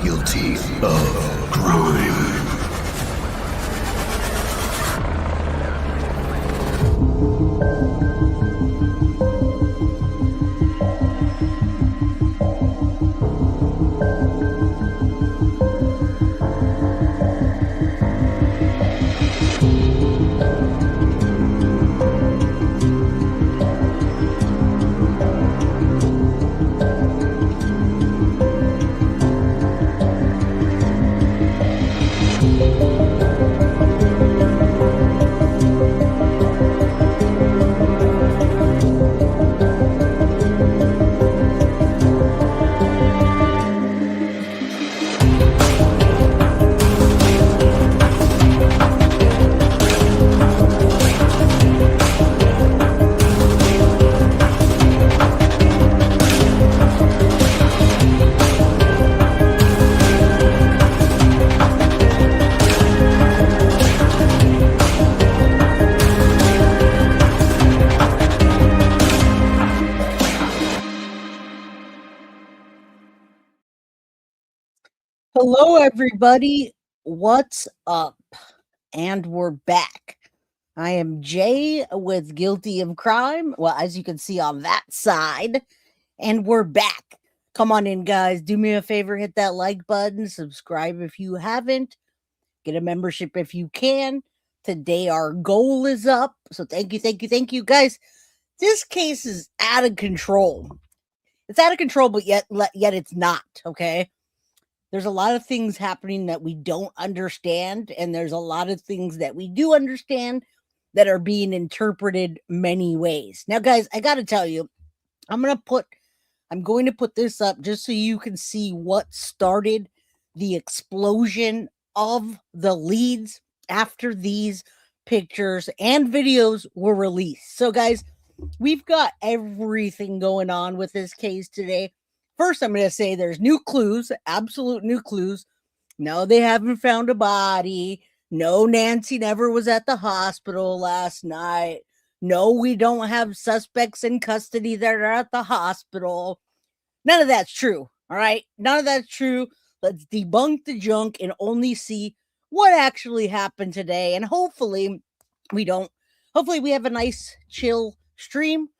guilty of crime. Hello, everybody. What's up? And we're back. I am Jay with Guilty of Crime. Well, as you can see on that side, and we're back. Come on in, guys. Do me a favor, hit that like button, subscribe if you haven't, get a membership if you can. Today, our goal is up. So thank you, guys. This case is out of control. It's out of control, but yet it's not, okay? There's a lot of things happening that we don't understand, and there's a lot of things that we do understand that are being interpreted many ways. Now, guys, I got to tell you, I'm going to put this up just so you can see what started the explosion of the leads after these pictures and videos were released. So, guys, we've got everything going on with this case today. First, I'm going to say there's new clues, absolute new clues. No, they haven't found a body. No, Nancy never was at the hospital last night. No, we don't have suspects in custody that are at the hospital. None of that's true, all right? None of that's true. Let's debunk the junk and only see what actually happened today. And hopefully we have a nice, chill stream.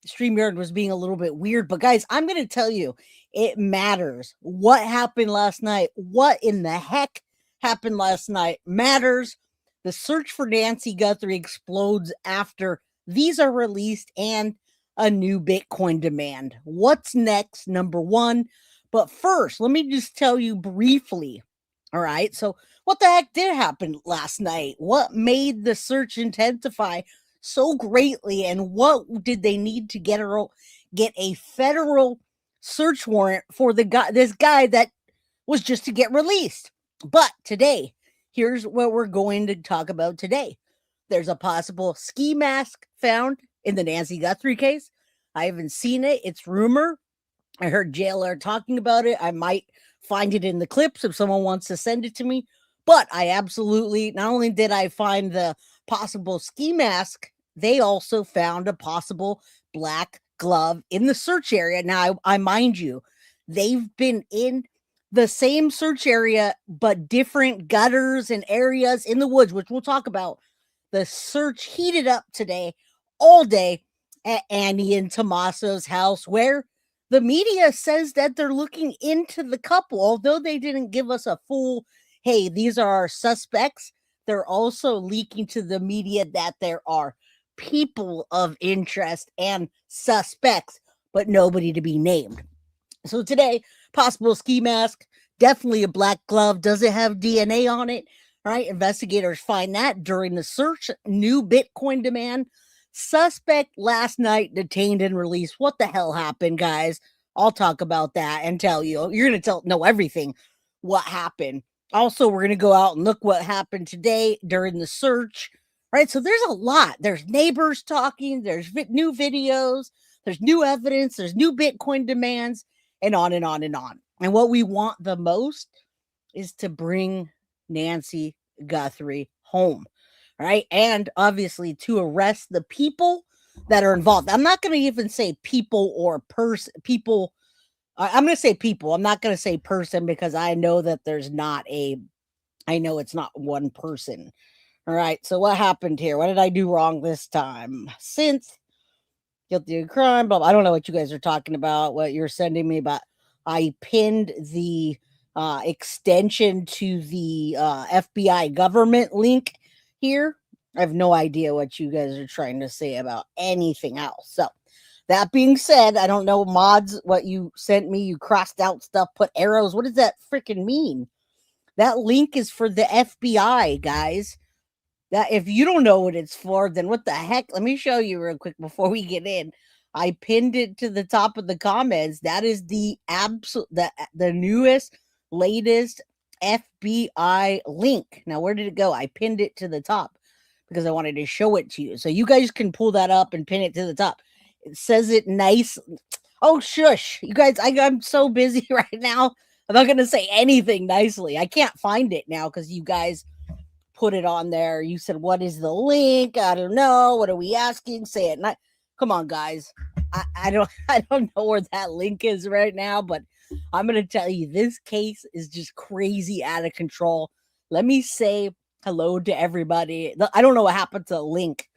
StreamYard was being a little bit weird, but guys, I'm going to tell you, it matters. What happened last night? What in the heck happened last night matters. The search for Nancy Guthrie explodes after these are released and a new Bitcoin demand. What's next? Number one. But first, let me just tell you briefly. All right. So what the heck did happen last night? What made the search intensify so greatly, and what did they need to get a federal search warrant for this guy that was just to get released? But today, here's what we're going to talk about today. There's a possible ski mask found in the Nancy Guthrie case. I haven't seen it. It's rumor. I heard JLR talking about it. I might find it in the clips if someone wants to send it to me. But I absolutely, not only did I find the possible ski mask, they also found a possible black glove in the search area. Now, I mind you, they've been in the same search area, but different gutters and areas in the woods, which we'll talk about. The search heated up today, all day, at Annie and Tommaso's house, where the media says that they're looking into the couple, although they didn't give us a full, hey, these are our suspects. They're also leaking to the media that there are people of interest and suspects, but nobody to be named. So today, possible ski mask, definitely a black glove. Does it have DNA on it? All right, investigators find that during the search. New Bitcoin demand. Suspect last night detained and released. What the hell happened, guys? I'll talk about that and tell you. You're going to know everything what happened. Also, we're going to go out and look what happened today during the search. Right, so there's a lot. There's neighbors talking. There's new videos. There's new evidence. There's new Bitcoin demands, and on and on and on. And what we want the most is to bring Nancy Guthrie home, right? And obviously to arrest the people that are involved. I'm not going to even say people or people I'm going to say people. I'm not going to say person because I know that I know it's not one person. All right. So what happened here? What did I do wrong this time? Since guilty of crime, but I don't know what you guys are talking about, what you're sending me, but I pinned the extension to the FBI government link here. I have no idea what you guys are trying to say about anything else. So that being said, I don't know mods, what you sent me. You crossed out stuff, put arrows. What does that freaking mean? That link is for the FBI, guys. That if you don't know what it's for, then what the heck? Let me show you real quick before we get in. I pinned it to the top of the comments. That is the the newest, latest FBI link. Now, where did it go? I pinned it to the top because I wanted to show it to you. So you guys can pull that up and pin it to the top. It says it nice. Oh, shush. You guys, I'm so busy right now. I'm not going to say anything nicely. I can't find it now because you guys put it on there. You said, what is the link? I don't know. What are we asking? Say it. Not, come on, guys. I don't know where that link is right now, but I'm going to tell you, this case is just crazy out of control. Let me say hello to everybody. I don't know what happened to the link.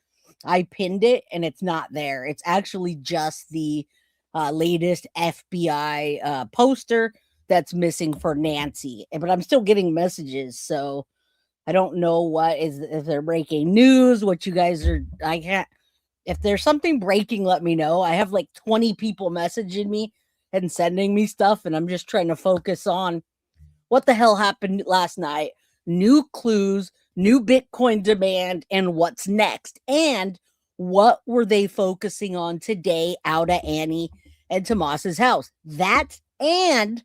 I pinned it and it's not there. It's actually just the latest FBI poster that's missing for Nancy. But I'm still getting messages, so I don't know what is, if they're breaking news, what you guys are. I can't. If there's something breaking, let me know. I have like 20 people messaging me and sending me stuff, and I'm just trying to focus on what the hell happened last night, new clues, new Bitcoin demand, and what's next. And what were they focusing on today out at Annie and Tomas's house? That, and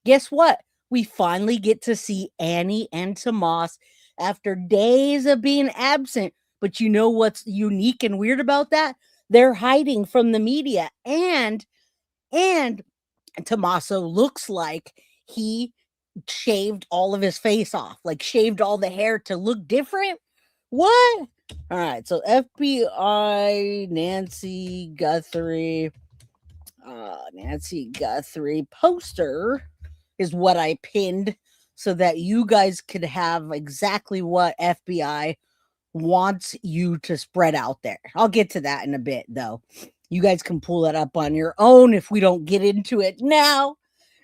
guess what? We finally get to see Annie and Tomas after days of being absent. But you know what's unique and weird about that? They're hiding from the media. And Tommaso looks like he shaved all of his face off, like shaved all the hair to look different. What? All right, so FBI Nancy Guthrie poster is what I pinned so that you guys could have exactly what FBI wants you to spread out there. I'll get to that in a bit, though. You guys can pull that up on your own. If we don't get into it now,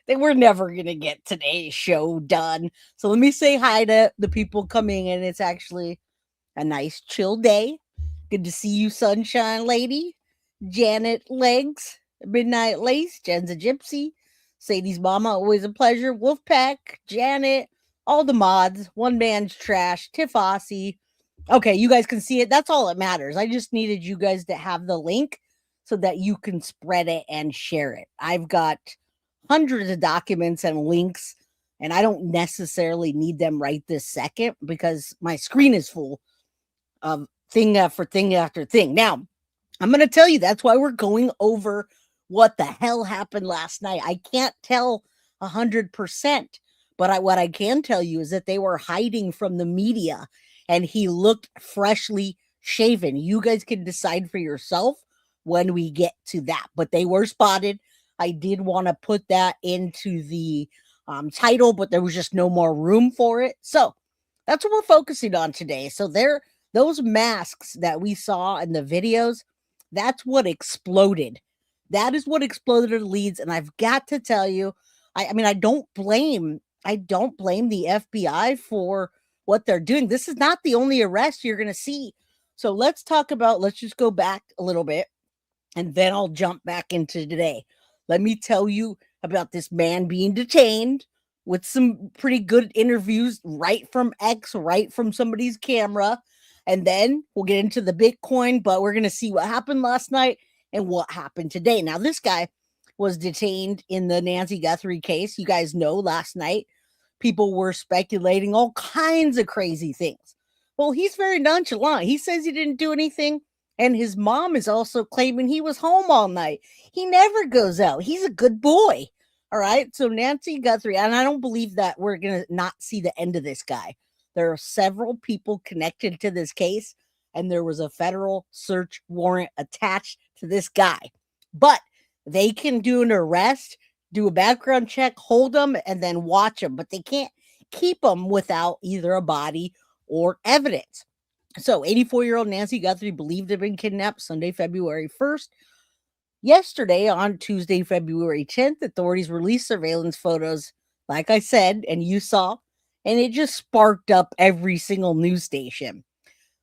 then we're never going to get today's show done. So let me say hi to the people coming in. It's actually a nice chill day. Good to see you, Sunshine Lady, Janet Legs, Midnight Lace, Jen's a Gypsy, Sadie's Mama, always a pleasure, Wolfpack, Janet, all the mods, One Man's Trash, Tiff Aussie. Okay, you guys can see it. That's all that matters. I just needed you guys to have the link so that you can spread it and share it. I've got hundreds of documents and links, and I don't necessarily need them right this second because my screen is full of thing after thing after thing. Now, I'm going to tell you, that's why we're going over what the hell happened last night. I can't tell 100%, but what I can tell you is that they were hiding from the media and he looked freshly shaven. You guys can decide for yourself when we get to that, but they were spotted. I did want to put that into the title, but there was just no more room for it. So that's what we're focusing on today. So those masks that we saw in the videos, that's what exploded. That is what exploded the leads. And I've got to tell you, I mean, I don't blame the FBI for what they're doing. This is not the only arrest you're going to see. So let's just go back a little bit and then I'll jump back into today. Let me tell you about this man being detained with some pretty good interviews right from X, right from somebody's camera. And then we'll get into the Bitcoin, but we're going to see what happened last night and what happened today. Now, this guy was detained in the Nancy Guthrie case. You guys know last night people were speculating all kinds of crazy things. Well, he's very nonchalant. He says he didn't do anything. And his mom is also claiming he was home all night. He never goes out. He's a good boy. All right. So Nancy Guthrie, and I don't believe that we're going to not see the end of this guy. There are several people connected to this case, and there was a federal search warrant attached to this guy. But they can do an arrest do a background check, hold them, and then watch them. But they can't keep them without either a body or evidence. So 84-year-old Nancy Guthrie believed to have been kidnapped Sunday, February 1st. Yesterday, on Tuesday, February 10th, authorities released surveillance photos, like I said, and you saw, and it just sparked up every single news station.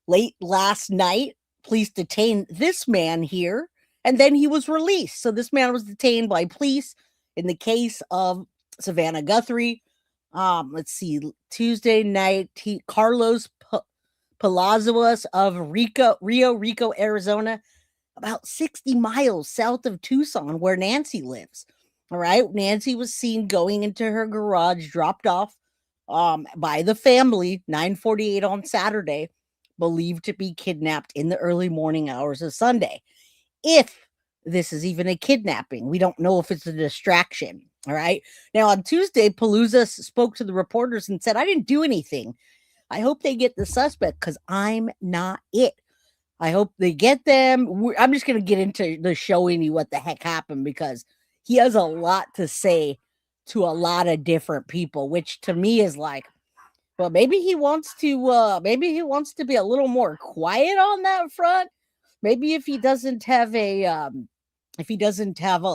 Late last night, police detained this man here, and then he was released. So this man was detained by police in the case of Savannah Guthrie. Let's see, Tuesday night, Carlos Palazuelos of Rio Rico, Arizona, about 60 miles south of Tucson, where Nancy lives. All right. Nancy was seen going into her garage, dropped off by the family, 9:48 on Saturday, believed to be kidnapped in the early morning hours of Sunday. If this is even a kidnapping, we don't know if it's a distraction. All right. Now, on Tuesday, Palooza spoke to the reporters and said, "I didn't do anything. I hope they get the suspect because I'm not it. I hope they get them." I'm just going to get into the showing you what the heck happened because he has a lot to say to a lot of different people, which to me is like, well, maybe he wants to be a little more quiet on that front. Maybe if he doesn't have a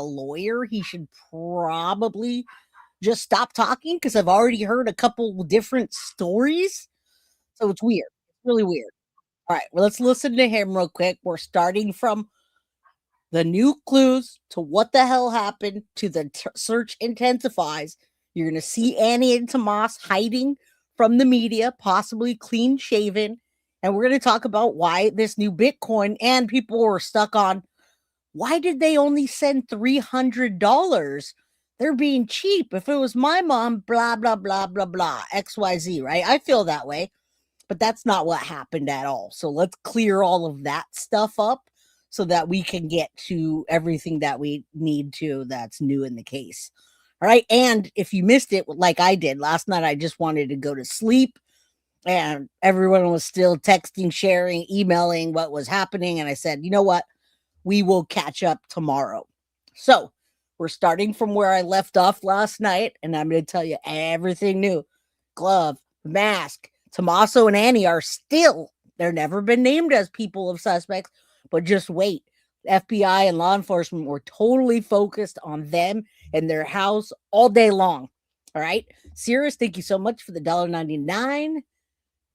lawyer, he should probably just stop talking because I've already heard a couple different stories. So it's weird. It's really weird. All right, well, let's listen to him real quick. We're starting from the new clues to what the hell happened to the search intensifies. You're going to see Annie and Tomas hiding from the media, possibly clean shaven. And we're going to talk about why this new Bitcoin, and people were stuck on, why did they only send $300? They're being cheap. If it was my mom, blah, blah, blah, blah, blah, XYZ, right? I feel that way. But that's not what happened at all. So let's clear all of that stuff up so that we can get to everything that we need to that's new in the case. All right. And if you missed it, like I did last night, I just wanted to go to sleep and everyone was still texting, sharing, emailing what was happening. And I said, you know what? We will catch up tomorrow. So we're starting from where I left off last night, and I'm going to tell you everything new. Glove, mask. Tommaso and Annie are still, they're never been named as people of suspects, but just wait. FBI and law enforcement were totally focused on them and their house all day long. All right. Cirrus, thank you so much for the $1.99.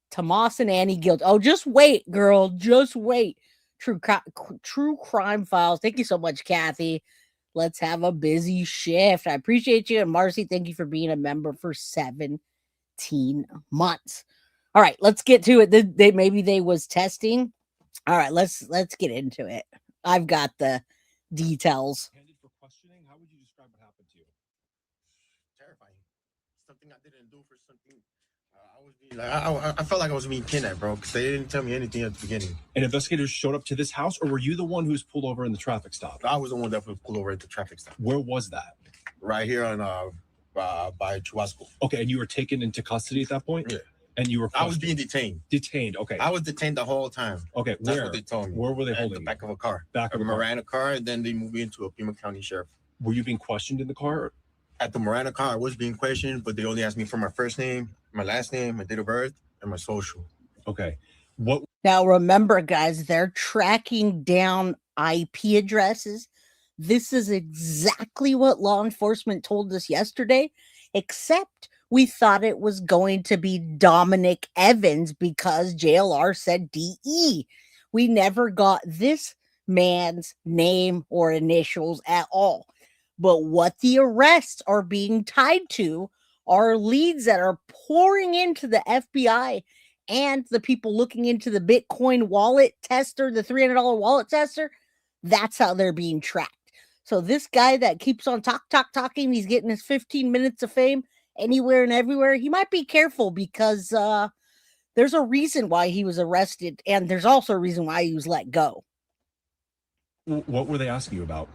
Tomas and Annie Guild. Oh, just wait, girl. Just wait. True Crime Files. Thank you so much, Kathy. Let's have a busy shift. I appreciate you. And Marcy, thank you for being a member for 17 months. All right, let's get to it. Maybe they was testing. All right, let's get into it. I've got the details. For questioning, how would you describe what happened to you? Terrifying. Something I didn't do for something. I felt like I was being kidnapped, bro, because they didn't tell me anything at the beginning. And investigators showed up to this house, or were you the one who was pulled over in the traffic stop? I was the one that was pulled over at the traffic stop. Where was that? Right here on by Chubasco. Okay, and you were taken into custody at that point? Yeah. And you were I was being detained. Detained, okay. I was detained the whole time. Okay, That's what they told me. Where were they At holding the you? back of a car. Back of a Miranda car, and then they moved me into a Pima County sheriff. Were you being questioned in the car? At the Miranda car, I was being questioned, but they only asked me for my first name, my last name, my date of birth, and my social. Okay. What? Now, remember, guys, they're tracking down IP addresses. This is exactly what law enforcement told us yesterday, except we thought it was going to be Dominic Evans because JLR said DE. We never got this man's name or initials at all. But what the arrests are being tied to are leads that are pouring into the FBI and the people looking into the Bitcoin wallet tester, the $300 wallet tester. That's how they're being tracked. So this guy that keeps on talking, he's getting his 15 minutes of fame anywhere and everywhere. He might be careful because there's a reason why he was arrested, and there's also a reason why he was let go. What were they asking you about?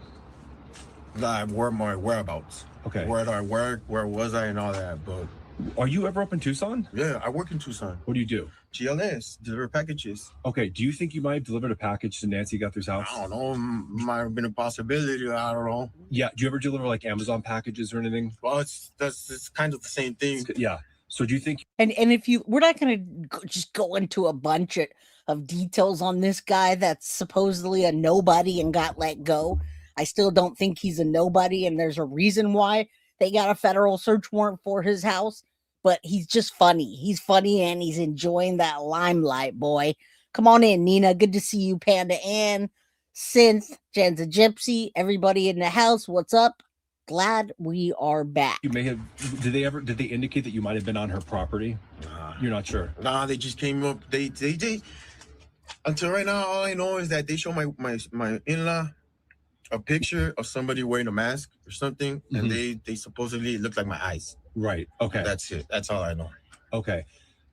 Where my whereabouts. Okay. Where did I work? Where was I? And all that. But Are you ever up in Tucson? Yeah, I work in Tucson. What do you do? GLS, deliver packages. Okay, do you think you might have delivered a package to Nancy Guthrie's house? I don't know. Might have been a possibility. I don't know. Yeah, do you ever deliver like Amazon packages or anything? Well, it's kind of the same thing. Yeah. So do you think And if you, we're not going to just go into a bunch of details on this guy that's supposedly a nobody and got let go. I still don't think he's a nobody, and there's a reason why they got a federal search warrant for his house. But he's just funny. He's funny, and he's enjoying that limelight, boy. Come on in, Nina. Good to see you, Panda Ann, Synth, Jen's a Gypsy, everybody in the house. What's up? Glad we are back. you may have, did they indicate that you might have been on her property? You're not sure. Nah, they just came up. They until right now, all I know is that they show my in-law a picture of somebody wearing a mask or something, and they supposedly look like my eyes. Right. Okay. That's it. That's all I know. Okay.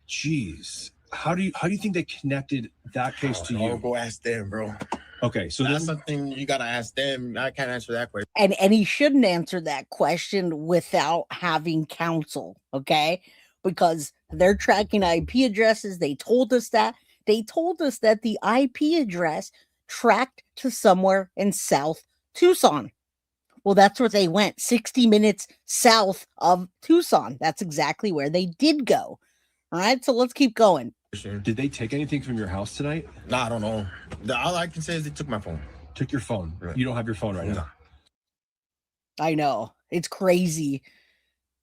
Jeez. How do you think they connected that case to you? Go ask them, bro. Okay, so That's something you gotta ask them. I can't answer that question. And he shouldn't answer that question without having counsel, okay? Because they're tracking IP addresses. They told us that. They told us that the IP address tracked to somewhere in South Tucson. Well, that's where they went, 60 minutes south of Tucson. That's exactly where they did go. All right, so let's keep going. Did they take anything from your house tonight? Nah, I don't know. All I can say is they took my phone. Took your phone. Right. You don't have your phone right now. I know. It's crazy.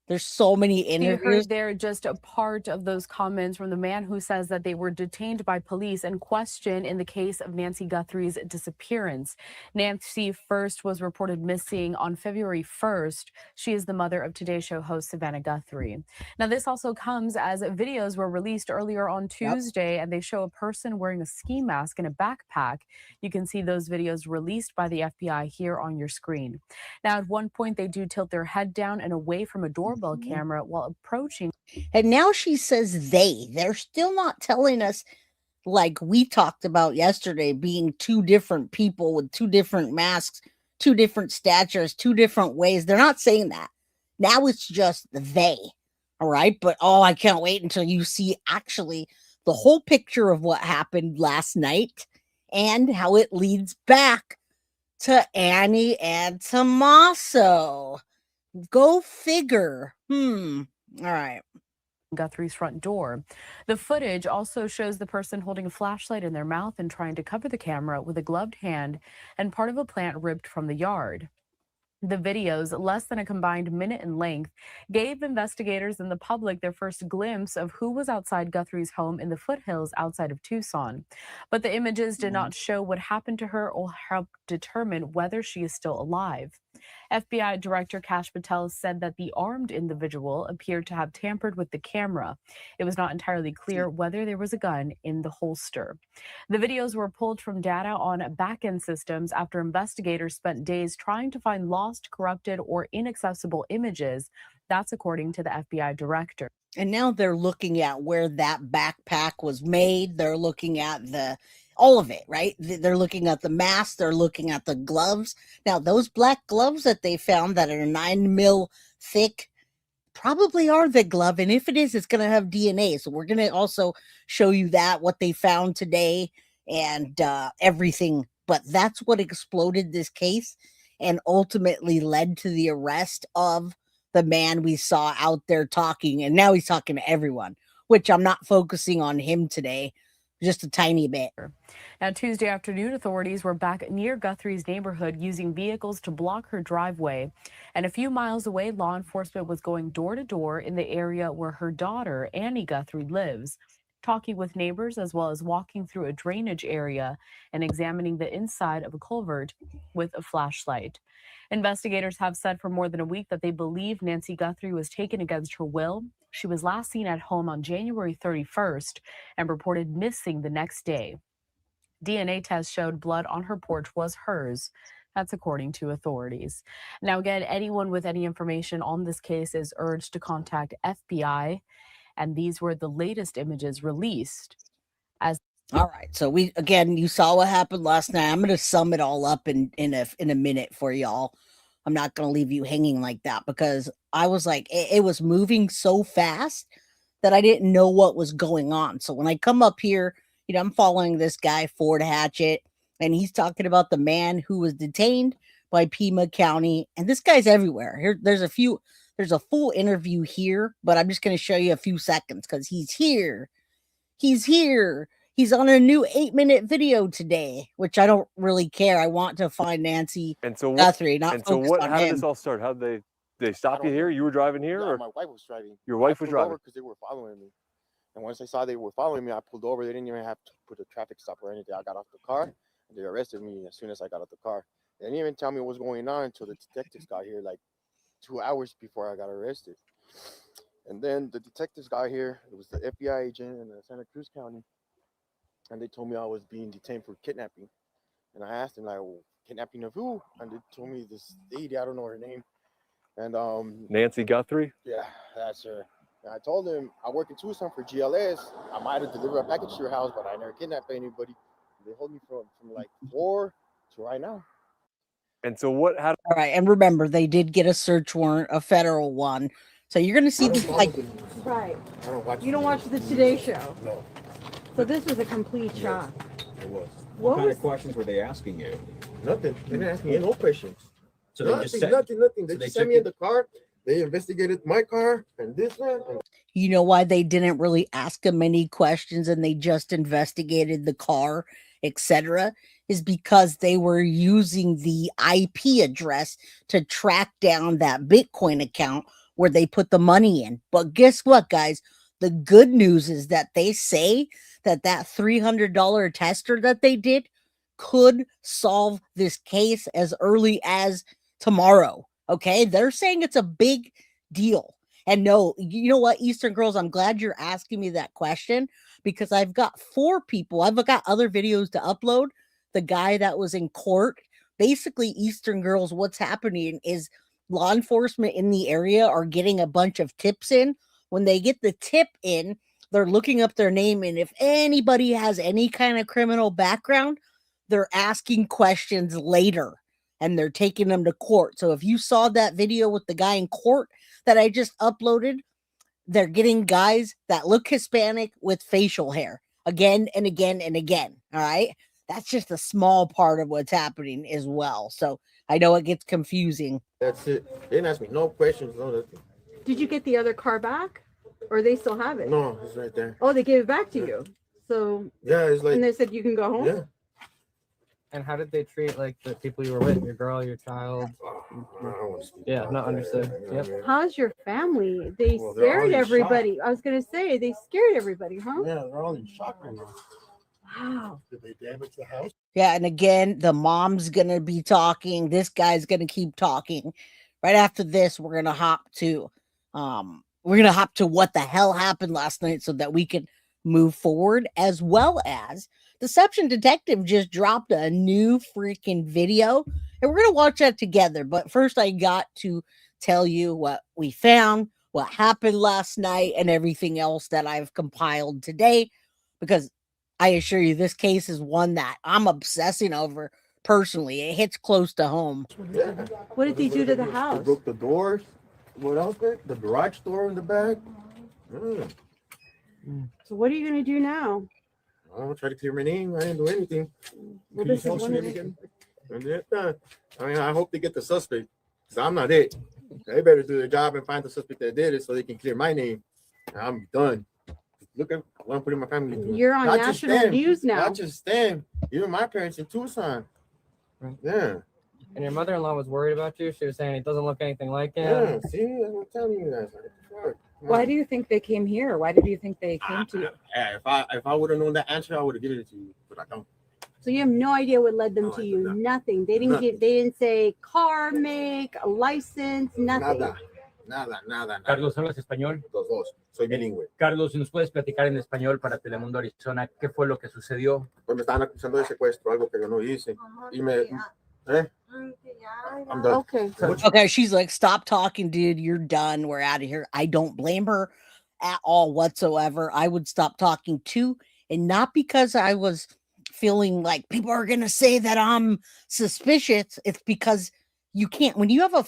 There's so many You interviews. heard there just a part of those comments from the man who says that they were detained by police and questioned in the case of Nancy Guthrie's disappearance. Nancy first was reported missing on February 1st. She is the mother of Today Show host Savannah Guthrie. Now, this also comes as videos were released earlier on Tuesday, and they show a person wearing a ski mask and a backpack. You can see those videos released by the FBI here on your screen. Now, at one point, they do tilt their head down and away from a doorbell camera while approaching. And now she says they're still not telling us, like we talked about yesterday, being two different people with two different masks, two different statures, two different ways. They're not saying that. Now it's just they. All right. But I can't wait until you see actually the whole picture of what happened last night and how it leads back to Annie and Tommaso. Go figure. All right. Guthrie's front door. The footage also shows the person holding a flashlight in their mouth and trying to cover the camera with a gloved hand and part of a plant ripped from the yard. The videos, less than a combined minute in length, gave investigators and the public their first glimpse of who was outside Guthrie's home in the foothills outside of Tucson. But the images did not show what happened to her or help determine whether she is still alive. FBI Director Kash Patel said that the armed individual appeared to have tampered with the camera. It was not entirely clear whether there was a gun in the holster. The videos were pulled from data on back-end systems after investigators spent days trying to find lost, corrupted, or inaccessible images. That's according to the FBI director. And now they're looking at where that backpack was made. They're looking at all of it, right? They're looking at the mask. They're looking at the gloves. Now, those black gloves that they found that are 9 mil thick probably are the glove. And if it is, it's going to have DNA. So we're going to also show you what they found today and everything. But that's what exploded this case and ultimately led to the arrest of the man we saw out there talking. And now he's talking to everyone, which I'm not focusing on him today. Just a tiny bit. Now, Tuesday afternoon, authorities were back near Guthrie's neighborhood using vehicles to block her driveway. And a few miles away, law enforcement was going door to door in the area where her daughter, Annie Guthrie, lives, talking with neighbors as well as walking through a drainage area and examining the inside of a culvert with a flashlight. Investigators have said for more than a week that they believe Nancy Guthrie was taken against her will. She was last seen at home on January 31st and reported missing the next day. DNA tests showed blood on her porch was hers. That's according to authorities. Now, again, anyone with any information on this case is urged to contact FBI. And these were the latest images released. All right. So you saw what happened last night. I'm going to sum it all up in a minute for y'all. I'm not going to leave you hanging like that, because I was like, it was moving so fast that I didn't know what was going on. So when I come up here, I'm following this guy, Ford Hatchet, and he's talking about the man who was detained by Pima County. And this guy's everywhere. There's a full interview here, but I'm just going to show you a few seconds because he's here. He's here. He's on a new 8-minute video today, which I don't really care. I want to find Nancy Guthrie, not focus on how did him. this all start? How did they stop you here? You were driving here, Yeah, or my wife was driving. your wife was driving? Because they were following me. And once I saw they were following me, I pulled over. They didn't even have to put a traffic stop or anything. I got off the car, and they arrested me as soon as I got out the car. They didn't even tell me what was going on until the detectives got here, like 2 hours before I got arrested. And then the detectives got here. It was the FBI agent in Santa Cruz County, and they told me I was being detained for kidnapping. And I asked them, like, well, kidnapping of who? And they told me this lady, I don't know her name. And Nancy Guthrie? yeah, that's her. And I told them I work in Tucson for GLS. I might have delivered a package to your house, but I never kidnapped anybody. They hold me from like 4 to right now. And so what? How? All right, and remember, they did get a search warrant, a federal one. So you're going to see these, like, Right. I don't watch. You don't watch the Today Show. No, So this was a complete shock. it was What kind was of questions were they asking you? nothing. They didn't ask me no questions. So they just said, nothing. They so they just sent took me it- in the car. They investigated my car and this one. And you know why they didn't really ask him any questions and they just investigated the car, etc., is because they were using the IP address to track down that Bitcoin account where they put the money in. But guess what, guys? The good news is that they say that $300 tester that they did could solve this case as early as tomorrow. Okay, they're saying it's a big deal. And no, you know what, Eastern Girls, I'm glad you're asking me that question, because I've got 4 people. I've got other videos to upload. The guy that was in court, basically, Eastern Girls, what's happening is law enforcement in the area are getting a bunch of tips in. When they get the tip in, they're looking up their name, and if anybody has any kind of criminal background, they're asking questions later and they're taking them to court. So if you saw that video with the guy in court that I just uploaded, they're getting guys that look Hispanic with facial hair again and again and again. All right. That's just a small part of what's happening as well. So I know it gets confusing. that's it. They didn't ask me no questions. No nothing. Did you get the other car back? Or they still have it? No, it's right there. Oh, they gave it back to you. So, Yeah, it's like and they said you can go home? yeah. And how did they treat like the people you were with, your girl, your child? I don't want to speak Yeah, about no, that, understood. you know Yep. what I mean? How's your family? They Well, they're all scared in everybody. I was going to say, they scared everybody, huh? Yeah, they're all in shock right now. Wow. Did they damage the house? Yeah. And again, the mom's going to be talking. This guy's going to keep talking. Right after this, we're going to hop to what the hell happened last night so that we can move forward, as well as Deception Detective just dropped a new freaking video, and we're going to watch that together. But first, I got to tell you what we found, what happened last night, and everything else that I've compiled today, because I assure you, this case is one that I'm obsessing over personally. It hits close to home. Yeah. What did they do to the They house? broke the doors. What else? The garage door in the back. So what are you going to do now? I'll try to clear my name. I didn't do anything. Well, Can you this is tell one me of the- again? And then, I mean, I hope they get the suspect, because I'm not it. They better do their job and find the suspect that did it so they can clear my name. I'm done. Look at what I'm putting my family through. You're on Not just national them, news now. Not just them. Even my parents in Tucson. Right. Yeah. And your mother-in-law was worried about you. She was saying it doesn't look anything like Yeah. him. See, that's what I'm telling you guys. Fuck. Why do you think they came here? Why did you think they came to you? Yeah, if I would have known that answer, I would have given it to you, but I don't. So you have no idea what led them No, to I you. do not. Nothing. They didn't Nothing. give. They didn't say car make, a license, nothing. Nada. Carlos, ¿hablas español? Los dos. Soy bilingüe. Carlos, si nos puedes platicar en español para Telemundo Arizona, ¿qué fue lo que sucedió? Pues me estaban acusando de secuestro, algo que yo no hice. Y me. I'm done. Okay. Okay, she's like, stop talking, dude. You're done. We're out of here. I don't blame her at all whatsoever. I would stop talking too. And not because I was feeling like people are going to say that I'm suspicious. It's because You can't, when you have a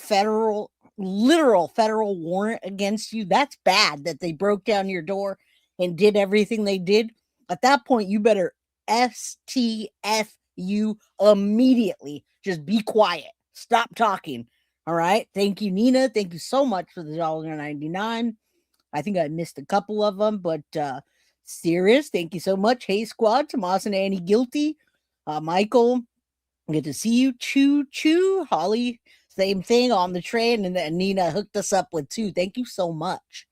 literal federal warrant against you, that's bad that they broke down your door and did everything they did. At that point, you better STFU immediately. Just be quiet. Stop talking. All right. Thank you, Nina. Thank you so much for the $1.99. I think I missed a couple of them, but Sirius, thank you so much. Hey Squad, Tomas and Annie Guilty. Michael, good to see you. Choo. Holly, same thing on the train. And then Nina hooked us up with 2. Thank you so much.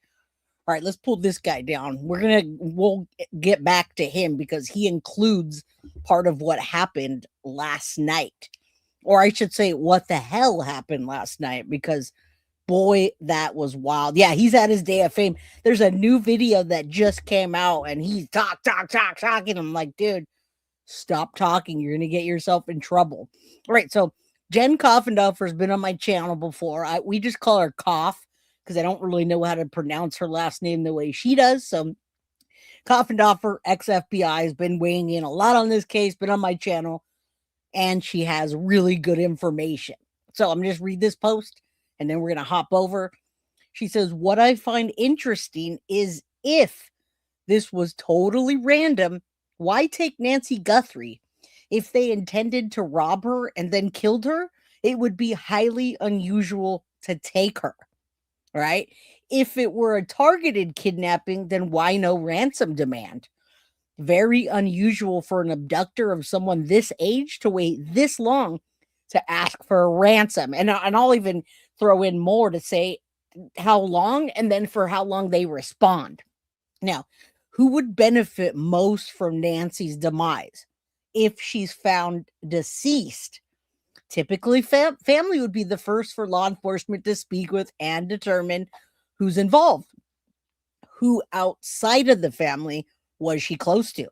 All right, let's pull this guy down. We'll get back to him because he includes part of what happened last night. Or I should say, what the hell happened last night, because boy, that was wild. Yeah, he's at his day of fame. There's a new video that just came out and he's talking. I'm like, dude, stop talking. You're going to get yourself in trouble. All right, so Jen Coffendorfer has been on my channel before. We just call her Cough because I don't really know how to pronounce her last name the way she does. So Coffendorfer, ex-FBI, has been weighing in a lot on this case, been on my channel, and she has really good information. So I'm just read this post, and then we're going to hop over. She says, what I find interesting is if this was totally random, why take Nancy Guthrie? If they intended to rob her and then killed her, it would be highly unusual to take her, right? If it were a targeted kidnapping, then why no ransom demand? Very unusual for an abductor of someone this age to wait this long to ask for a ransom. And I'll even throw in more to say how long and then for how long they respond. Now, who would benefit most from Nancy's demise? If she's found deceased, typically family would be the first for law enforcement to speak with and determine who's involved. Who outside of the family was she close to?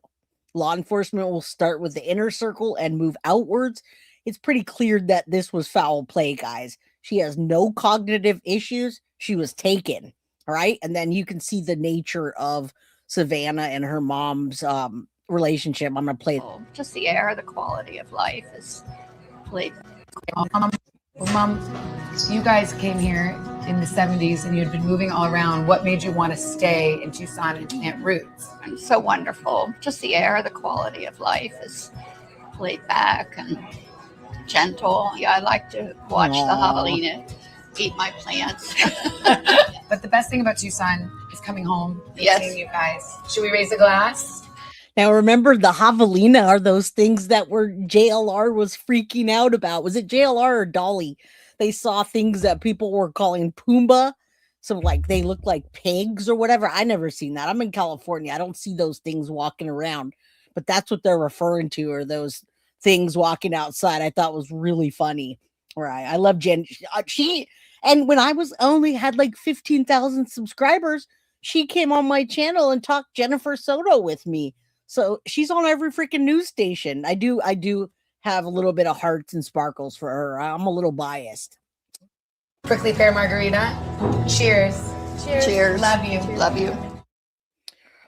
Law enforcement will start with the inner circle and move outwards. It's pretty clear that this was foul play, guys. She has no cognitive issues. She was taken, all right? And then you can see the nature of Savannah and her mom's relationship. I'm going to play. Just the air, the quality of life is played. Mom, you guys came here in the 70s and you'd been moving all around. What made you want to stay in Tucson and plant roots? It's so wonderful. Just the air, the quality of life is laid back and gentle. Yeah, I like to watch the javelina eat my plants. But the best thing about Tucson is coming home and Yes. seeing you guys. Should we raise a glass? Now, remember, the javelina are those things that were JLR was freaking out about. Was it JLR or Dolly? They saw things that people were calling Pumbaa. So, like, they look like pigs or whatever. I never seen that. I'm in California. I don't see those things walking around. But that's what they're referring to, are those things walking outside. I thought was really funny. Right. I love Jen. And when I was only had like 15,000 subscribers, she came on my channel and talked Jennifer Soto with me. So she's on every freaking news station. I do have a little bit of hearts and sparkles for her. I'm a little biased. Prickly Pear Margarita. Cheers. Cheers. Love you. Love you.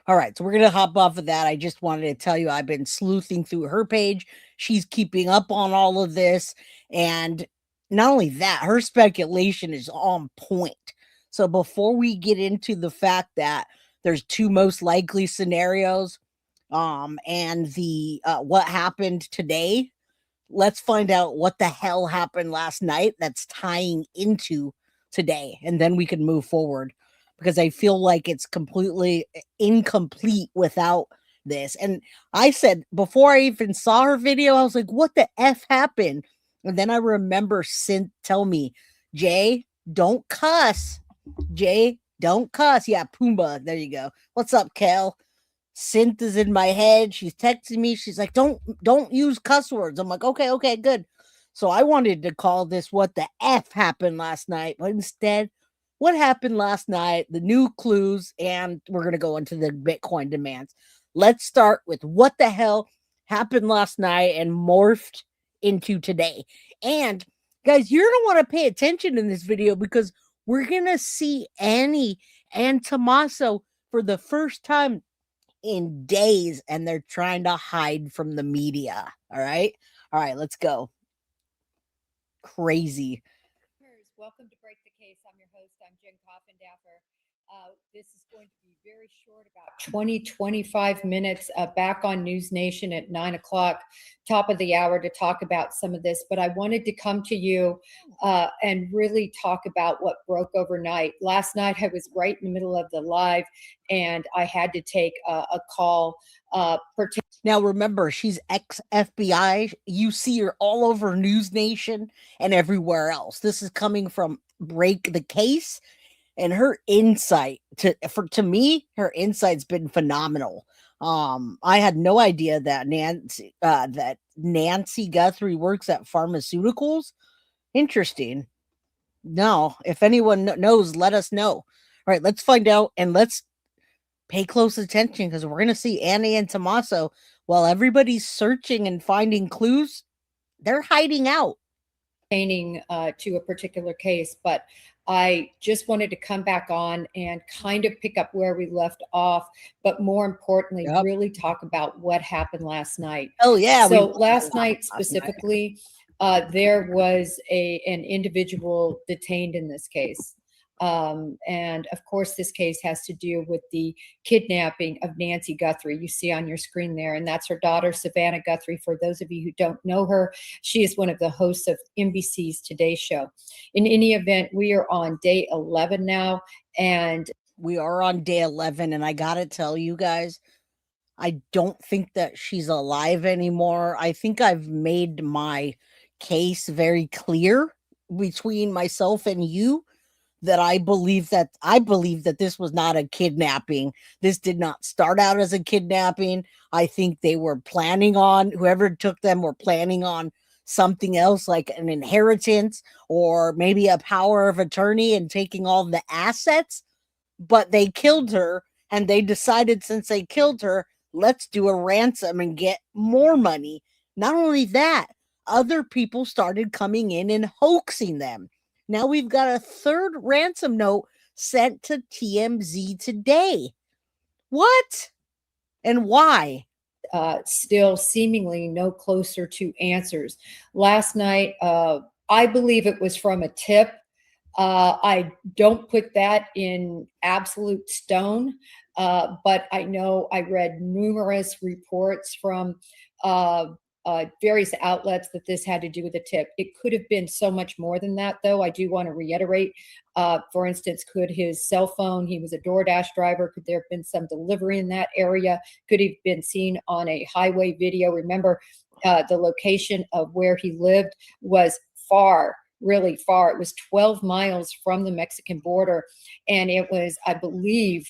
All right, so we're going to hop off of that. I just wanted to tell you I've been sleuthing through her page. She's keeping up on all of this. And not only that, her speculation is on point. So before we get into the fact that there's 2 most likely scenarios, and the what happened today, let's find out what the hell happened last night that's tying into today, and then we can move forward, because I feel like it's completely incomplete without this. And I said, before I even saw her video, I was like, what the F happened? And then I remember Synth tell me, Jay, don't cuss. Jay, don't cuss. Yeah, Pumbaa. There you go. What's up, Kel? Synth is in my head. She's texting me. She's like, don't use cuss words. I'm like, okay, good. So I wanted to call this what the F happened last night. But instead, what happened last night, the new clues, and we're going to go into the Bitcoin demands. Let's start with what the hell happened last night and morphed into today. And guys, you're going to want to pay attention in this video, because we're going to see Annie and Tommaso for the first time in days, and they're trying to hide from the media. All right, let's go. Crazy. Welcome to Break the Case. I'm your host. I'm Jen Coffindaffer. This is going to be very short, about 20-25 minutes, back on News Nation at 9 o'clock, top of the hour, to talk about some of this. But I wanted to come to you and really talk about what broke overnight. Last night, I was right in the middle of the live, and I had to take a call. Now, remember, she's ex-FBI. You see her all over News Nation and everywhere else. This is coming from Break the Case. And her insight to me, her insight's been phenomenal. I had no idea that Nancy Guthrie works at pharmaceuticals. Interesting. No, if anyone knows, let us know. All right, let's find out and let's pay close attention, because we're gonna see Annie and Tommaso, while everybody's searching and finding clues, they're hiding out. Pertaining to a particular case, but I just wanted to come back on and kind of pick up where we left off, but more importantly, really talk about what happened last night. Oh yeah. So last night specifically, there was an individual detained in this case. And of course, this case has to do with the kidnapping of Nancy Guthrie, you see on your screen there. And that's her daughter, Savannah Guthrie. For those of you who don't know her, she is one of the hosts of NBC's Today Show. In any event, we are on day 11 now. And we are on day 11. And I got to tell you guys, I don't think that she's alive anymore. I think I've made my case very clear between myself and you, that I believe that this was not a kidnapping. This did not start out as a kidnapping. I think they were planning on, whoever took them were planning on something else, like an inheritance or maybe a power of attorney and taking all the assets. But they killed her, and they decided, since they killed her, let's do a ransom and get more money. Not only that, other people started coming in and hoaxing them. Now we've got a third ransom note sent to TMZ today. What? And why? Still seemingly no closer to answers. Last night, I believe it was from a tip. I don't put that in absolute stone, but I know I read numerous reports from various outlets that this had to do with a tip. It could have been so much more than that, though. I do want to reiterate, for instance, could his cell phone, he was a DoorDash driver, could there have been some delivery in that area? Could he have been seen on a highway video? Remember, the location of where he lived was far, really far. It was 12 miles from the Mexican border, and it was, I believe,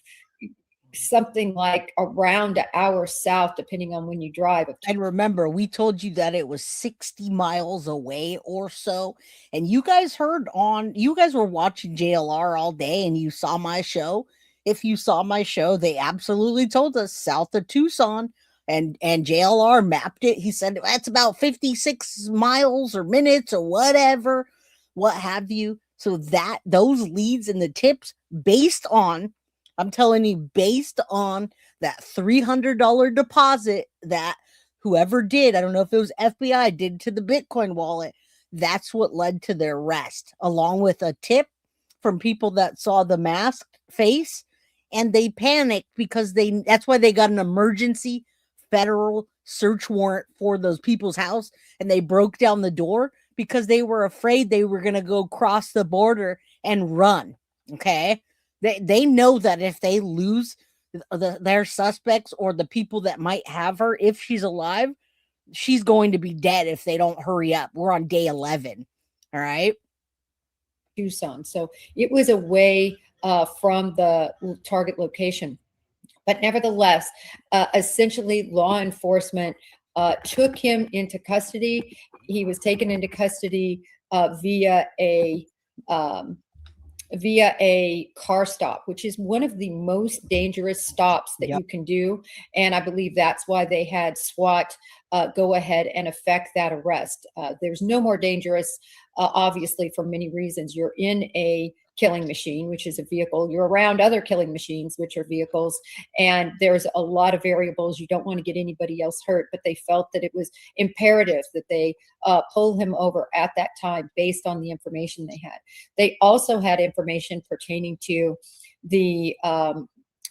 something like around an hour south, depending on when you drive. And remember, we told you that it was 60 miles away or so. And you guys were watching JLR all day and you saw my show. If you saw my show, they absolutely told us south of Tucson, and JLR mapped it. He said that's about 56 miles or minutes or whatever, what have you. So that those leads and the tips based on, I'm telling you, based on that $300 deposit that whoever did, I don't know if it was FBI, did to the Bitcoin wallet, that's what led to their arrest, along with a tip from people that saw the masked face, and they panicked because that's why they got an emergency federal search warrant for those people's house, and they broke down the door because they were afraid they were going to go cross the border and run. Okay. They know that if they lose their suspects or the people that might have her, if she's alive, she's going to be dead if they don't hurry up. We're on day 11. All right. Tucson. So it was away from the target location. But nevertheless, essentially law enforcement took him into custody. He was taken into custody via a car stop, which is one of the most dangerous stops that you can do. And I believe that's why they had SWAT go ahead and effect that arrest. There's no more dangerous, obviously, for many reasons. You're in a killing machine, which is a vehicle. You're around other killing machines, which are vehicles. And there's a lot of variables. You don't want to get anybody else hurt, but they felt that it was imperative that they pull him over at that time based on the information they had. They also had information pertaining to the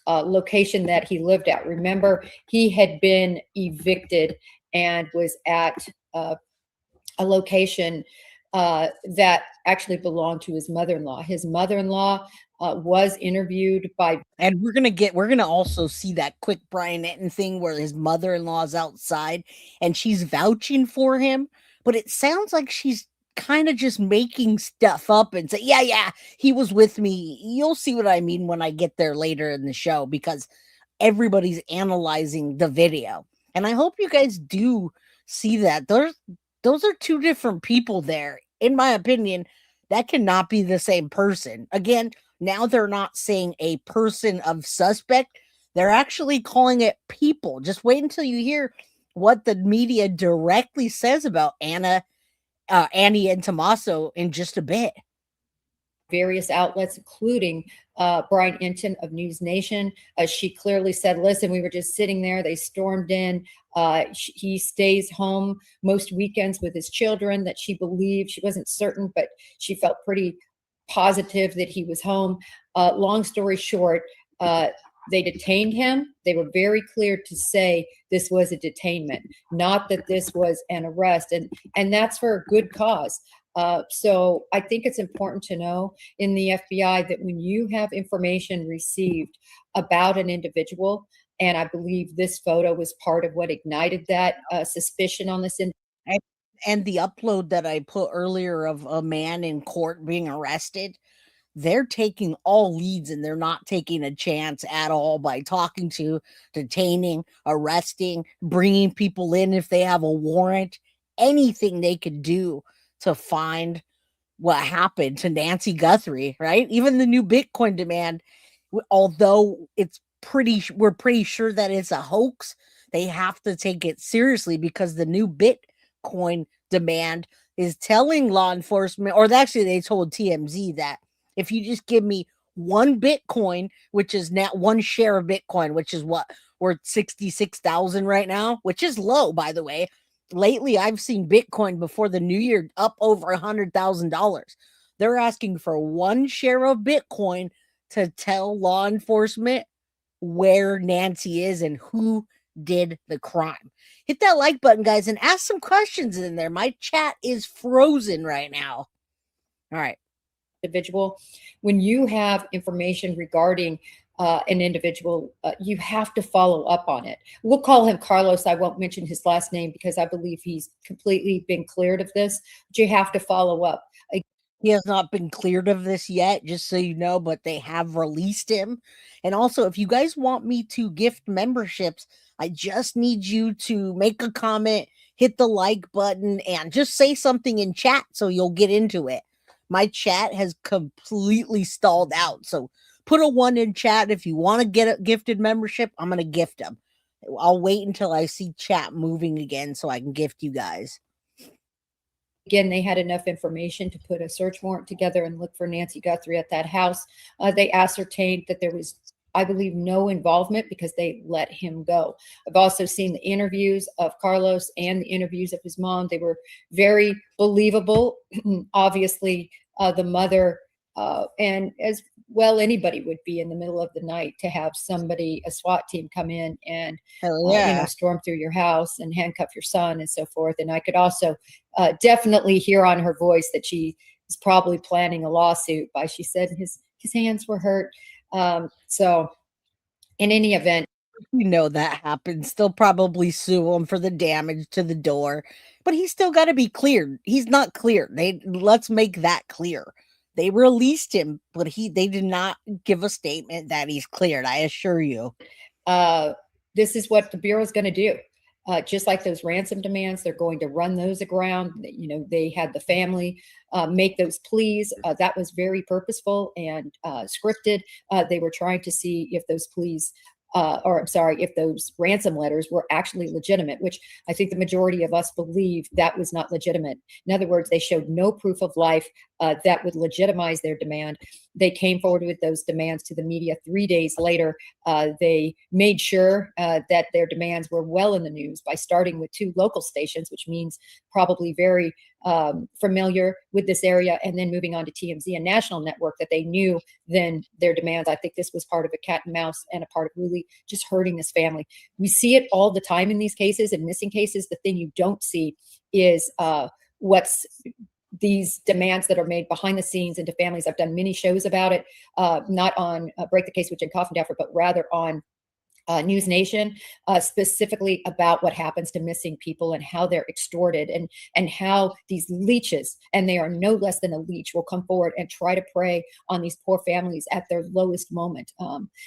location that he lived at. Remember, he had been evicted and was at a location that actually belonged to his mother-in-law. His mother-in-law was interviewed by, and we're gonna also see that quick Brian Etten thing where his mother-in-law's outside and she's vouching for him, but it sounds like she's kind of just making stuff up and say, yeah, he was with me. You'll see what I mean when I get there later in the show, because everybody's analyzing the video. And I hope you guys do see that. Those are two different people there. In my opinion, that cannot be the same person. Again, now they're not saying a person of suspect. They're actually calling it people. Just wait until you hear what the media directly says about Annie and Tommaso in just a bit. Various outlets, including Brian Enton of News Nation. She clearly said, listen, we were just sitting there. They stormed in. He stays home most weekends with his children, that she believed. She wasn't certain, but she felt pretty positive that he was home. Long story short, they detained him. They were very clear to say this was a detainment, not that this was an arrest. And that's for a good cause. So I think it's important to know in the FBI that when you have information received about an individual, and I believe this photo was part of what ignited that suspicion on this. And the upload that I put earlier of a man in court being arrested, they're taking all leads and they're not taking a chance at all by talking to, detaining, arresting, bringing people in if they have a warrant, anything they could do to find what happened to Nancy Guthrie, right? Even the new Bitcoin demand, although we're pretty sure that it's a hoax, they have to take it seriously because the new Bitcoin demand is telling law enforcement, or actually they told TMZ that if you just give me one Bitcoin, which is now one share of Bitcoin, which is what we're 66,000 right now, which is low, by the way. Lately, I've seen Bitcoin before the new year up over $100,000. They're asking for one share of Bitcoin to tell law enforcement where Nancy is and who did the crime. Hit that like button, guys, and ask some questions in there. My chat is frozen right now. All right. Individual, when you have information regarding an individual, you have to follow up on it. We'll call him Carlos. I won't mention his last name because I believe he's completely been cleared of this, but you have to follow up. He has not been cleared of this yet, just so you know, but they have released him. And also, if you guys want me to gift memberships, I just need you to make a comment, hit the like button, and just say something in chat so you'll get into it. My chat has completely stalled out. So put a 1 in chat. If you want to get a gifted membership, I'm going to gift them. I'll wait until I see chat moving again so I can gift you guys. Again, they had enough information to put a search warrant together and look for Nancy Guthrie at that house. They ascertained that there was, I believe, no involvement because they let him go. I've also seen the interviews of Carlos and the interviews of his mom. They were very believable. Obviously, the mother, and as well anybody would be in the middle of the night to have somebody, a SWAT team, come in and storm through your house and handcuff your son and so forth. And I could also definitely hear on her voice that she is probably planning a lawsuit. By she said his hands were hurt. So in any event, you know that happens. They'll probably sue him for the damage to the door, but he's still got to be cleared. He's not cleared. Let's make that clear. They released him, but they did not give a statement that he's cleared. I assure you. This is what the Bureau is going to do. Just like those ransom demands, they're going to run those aground. You know, they had the family make those pleas. That was very purposeful and scripted. They were trying to see if those pleas, if those ransom letters were actually legitimate, which I think the majority of us believe that was not legitimate. In other words, they showed no proof of life that would legitimize their demand. They came forward with those demands to the media 3 days later. They made sure that their demands were well in the news by starting with 2 local stations, which means probably very familiar with this area, and then moving on to TMZ, a national network that they knew then their demands. I think this was part of a cat and mouse and a part of really just hurting this family. We see it all the time in these cases and missing cases. The thing you don't see is what's these demands that are made behind the scenes into families. I've done many shows about it, not on Break the Case with Jen Coffindaffer, but rather on News Nation, specifically about what happens to missing people and how they're extorted, and how these leeches, and they are no less than a leech, will come forward and try to prey on these poor families at their lowest moment.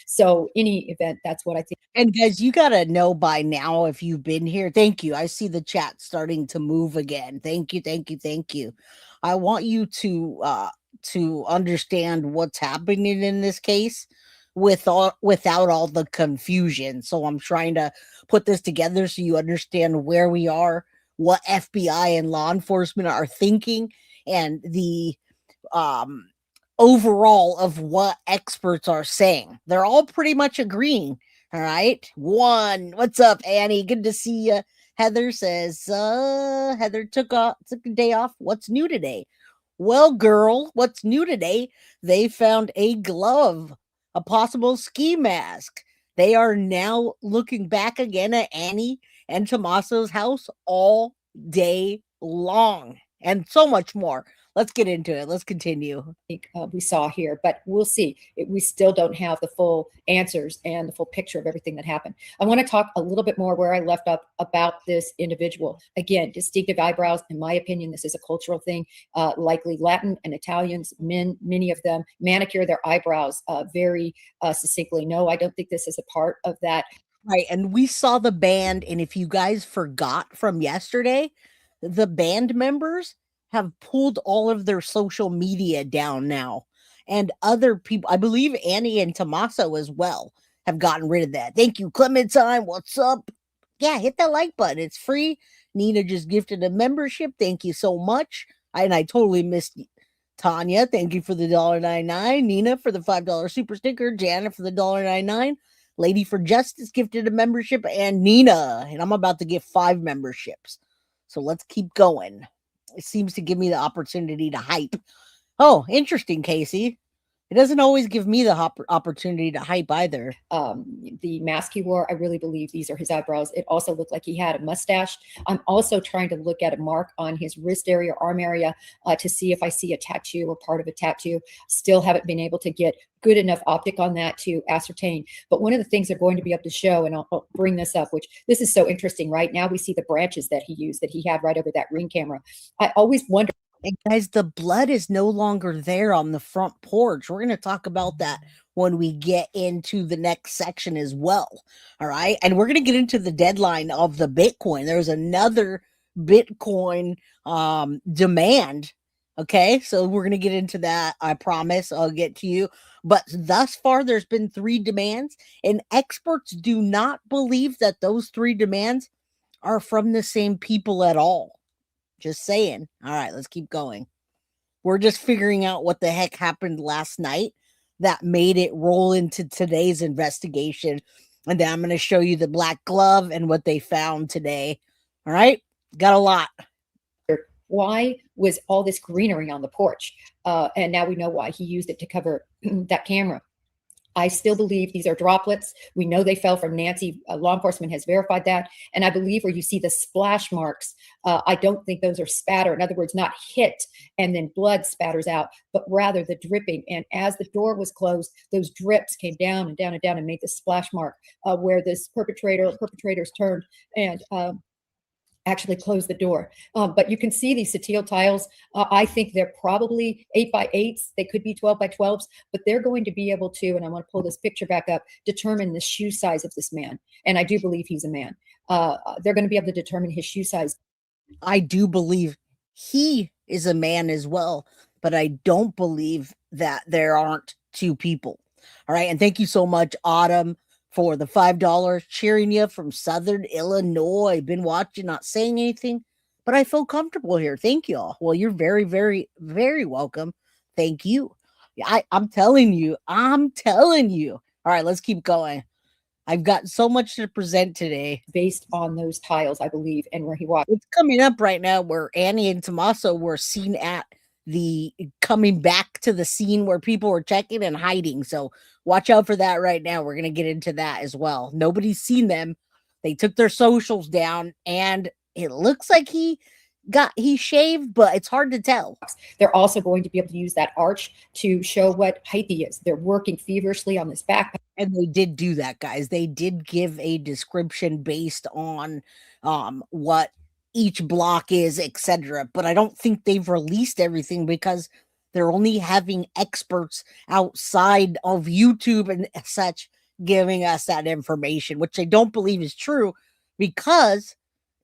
So any event, that's what I think. And guys, you got to know by now if you've been here. Thank you. I see the chat starting to move again. Thank you. Thank you. Thank you. I want you to understand what's happening in this case without all the confusion. So I'm trying to put this together so you understand where we are, what FBI and law enforcement are thinking, and the overall of what experts are saying. They're all pretty much agreeing. All right. What's up, Annie? Good to see you. Heather says, Heather took a day off. What's new today? Well, girl, what's new today? They found a glove, a possible ski mask. They are now looking back again at Annie and Tommaso's house all day long, and so much more. Let's get into it. Let's continue. We saw here, but we'll see. We still don't have the full answers and the full picture of everything that happened. I want to talk a little bit more where I left up about this individual. Again, distinctive eyebrows. In my opinion, this is a cultural thing. Likely Latin and Italians, many of them manicure their eyebrows very succinctly. No, I don't think this is a part of that. Right. And we saw the band. And if you guys forgot from yesterday, the band members have pulled all of their social media down now. And other people, I believe Annie and Tommaso as well, have gotten rid of that. Thank you, Clementine. What's up? Yeah, hit that like button. It's free. Nina just gifted a membership. Thank you so much. And I totally missed Tanya. Thank you for the $1.99. Nina for the $5 super sticker. Janet for the $1.99. Lady for Justice gifted a membership. And Nina. And I'm about to get 5 memberships. So let's keep going. It seems to give me the opportunity to hype. Oh, interesting, Casey. It doesn't always give me the opportunity to hype either. The mask he wore, I really believe these are his eyebrows. It also looked like he had a mustache. I'm also trying to look at a mark on his wrist area, arm area, to see if I see a tattoo or part of a tattoo. Still haven't been able to get good enough optic on that to ascertain. But one of the things they're going to be able to show, and I'll bring this up, which this is so interesting, right? Now we see the branches that he used, that he had right over that Ring camera. I always wonder. And guys, the blood is no longer there on the front porch. We're going to talk about that when we get into the next section as well. All right. And we're going to get into the deadline of the Bitcoin. There's another Bitcoin demand. Okay. So we're going to get into that. I promise I'll get to you. But thus far, there's been 3 demands, and experts do not believe that those 3 demands are from the same people at all. Just saying. All right, let's keep going. We're just figuring out what the heck happened last night that made it roll into today's investigation. And then I'm going to show you the black glove and what they found today. All right, got a lot. Why was all this greenery on the porch? And now we know why. He used it to cover that camera. I still believe these are droplets. We know they fell from Nancy. Law enforcement has verified that. And I believe where you see the splash marks, I don't think those are spatter. In other words, not hit and then blood spatters out, but rather the dripping. And as the door was closed, those drips came down and down and down and made the splash mark where this perpetrators turned and actually close the door. But you can see these Satil tiles. I think they're probably 8x8s. They could be 12x12s, but they're going to be able to, and I want to pull this picture back up, determine the shoe size of this man. And I do believe he's a man. They're going to be able to determine his shoe size. I do believe he is a man as well, but I don't believe that there aren't 2 people. All right. And thank you so much, Autumn, for the $5, cheering you from Southern Illinois. Been watching, not saying anything, but I feel comfortable here. Thank you all. Well, you're very, very, very welcome. Thank you. Yeah, I'm telling you. I'm telling you. All right, let's keep going. I've got so much to present today. Based on those tiles, I believe, and where he walked. It's coming up right now where Annie and Tommaso were seen at the coming back to the scene where people were checking and hiding. So watch out for that right now. We're going to get into that as well. Nobody's seen them. They took their socials down, and it looks like he shaved, but it's hard to tell. They're also going to be able to use that arch to show what height he is. They're working feverishly on this backpack. And they did do that, guys. They did give a description based on what each block is, etc. But I don't think they've released everything because they're only having experts outside of YouTube and such giving us that information, which I don't believe is true because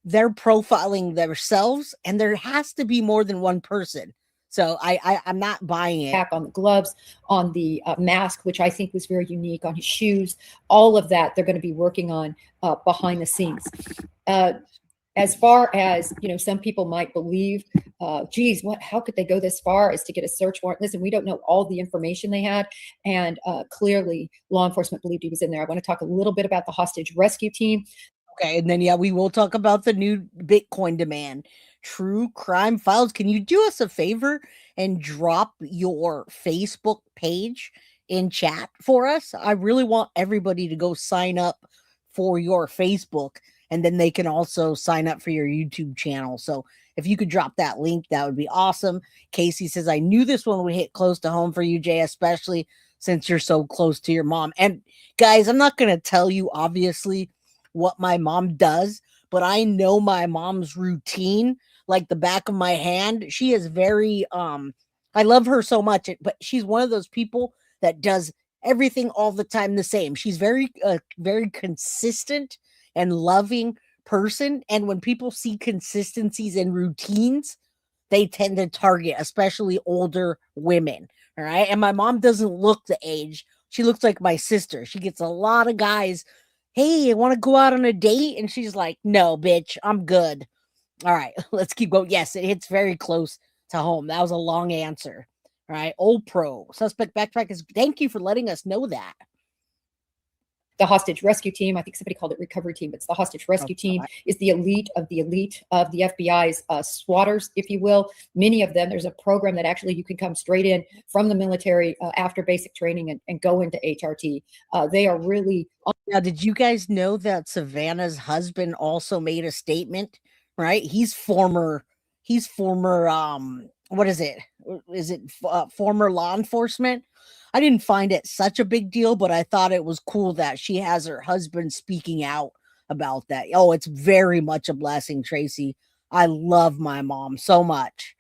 they're profiling themselves and there has to be more than one person. So I'm not buying it. Back on the gloves, on the mask, which I think was very unique, on his shoes, all of that they're going to be working on behind the scenes. As far as, some people might believe, geez, how could they go this far as to get a search warrant? Listen, we don't know all the information they had. And clearly law enforcement believed he was in there. I want to talk a little bit about the hostage rescue team. Okay, and then we will talk about the new Bitcoin demand. True Crime Files. Can you do us a favor and drop your Facebook page in chat for us? I really want everybody to go sign up for your Facebook, and then they can also sign up for your YouTube channel. So if you could drop that link, that would be awesome. Casey says, I knew this one would hit close to home for you, Jay, especially since you're so close to your mom. And guys, I'm not going to tell you, obviously, what my mom does, but I know my mom's routine like the back of my hand. She is very I love her so much, but she's one of those people that does everything all the time the same. She's very very consistent and loving person, and when people see consistencies and routines, they tend to target especially older women. All right, and my mom doesn't look the age. She looks like my sister. She gets a lot of guys, hey, I want to go out on a date. And she's like, no, bitch, I'm good. All right, let's keep going. Yes, it hits very close to home. That was a long answer. All right, Old Pro. Suspect backtrack is, thank you for letting us know that. The hostage rescue team, I think somebody called it recovery team, but it's the hostage rescue team, is the elite of the FBI's SWATers, if you will. Many of them, there's a program that actually you can come straight in from the military after basic training and go into HRT. They are really... Now, did you guys know that Savannah's husband also made a statement, right? He's former, what is it? Is it former law enforcement? I didn't find it such a big deal, but I thought it was cool that she has her husband speaking out about that. Oh, it's very much a blessing, Tracy. I love my mom so much.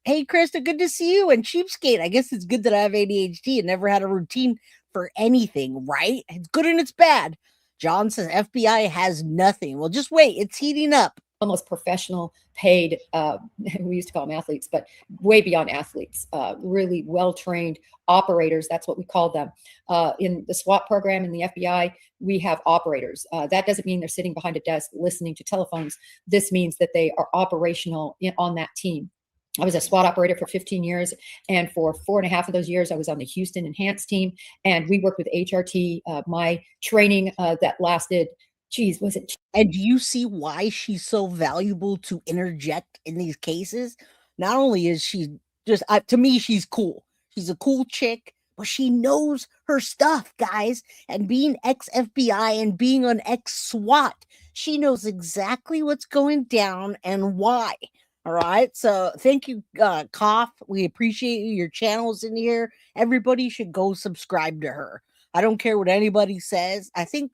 Hey, Krista, good to see you. And Cheapskate, I guess it's good that I have ADHD and never had a routine for anything, right? It's good and it's bad. John says FBI has nothing. Well, just wait. It's heating up. Almost professional, paid, we used to call them athletes, but way beyond athletes, really well-trained operators. That's what we call them. In the SWAT program in the FBI, we have operators. That doesn't mean they're sitting behind a desk listening to telephones. This means that they are operational on that team. I was a SWAT operator for 15 years, and for 4.5 of those years, I was on the Houston Enhanced team, and we worked with HRT. My training that lasted, geez, was it? And do you see why she's so valuable to interject in these cases? Not only is she just, to me, she's cool. She's a cool chick, but she knows her stuff, guys. And being ex-FBI and being an ex-SWAT, she knows exactly what's going down and why. All right. So thank you, Koff. We appreciate you. Your channel's in here. Everybody should go subscribe to her. I don't care what anybody says. I think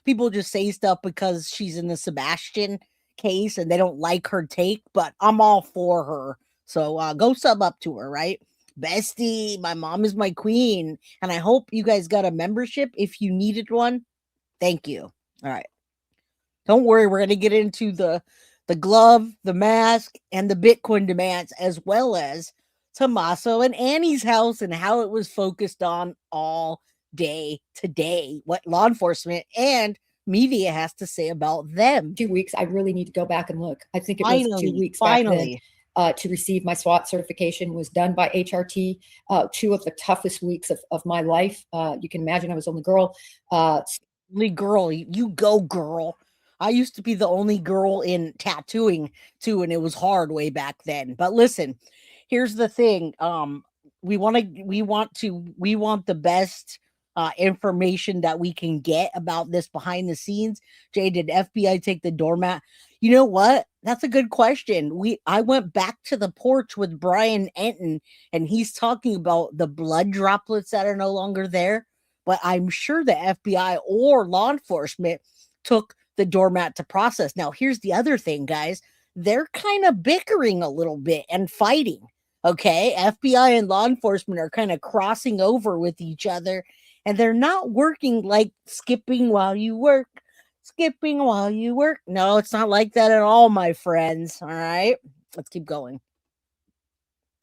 people just say stuff because she's in the Sebastian case and they don't like her take, but I'm all for her. So go sub up to her, right? Bestie, my mom is my queen. And I hope you guys got a membership if you needed one. Thank you. All right. Don't worry. We're going to get into the glove, the mask, and the Bitcoin demands, as well as Tommaso and Annie's house and how it was focused on all day today, what law enforcement and media has to say about them. 2 weeks. I really need to go back and look. I think it was 2 weeks back Finally. then, to receive my SWAT certification was done by HRT. 2 of the toughest weeks of my life. You can imagine I was only girl. Only girl, you go girl. I used to be the only girl in tattooing too, and it was hard way back then. But listen, here's the thing. We want the best information that we can get about this behind the scenes. Jay, did FBI take the doormat? You know what? That's a good question. I went back to the porch with Brian Enton, and he's talking about the blood droplets that are no longer there. But I'm sure the FBI or law enforcement took the doormat to process. Now, here's the other thing, guys. They're kind of bickering a little bit and fighting. Okay, FBI and law enforcement are kind of crossing over with each other, and they're not working like skipping while you work. Skipping while you work. No, it's not like that at all, my friends. All right, let's keep going.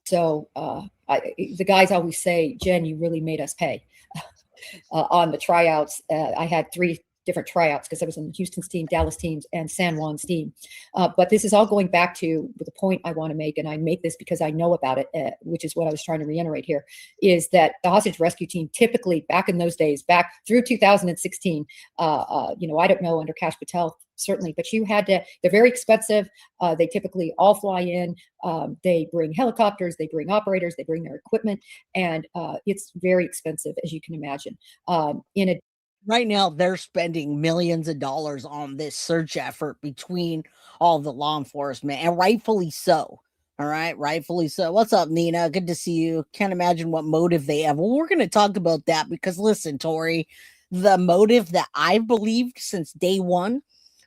So the guys always say, Jen, you really made us pay. On the tryouts, I had 3 different tryouts because I was in Houston's team, Dallas teams, and San Juan's team. But this is all going back to the point I want to make, and I make this because I know about it, which is what I was trying to reiterate here, is that the hostage rescue team typically back in those days, back through 2016, I don't know under Cash Patel, certainly, but you had to, they're very expensive. They typically all fly in. They bring helicopters, they bring operators, they bring their equipment, and it's very expensive, as you can imagine. Right now, they're spending millions of dollars on this search effort between all the law enforcement, and rightfully so. All right, rightfully so. What's up, Nina? Good to see you. Can't imagine what motive they have. Well, we're going to talk about that because, listen, Tori, the motive that I've believed since day one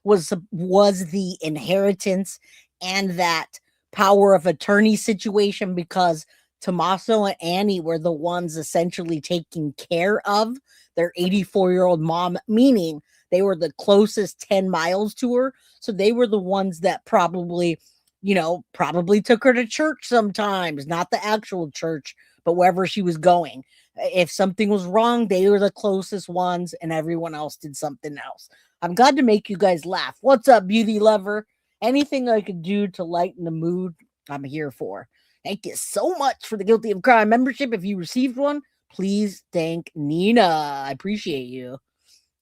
was the inheritance and that power of attorney situation, because Tommaso and Annie were the ones essentially taking care of their 84-year-old mom, meaning they were the closest 10 miles to her. So they were the ones that probably took her to church sometimes, not the actual church, but wherever she was going. If something was wrong, they were the closest ones, and everyone else did something else. I'm glad to make you guys laugh. What's up, beauty lover? Anything I could do to lighten the mood, I'm here for. Thank you so much for the Guilty of Crime membership. If you received one, please thank Nina. I appreciate you.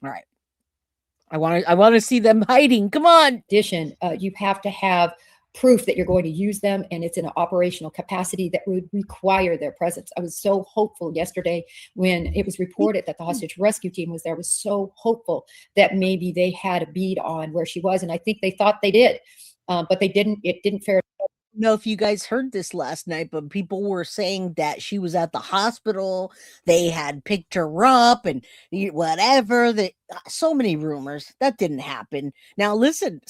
All right. I want to see them hiding. Come on. Addition, you have to have proof that you're going to use them, and it's in an operational capacity that would require their presence. I was so hopeful yesterday when it was reported that the hostage rescue team was there. I was so hopeful that maybe they had a bead on where she was, and I think they thought they did, but they didn't. It didn't fare. Know if you guys heard this last night, but people were saying that she was at the hospital. They had picked her up and whatever. So many rumors that didn't happen. Now, listen,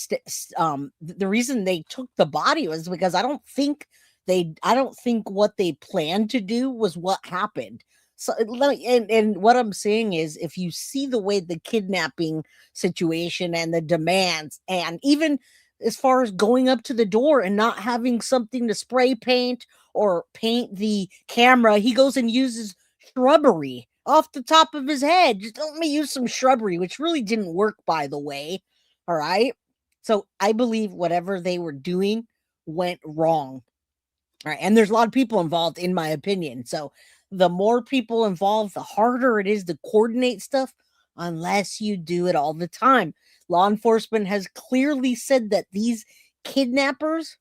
the reason they took the body was because I don't think what they planned to do was what happened. So, and what I'm saying is, if you see the way the kidnapping situation and the demands, and even as far as going up to the door and not having something to spray paint or paint the camera, he goes and uses shrubbery off the top of his head. Just let me use some shrubbery, which really didn't work, by the way. All right. So I believe whatever they were doing went wrong. All right. And there's a lot of people involved, in my opinion. So the more people involved, the harder it is to coordinate stuff, unless you do it all the time. Law enforcement has clearly said that these kidnappers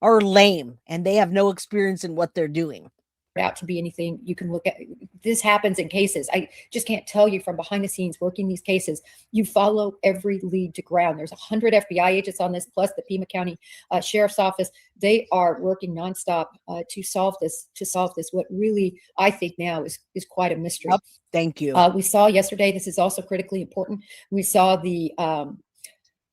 are lame and they have no experience in what they're doing. Out to be anything you can look at. This happens in cases. I just can't tell you from behind the scenes working these cases. You follow every lead to ground. There's 100 FBI agents on this, plus the Pima County Sheriff's Office. They are working nonstop to solve this. What really I think now is quite a mystery. Yep. Thank you. We saw yesterday. This is also critically important. We saw the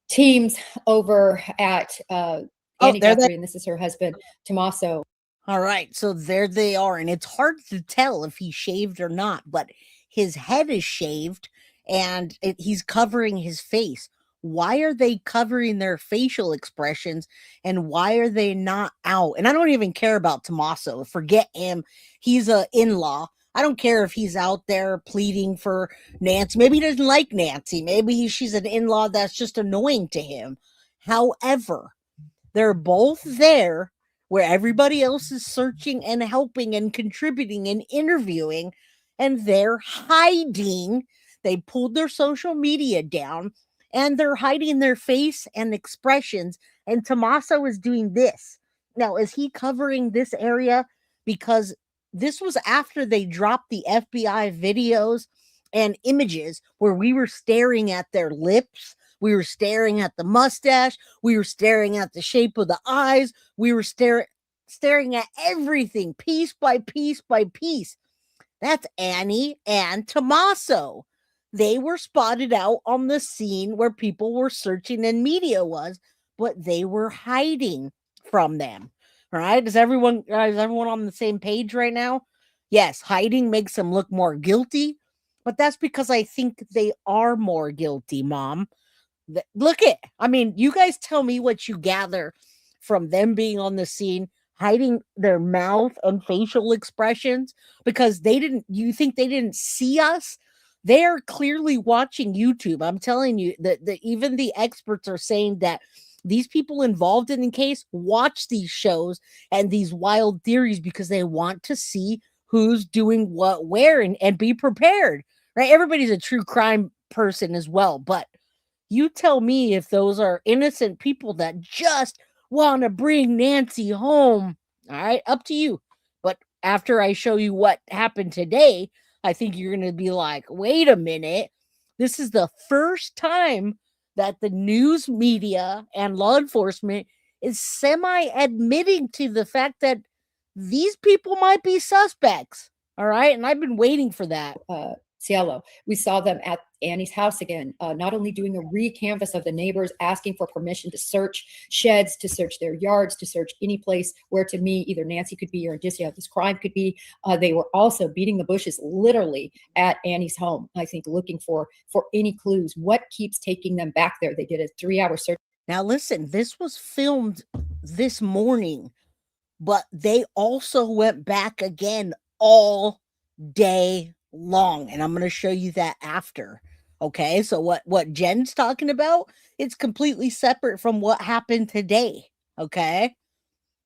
teams over at Annie Guthrie, and this is her husband, Tommaso. All right, so there they are, and it's hard to tell if he shaved or not, but his head is shaved, and he's covering his face. Why are they covering their facial expressions, and why are they not out? And I don't even care about Tommaso. Forget him. He's an in-law. I don't care if he's out there pleading for Nancy. Maybe he doesn't like Nancy. Maybe she's an in-law that's just annoying to him. However, they're both there where everybody else is searching and helping and contributing and interviewing, and they're hiding. They pulled their social media down, and they're hiding their face and expressions. And Tommaso is doing this. Now, is he covering this area? Because this was after they dropped the FBI videos and images where we were staring at their lips. We were staring at the mustache. We were staring at the shape of the eyes. We were staring at everything piece by piece by piece. That's Annie and Tommaso. They were spotted out on the scene where people were searching and media was, but they were hiding from them. All right. Is everyone on the same page right now? Yes, hiding makes them look more guilty, but that's because I think they are more guilty, Mom. You guys tell me what you gather from them being on the scene, hiding their mouth and facial expressions because you think they didn't see us? They are clearly watching YouTube. I'm telling you that even the experts are saying that these people involved in the case watch these shows and these wild theories because they want to see who's doing what, where, and be prepared, right? Everybody's a true crime person as well, but you tell me if those are innocent people that just want to bring Nancy home. All right, up to you. But after I show you what happened today, I think you're going to be like, wait a minute. This is the first time that the news media and law enforcement is semi-admitting to the fact that these people might be suspects. All right. And I've been waiting for that. Cielo. We saw them at Annie's house again, not only doing a re-canvass of the neighbors, asking for permission to search sheds, to search their yards, to search any place where to me either Nancy could be or indicia of this crime could be. They were also beating the bushes literally at Annie's home, I think, looking for any clues. What keeps taking them back there? They did a 3-hour search. Now, listen, this was filmed this morning, but they also went back again all day long, and I'm going to show you that after. Okay, so what Jen's talking about, it's completely separate from what happened today. Okay,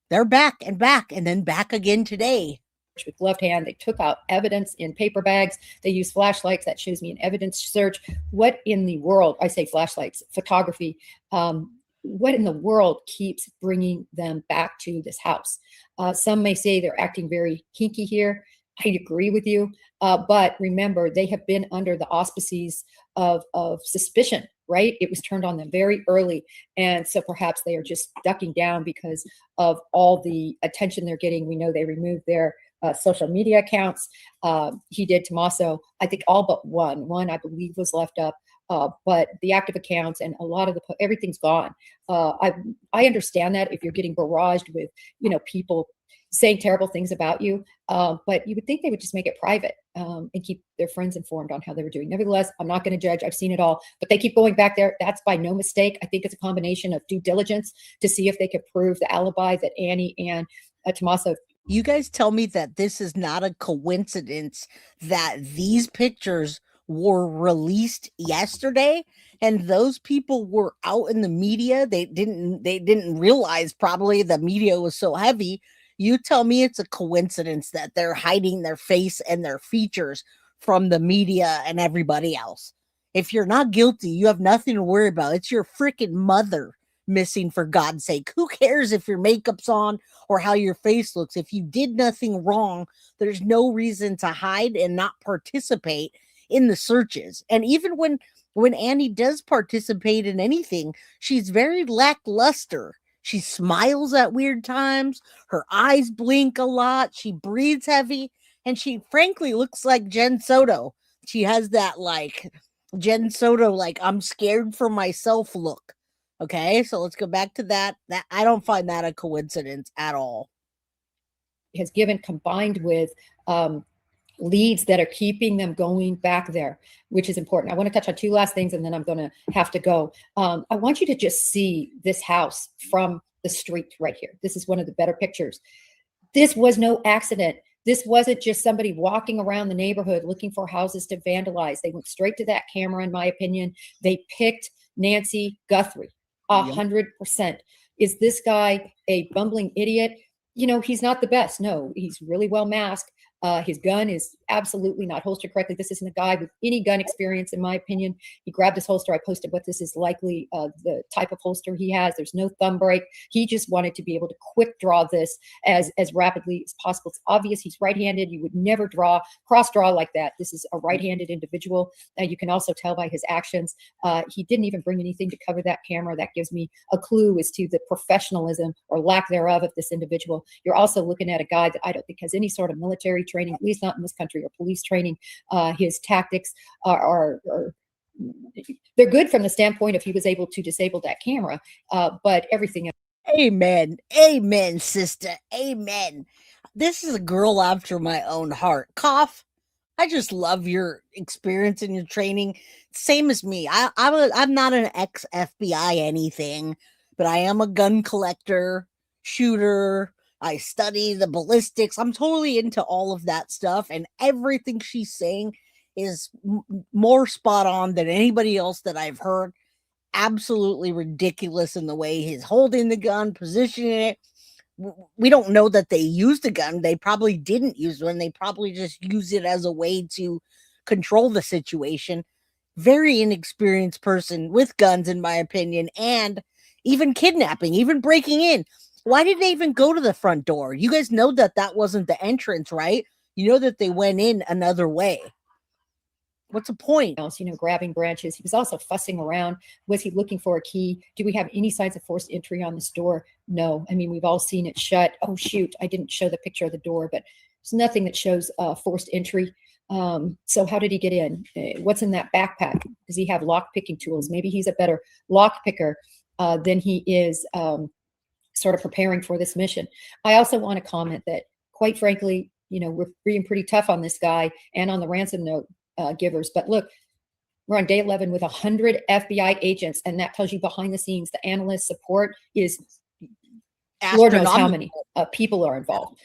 they're back and then back again today with left hand. They took out evidence in paper bags. They used flashlights. That shows me an evidence search. What in the world, I say flashlights, photography, what in the world keeps bringing them back to this house? Some may say they're acting very kinky here. I agree with you. But remember, they have been under the auspices of suspicion, right? It was turned on them very early. And so perhaps they are just ducking down because of all the attention they're getting. We know they removed their social media accounts. He did, Tommaso, I think all but one I believe was left up. But the active accounts and a lot of everything's gone. I understand that if you're getting barraged with, people saying terrible things about you, but you would think they would just make it private and keep their friends informed on how they were doing. Nevertheless, I'm not going to judge. I've seen it all, but they keep going back there. That's by no mistake. I think it's a combination of due diligence to see if they could prove the alibi that Annie and Tommaso. You guys tell me that this is not a coincidence that these pictures were released yesterday and those people were out in the media. They didn't realize probably the media was so heavy. You tell me it's a coincidence that they're hiding their face and their features from the media and everybody else. If you're not guilty, you have nothing to worry about. It's your freaking mother missing, for God's sake. Who cares if your makeup's on or how your face looks? If you did nothing wrong, there's no reason to hide and not participate in the searches. And even when Annie does participate in anything, she's very lackluster. She smiles at weird times. Her eyes blink a lot. She breathes heavy. And she frankly looks like Jen Soto. She has that like Jen Soto, like I'm scared for myself look. Okay, so let's go back to that. I don't find that a coincidence at all. Has given, combined with leads that are keeping them going back there, which is important. I want to touch on two last things and then I'm going to have to go. I want you to just see this house from the street right here. This is one of the better pictures. This was no accident. This wasn't just somebody walking around the neighborhood looking for houses to vandalize. They went straight to that camera, in my opinion. They picked Nancy Guthrie, 100%. Is this guy a bumbling idiot? You know, he's not the best. No, he's really well masked. His gun is absolutely not holstered correctly. This isn't a guy with any gun experience, in my opinion. He grabbed his holster. I posted what this is likely the type of holster he has. There's no thumb break. He just wanted to be able to quick draw this as rapidly as possible. It's obvious he's right-handed. You would never cross draw like that. This is a right-handed individual. You can also tell by his actions. He didn't even bring anything to cover that camera. That gives me a clue as to the professionalism or lack thereof of this individual. You're also looking at a guy that I don't think has any sort of military training, at least not in this country, or police training. His tactics are they're good from the standpoint if he was able to disable that camera, but everything. Amen. Amen, sister. Amen. This is a girl after my own heart. Cough. I just love your experience and your training. Same as me. I'm not an ex-FBI anything, but I am a gun collector, shooter. I study the ballistics. I'm totally into all of that stuff, and everything she's saying is more spot on than anybody else that I've heard. Absolutely ridiculous in the way he's holding the gun, positioning it. We don't know that they used a gun. They probably didn't use one. They probably just used it as a way to control the situation. Very inexperienced person with guns, in my opinion, and even kidnapping, even breaking in. Why did they even go to the front door? You guys know that that wasn't the entrance, right? You know that they went in another way. What's the point? Else, grabbing branches. He was also fussing around. Was he looking for a key? Do we have any signs of forced entry on this door? No. I mean, we've all seen it shut. Oh, shoot. I didn't show the picture of the door, but there's nothing that shows forced entry. So how did he get in? What's in that backpack? Does he have lock picking tools? Maybe he's a better lock picker than he is sort of preparing for this mission. I also want to comment that, quite frankly, we're being pretty tough on this guy and on the ransom note givers. But look, we're on day 11 with 100 FBI agents, and that tells you behind the scenes, the analyst support is Lord knows how many people are involved.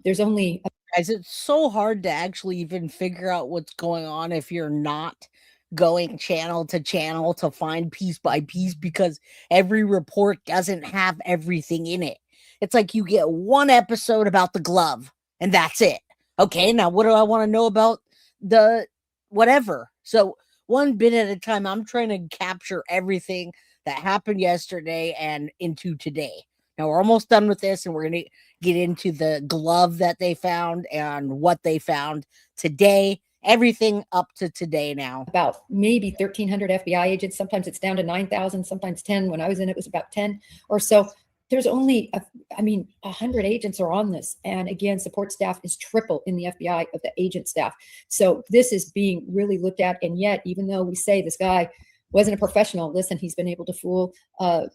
There's only guys, it's so hard to actually even figure out what's going on if you're not going channel to find piece by piece, because every report doesn't have everything in it. It's like you get one episode about the glove and that's it. Okay, now what do I want to know about the whatever? So one bit at a time, I'm trying to capture everything that happened yesterday and into today. Now we're almost done with this, and we're going to get into the glove that they found and what they found today. Everything up to today now. About maybe 1,300 FBI agents. Sometimes it's down to 9,000, sometimes 10. When I was in, it was about 10 or so. There's only, 100 agents are on this. And again, support staff is triple in the FBI of the agent staff. So this is being really looked at. And yet, even though we say this guy wasn't a professional, listen, he's been able to fool, law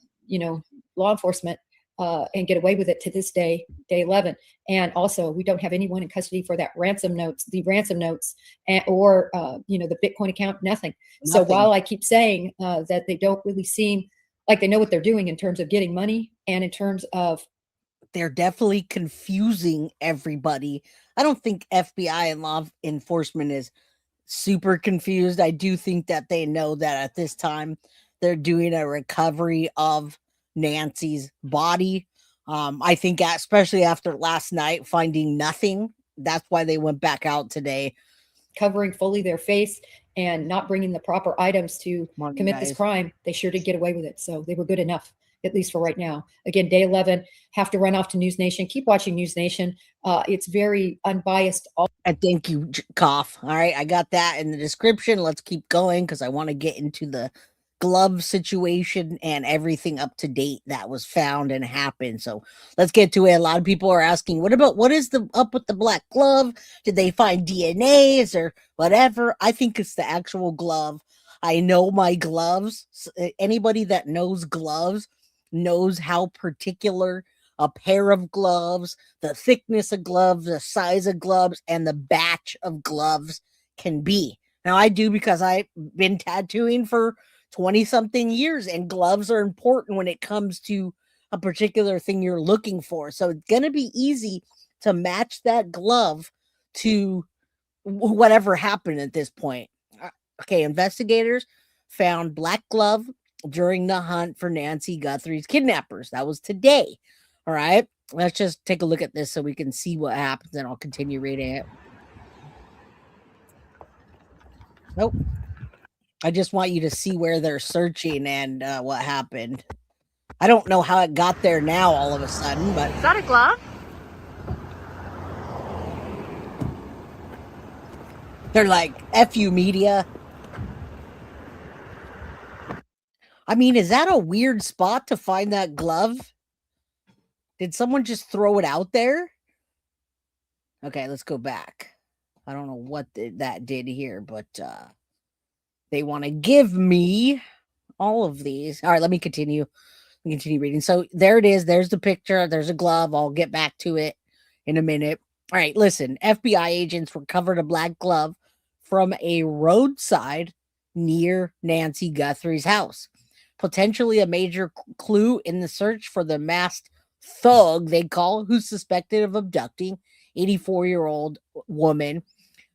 enforcement and get away with it to this day, day 11. And also, we don't have anyone in custody for the ransom notes, or the Bitcoin account, nothing. So while I keep saying that they don't really seem like they know what they're doing in terms of getting money and in terms of, they're definitely confusing everybody. I don't think FBI and law enforcement is super confused. I do think that they know that at this time they're doing a recovery of Nancy's body. I think especially after last night finding nothing, that's why they went back out today, covering fully their face and not bringing the proper items to commit this crime. They sure did get away with it. So they were good enough, at least for right now. Again, day 11, have to run off to News Nation. Keep watching News Nation. It's very unbiased. Thank you, Cough. All right, I got that in the description. Let's keep going because I want to get into the glove situation and everything up to date that was found and happened. So let's get to it. A lot of people are asking, what is the up with the black glove? Did they find DNAs or whatever? I think it's the actual glove. I know my gloves. Anybody that knows gloves knows how particular a pair of gloves, the thickness of gloves, the size of gloves, and the batch of gloves can be. Now I do, because I've been tattooing for 20-something years, and gloves are important when it comes to a particular thing you're looking for. So it's going to be easy to match that glove to whatever happened at this point. Okay, investigators found black glove during the hunt for Nancy Guthrie's kidnappers. That was today. All right, let's just take a look at this so we can see what happens, and I'll continue reading it. Nope. I just want you to see where they're searching and what happened. I don't know how it got there now all of a sudden, but... Is that a glove? They're like, F you, media. I mean, is that a weird spot to find that glove? Did someone just throw it out there? Okay, let's go back. I don't know what that did here, but they want to give me all of these. All right, let me continue. Continue reading. So there it is. There's the picture. There's a glove. I'll get back to it in a minute. All right, listen. FBI agents recovered a black glove from a roadside near Nancy Guthrie's house. Potentially a major clue in the search for the masked thug, they call, who's suspected of abducting 84-year-old woman.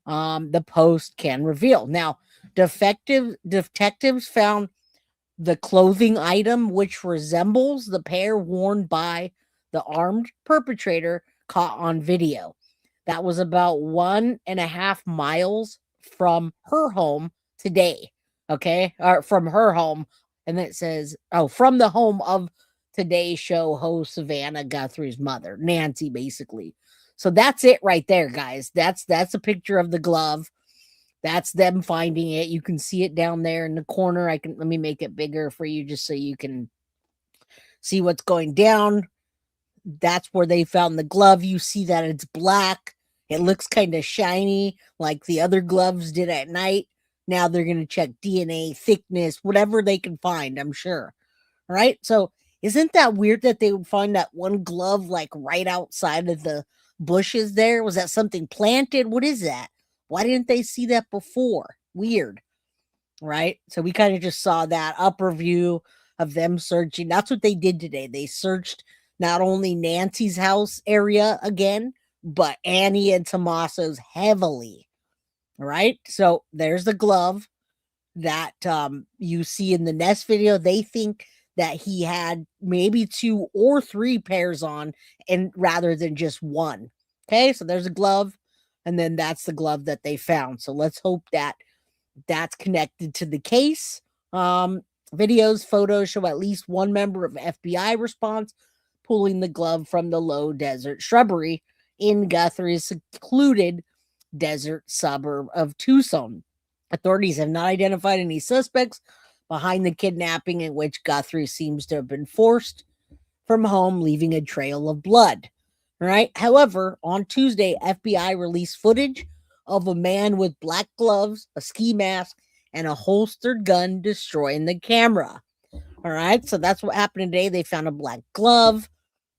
The Post can reveal. Now, detectives found the clothing item, which resembles the pair worn by the armed perpetrator caught on video. That was about 1.5 miles from her home today. Okay, or from her home. And then it says, from the home of Today Show host Savannah Guthrie's mother, Nancy, basically. So that's it right there, guys. That's a picture of the glove. That's them finding it. You can see it down there in the corner. Let me make it bigger for you just so you can see what's going down. That's where they found the glove. You see that it's black. It looks kind of shiny like the other gloves did at night. Now they're going to check DNA, thickness, whatever they can find, I'm sure. All right. So isn't that weird that they would find that one glove like right outside of the bushes there? Was that something planted? What is that? Why didn't they see that before? Weird. Right. So we kind of just saw that upper view of them searching. That's what they did today. They searched not only Nancy's house area again, but Annie and Tommaso's heavily. All right. So there's the glove that you see in the Nest video. They think that he had maybe 2 or 3 pairs on, and rather than just one. Okay. So there's a glove. And then that's the glove that they found. So let's hope that that's connected to the case. Videos, photos show at least one member of FBI response pulling the glove from the low desert shrubbery in Guthrie's secluded desert suburb of Tucson. Authorities have not identified any suspects behind the kidnapping, in which Guthrie seems to have been forced from home, leaving a trail of blood. Right. However, on Tuesday, FBI released footage of a man with black gloves, a ski mask, and a holstered gun destroying the camera. All right. So that's what happened today. They found a black glove.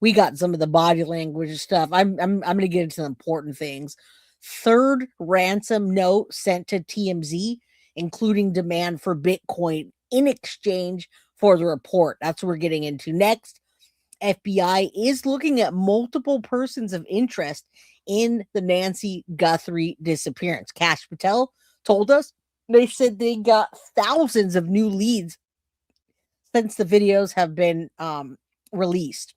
We got some of the body language stuff. I'm going to get into the important things. Third ransom note sent to TMZ, including demand for Bitcoin in exchange for the report. That's what we're getting into next. FBI is looking at multiple persons of interest in the Nancy Guthrie disappearance. Cash Patel told us they said they got thousands of new leads since the videos have been released.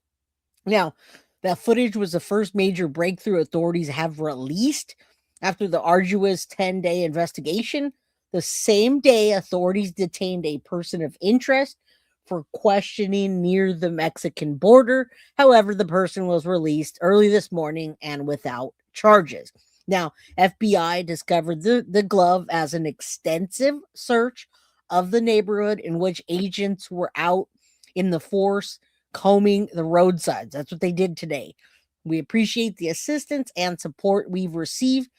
Now, that footage was the first major breakthrough authorities have released after the arduous 10-day investigation. The same day, authorities detained a person of interest for questioning near the Mexican border. However, the person was released early this morning and without charges. Now, FBI discovered the glove as an extensive search of the neighborhood in which agents were out in the force combing the roadsides. That's what they did today. We appreciate the assistance and support we've received.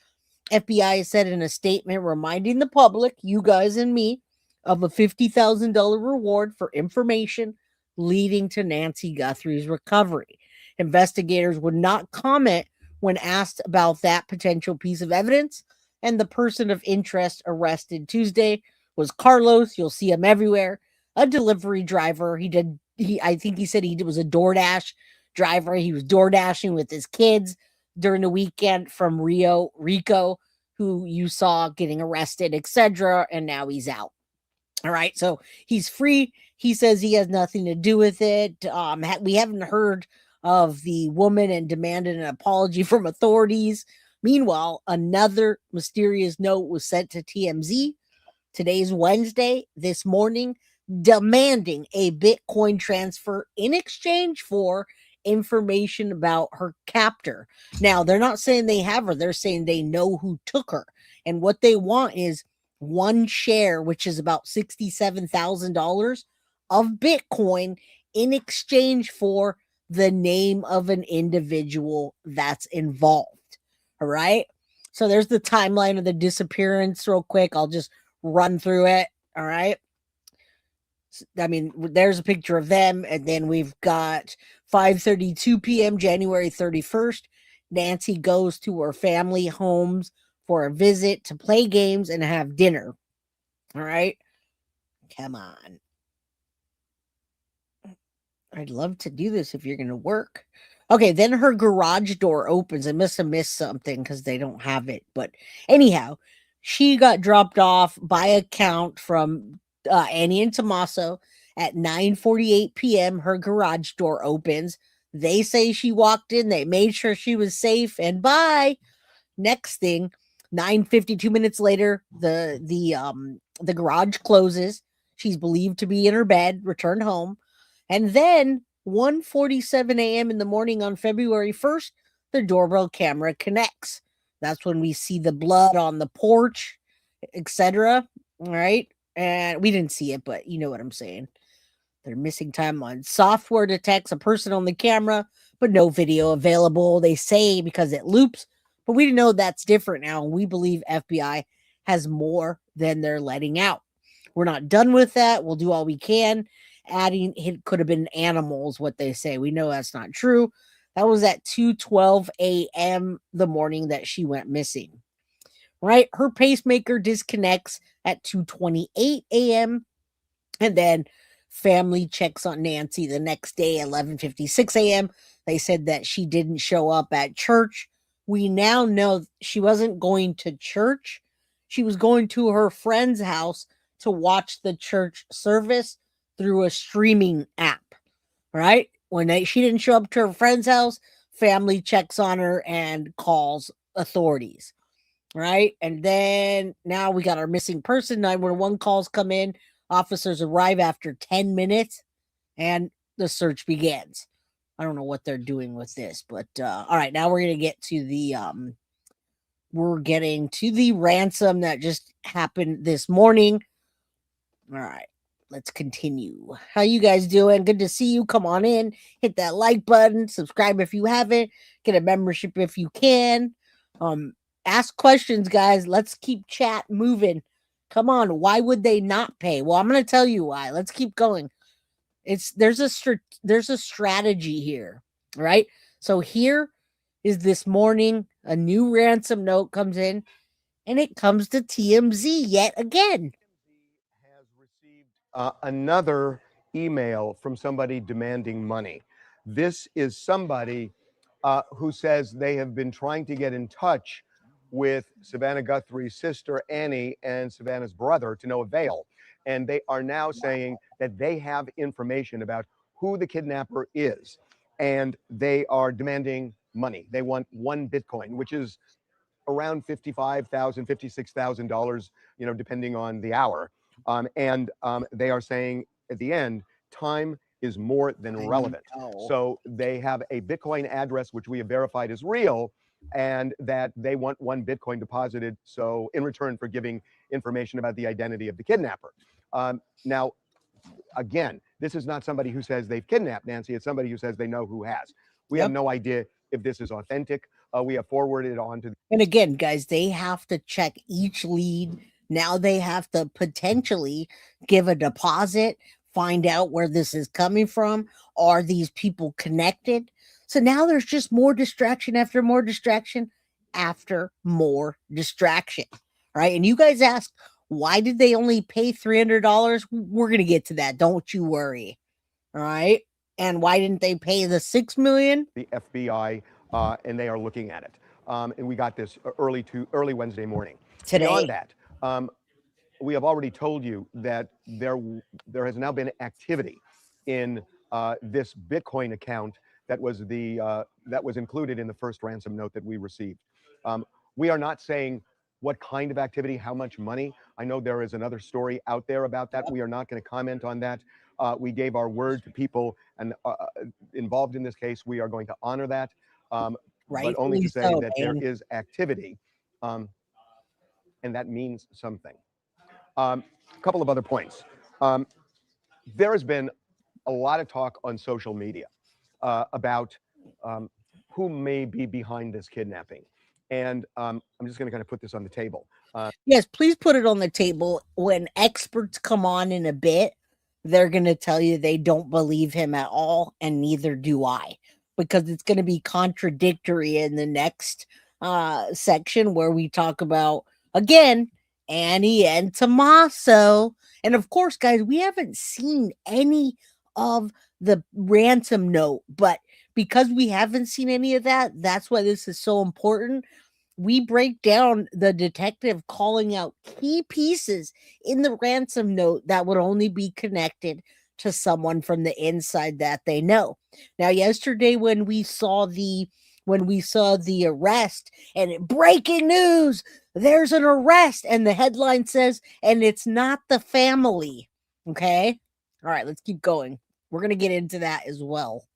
FBI said in a statement reminding the public, you guys and me, of a $50,000 reward for information leading to Nancy Guthrie's recovery. Investigators would not comment when asked about that potential piece of evidence, and the person of interest arrested Tuesday was Carlos. You'll see him everywhere, a delivery driver. I think he said he was a DoorDash driver. He was DoorDashing with his kids. during the weekend from Rico, who you saw getting arrested, etc. And now he's out. All right, so he's free. He says he has nothing to do with it. We haven't heard of the woman and demanded an apology from authorities. Meanwhile, another mysterious note was sent to TMZ. Today's Wednesday, this morning, demanding a Bitcoin transfer in exchange for information about her captor. Now, they're not saying they have her. They're saying they know who took her. And what they want is one share, which is about $67,000 of Bitcoin in exchange for the name of an individual that's involved. All right. So there's the timeline of the disappearance real quick. I'll just run through it. All right. I mean, there's a picture of them. And then we've got 5:32 p.m. January 31st. Nancy goes to her family homes for a visit to play games and have dinner. All right. Come on. I'd love to do this if you're going to work. Okay, then her garage door opens. I must have missed something because they don't have it. But anyhow, she got dropped off by account from Annie and Tommaso at 9:48 p.m. Her garage door opens. They say she walked in. They made sure she was safe. And bye. Next thing, 9:52 minutes later, the garage closes. She's believed to be in her bed, returned home. And then 1:47 a.m. in the morning on February 1st, the doorbell camera connects. That's when we see the blood on the porch, etc. All right. And we didn't see it, but you know what I'm saying. Their missing timeline. Software detects a person on the camera, but no video available. They say because it loops, but we know that's different now. And we believe FBI has more than they're letting out. We're not done with that. We'll do all we can. Adding it could have been animals, what they say. We know that's not true. That was at 2:12 a.m. the morning that she went missing. Right? Her pacemaker disconnects at 2:28 a.m. And then family checks on Nancy the next day, 11:56 a.m. They said that she didn't show up at church. We now know she wasn't going to church. She was going to her friend's house to watch the church service through a streaming app, right? When she didn't show up to her friend's house, family checks on her and calls authorities, right? And then now we got our missing person. 911 calls come in. Officers arrive after 10 minutes and the search begins. I don't know what they're doing with this, but all right, now we're going to get to the ransom that just happened this morning. All right. Let's continue. How you guys doing? Good to see you. Come on in. Hit that like button. Subscribe if you haven't. Get a membership if you can. Ask questions, guys. Let's keep chat moving. Come on. Why would they not pay? Well, I'm going to tell you why. Let's keep going. There's a strategy here, right? So here is this morning. A new ransom note comes in, and it comes to TMZ yet again. Another email from somebody demanding money. This is somebody who says they have been trying to get in touch with Savannah Guthrie's sister, Annie, and Savannah's brother to no avail. And they are now saying that they have information about who the kidnapper is. And they are demanding money. They want one Bitcoin, which is around $55,000, $56,000, depending on the hour. They are saying at the end, time is more than relevant. So they have a Bitcoin address, which we have verified is real, and that they want one Bitcoin deposited. So in return for giving information about the identity of the kidnapper. Now, again, this is not somebody who says they've kidnapped Nancy. It's somebody who says they know who has. We have no idea if this is authentic. We have forwarded it on to. And again, guys, they have to check each lead. Now they have to potentially give a deposit, find out where this is coming from. Are these people connected? So now there's just more distraction after more distraction after more distraction, right? And you guys ask, why did they only pay $300? We're going to get to that. Don't you worry. All right. And why didn't they pay the $6 million? The FBI and they are looking at it. And we got this early Wednesday morning. Today. Beyond that, we have already told you that there has now been activity in this Bitcoin account that was included in the first ransom note that we received. We are not saying what kind of activity, how much money. I know there is another story out there about that. We are not going to comment on that. We gave our word to people and involved in this case. We are going to honor that, but only to say that there is activity, and that means something. A couple of other points. There has been a lot of talk on social media about who may be behind this kidnapping. And I'm just going to kind of put this on the table. Yes, please put it on the table. When experts come on in a bit, they're going to tell you they don't believe him at all, and neither do I, because it's going to be contradictory in the next section where we talk about, again, Annie and Tommaso. And of course, guys, we haven't seen any of the ransom note, but because we haven't seen any of that, that's why this is so important. We break down the detective calling out key pieces in the ransom note that would only be connected to someone from the inside that they know. Now, yesterday when we saw the arrest and breaking news, there's an arrest, and the headline says, and it's not the family. Okay. All right, let's keep going. We're going to get into that as well.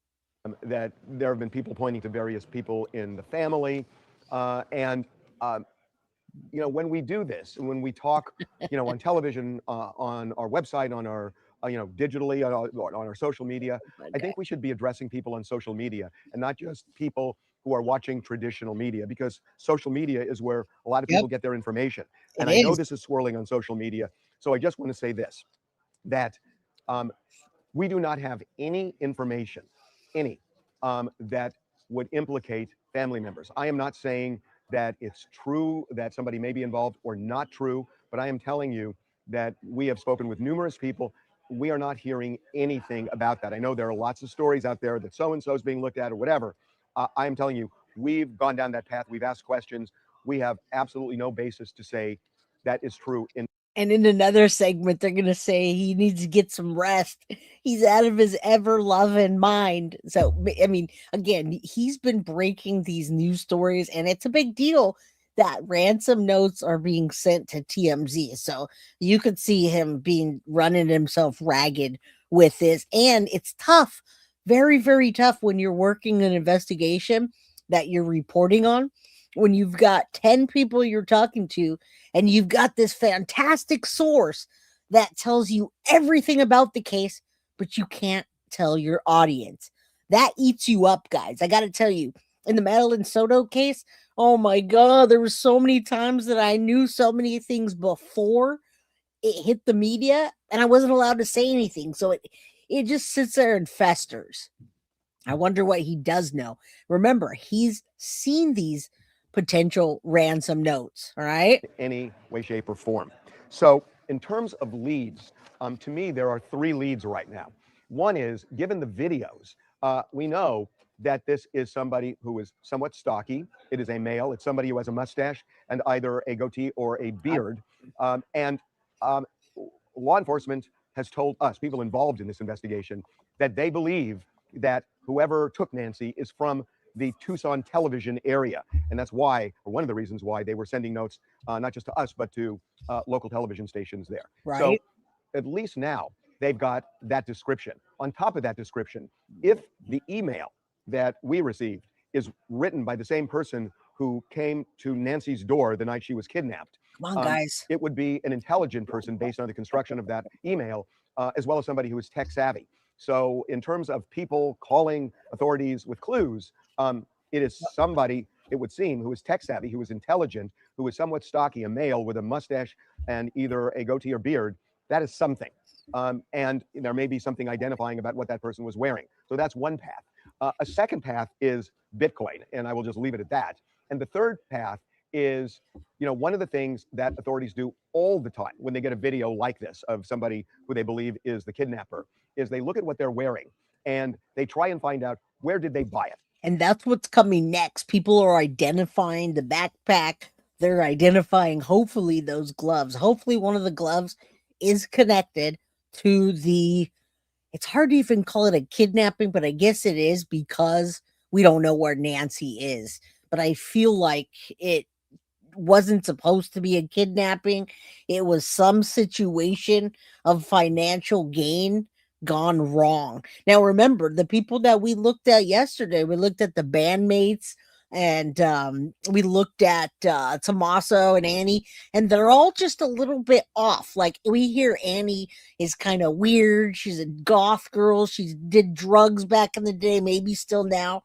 That there have been people pointing to various people in the family. And when we do this, when we talk, on television, on our website, on our, digitally, on our social media, I think we should be addressing people on social media and not just people who are watching traditional media, because social media is where a lot of people get their information. And I know this is swirling on social media. So I just want to say this, that we do not have any information, that would implicate family members. I am not saying that it's true that somebody may be involved or not true, but I am telling you that we have spoken with numerous people. We are not hearing anything about that. I know there are lots of stories out there that so-and-so is being looked at or whatever. I am telling you, we've gone down that path. We've asked questions. We have absolutely no basis to say that is true. And in another segment, they're going to say he needs to get some rest. He's out of his ever-loving mind. So, I mean, again, he's been breaking these news stories, and it's a big deal that ransom notes are being sent to TMZ. So you could see him running himself ragged with this. And it's tough, very, very tough when you're working an investigation that you're reporting on, when you've got 10 people you're talking to, and you've got this fantastic source that tells you everything about the case, but you can't tell your audience. That eats you up, guys. I got to tell you, in the Madeline Soto case, oh my God, there were so many times that I knew so many things before it hit the media, and I wasn't allowed to say anything. So it just sits there and festers. I wonder what he does know. Remember, he's seen these potential ransom notes, all right? Any way, shape, or form. So in terms of leads, to me, there are 3 leads right now. One is, given the videos, we know that this is somebody who is somewhat stocky. It is a male. It's somebody who has a mustache and either a goatee or a beard. And law enforcement has told us, people involved in this investigation, that they believe that whoever took Nancy is from the Tucson television area. And that's why, or one of the reasons why, they were sending notes, not just to us, but to local television stations there. Right. So at least now they've got that description. On top of that description, if the email that we received is written by the same person who came to Nancy's door the night she was kidnapped, come on, guys, it would be an intelligent person based on the construction of that email, as well as somebody who is tech savvy. So in terms of people calling authorities with clues, it is somebody, it would seem, who is tech savvy, who is intelligent, who is somewhat stocky, a male with a mustache and either a goatee or beard. That is something. And there may be something identifying about what that person was wearing. So that's one path. A second path is Bitcoin, and I will just leave it at that. And the third path is, one of the things that authorities do all the time when they get a video like this of somebody who they believe is the kidnapper, is they look at what they're wearing and they try and find out, where did they buy it? And that's what's coming next. People are identifying the backpack. They're identifying, hopefully, those gloves. Hopefully, one of the gloves is connected to the. It's hard to even call it a kidnapping, but I guess it is because we don't know where Nancy is. But I feel like it wasn't supposed to be a kidnapping. It was some situation of financial gain gone wrong. Now, remember, the people that we looked at yesterday, we looked at the bandmates and we looked at Tommaso and Annie, and they're all just a little bit off. Like, we hear Annie is kind of weird. She's a goth girl. She did drugs back in the day, maybe still now.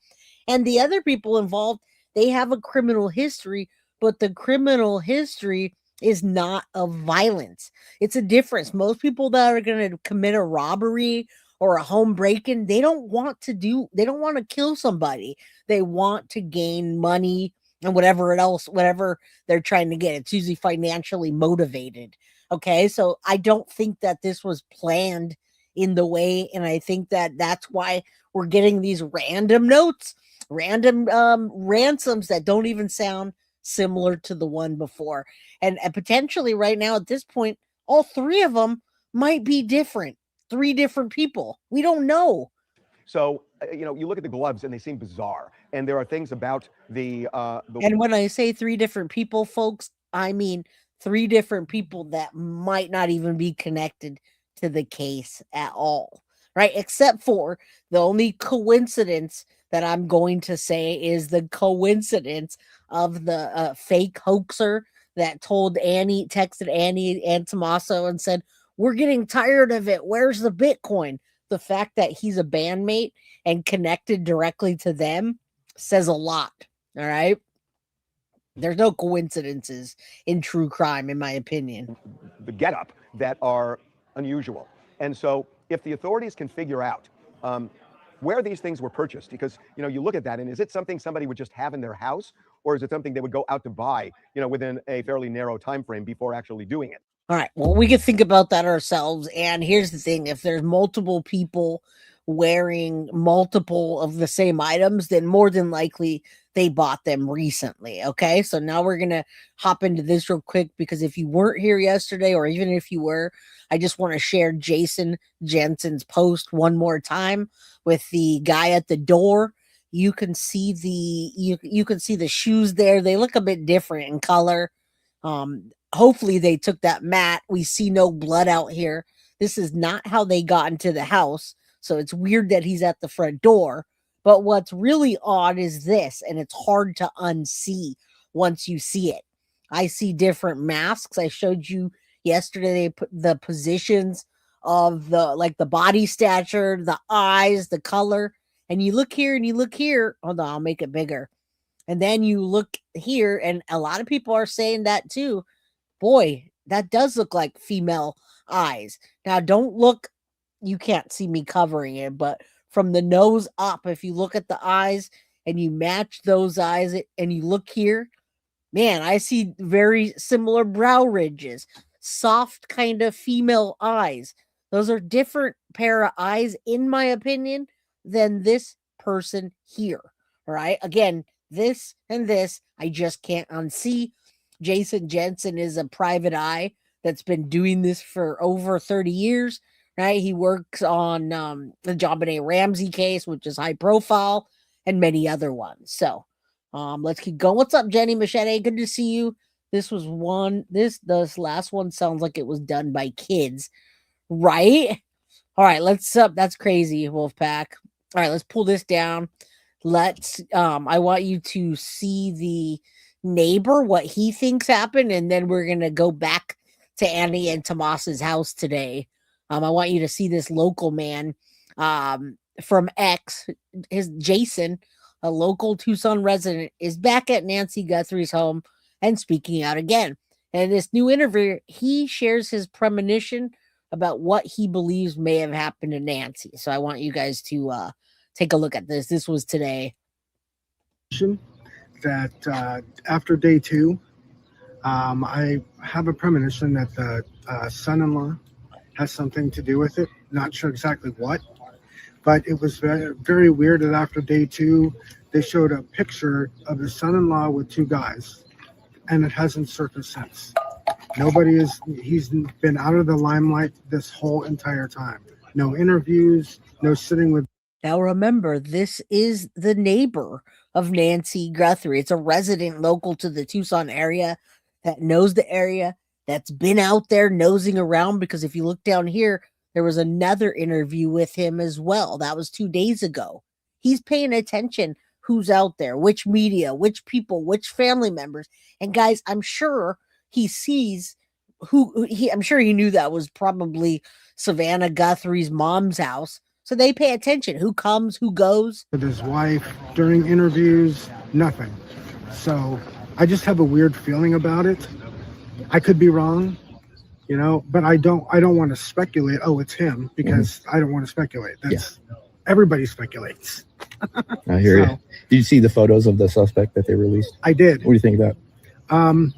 And the other people involved, they have a criminal history, but the criminal history is not of violence. It's a difference. Most people that are going to commit a robbery or a home break-in, they don't want to kill somebody. They want to gain money and whatever they're trying to get. It's usually financially motivated. Okay, so I don't think that this was planned in the way, and I think that that's why we're getting these random notes, random ransoms that don't even sound similar to the one before. And potentially right now at this point, all three of them might be different. 3 different people. We don't know. So, you look at the gloves and they seem bizarre. And there are things about the And when I say 3 different people, folks, I mean 3 different people that might not even be connected to the case at all. Right? Except for the only coincidence that I'm going to say is the coincidence of the fake hoaxer that texted Annie and Tommaso and said, "We're getting tired of it. Where's the Bitcoin?" The fact that he's a bandmate and connected directly to them says a lot. All right. There's no coincidences in true crime, in my opinion. the getup that are unusual. And so if the authorities can figure out where these things were purchased, because, you look at that and is it something somebody would just have in their house, or is it something they would go out to buy, within a fairly narrow time frame before actually doing it? All right. Well, we can think about that ourselves. And here's the thing. If there's multiple people wearing multiple of the same items, then more than likely they bought them recently. Okay. So now we're going to hop into this real quick, because if you weren't here yesterday, or even if you were, I just want to share Jason Jensen's post one more time with the guy at the door. You can see you can see the shoes there. They look a bit different in color. Hopefully they took that mat. We see no blood out here. This is not how they got into the house. So it's weird that he's at the front door. But what's really odd is this, and it's hard to unsee once you see it. I see different masks. I showed you yesterday, they put the positions of the body stature, the eyes, the color. And you look here and you look here. Hold on, I'll make it bigger. And then you look here, and a lot of people are saying that too. Boy, that does look like female eyes. Now, don't look, you can't see me covering it, but from the nose up, if you look at the eyes and you match those eyes and you look here, man, I see very similar brow ridges, soft kind of female eyes. Those are different pair of eyes, in my opinion, than this person here. All right. Again, this and this, I just can't unsee. Jason Jensen is a private eye that's been doing this for over 30 years, right? He works on the JonBenet Ramsey case, which is high profile, and many other ones. So let's keep going. What's up, Jenny Machete? Good to see you. This last one sounds like it was done by kids, right? All right, that's crazy, Wolfpack. All right, let's pull this down. I want you to see the neighbor, what he thinks happened, and then we're gonna go back to Annie and Tomas's house today. I want you to see this local man from X. Jason, a local Tucson resident, is back at Nancy Guthrie's home and speaking out again. And in this new interview, he shares his premonition about what he believes may have happened to Nancy. So I want you guys to take a look at this. This was today. That after day 2, I have a premonition that the son-in-law has something to do with it. Not sure exactly what, but it was very, very weird that after day 2, they showed a picture of the son-in-law with two guys, and it hasn't surfaced since. He's been out of the limelight this whole entire time. No interviews, no sitting with. Now remember, this is the neighbor of Nancy Guthrie. It's a resident local to the Tucson area that knows the area, that's been out there nosing around, because if you look down here, there was another interview with him as well. That was 2 days ago. He's paying attention who's out there, which media, which people, which family members. And guys, I'm sure he sees I'm sure he knew that was probably Savannah Guthrie's mom's house. So they pay attention. Who comes, who goes. With his wife during interviews, nothing. So I just have a weird feeling about it. I could be wrong, but I don't want to speculate. Oh, it's him, because I don't want to speculate. Everybody speculates. I hear you. Did you see the photos of the suspect that they released? I did. What do you think of that?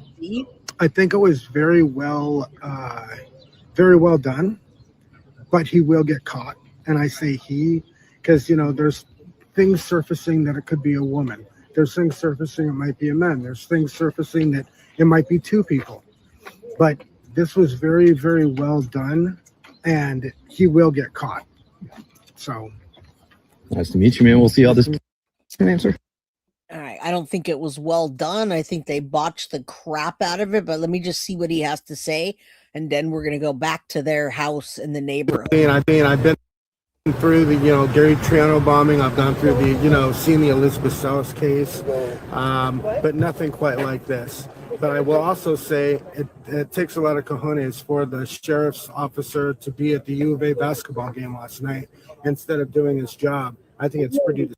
I think it was very well done, but he will get caught. And I say he, because, there's things surfacing that it could be a woman. There's things surfacing it might be a man. There's things surfacing that it might be two people. But this was very, very well done, and he will get caught. So. Nice to meet you, man. We'll see how this answer. All right. I don't think it was well done. I think they botched the crap out of it, but let me just see what he has to say. And then we're going to go back to their house in the neighborhood. I've been through the, Gary Triano bombing. I've gone through the, seeing the Elizabeth South case, but nothing quite like this. But I will also say it takes a lot of cojones for the sheriff's officer to be at the U of A basketball game last night instead of doing his job. I think it's pretty.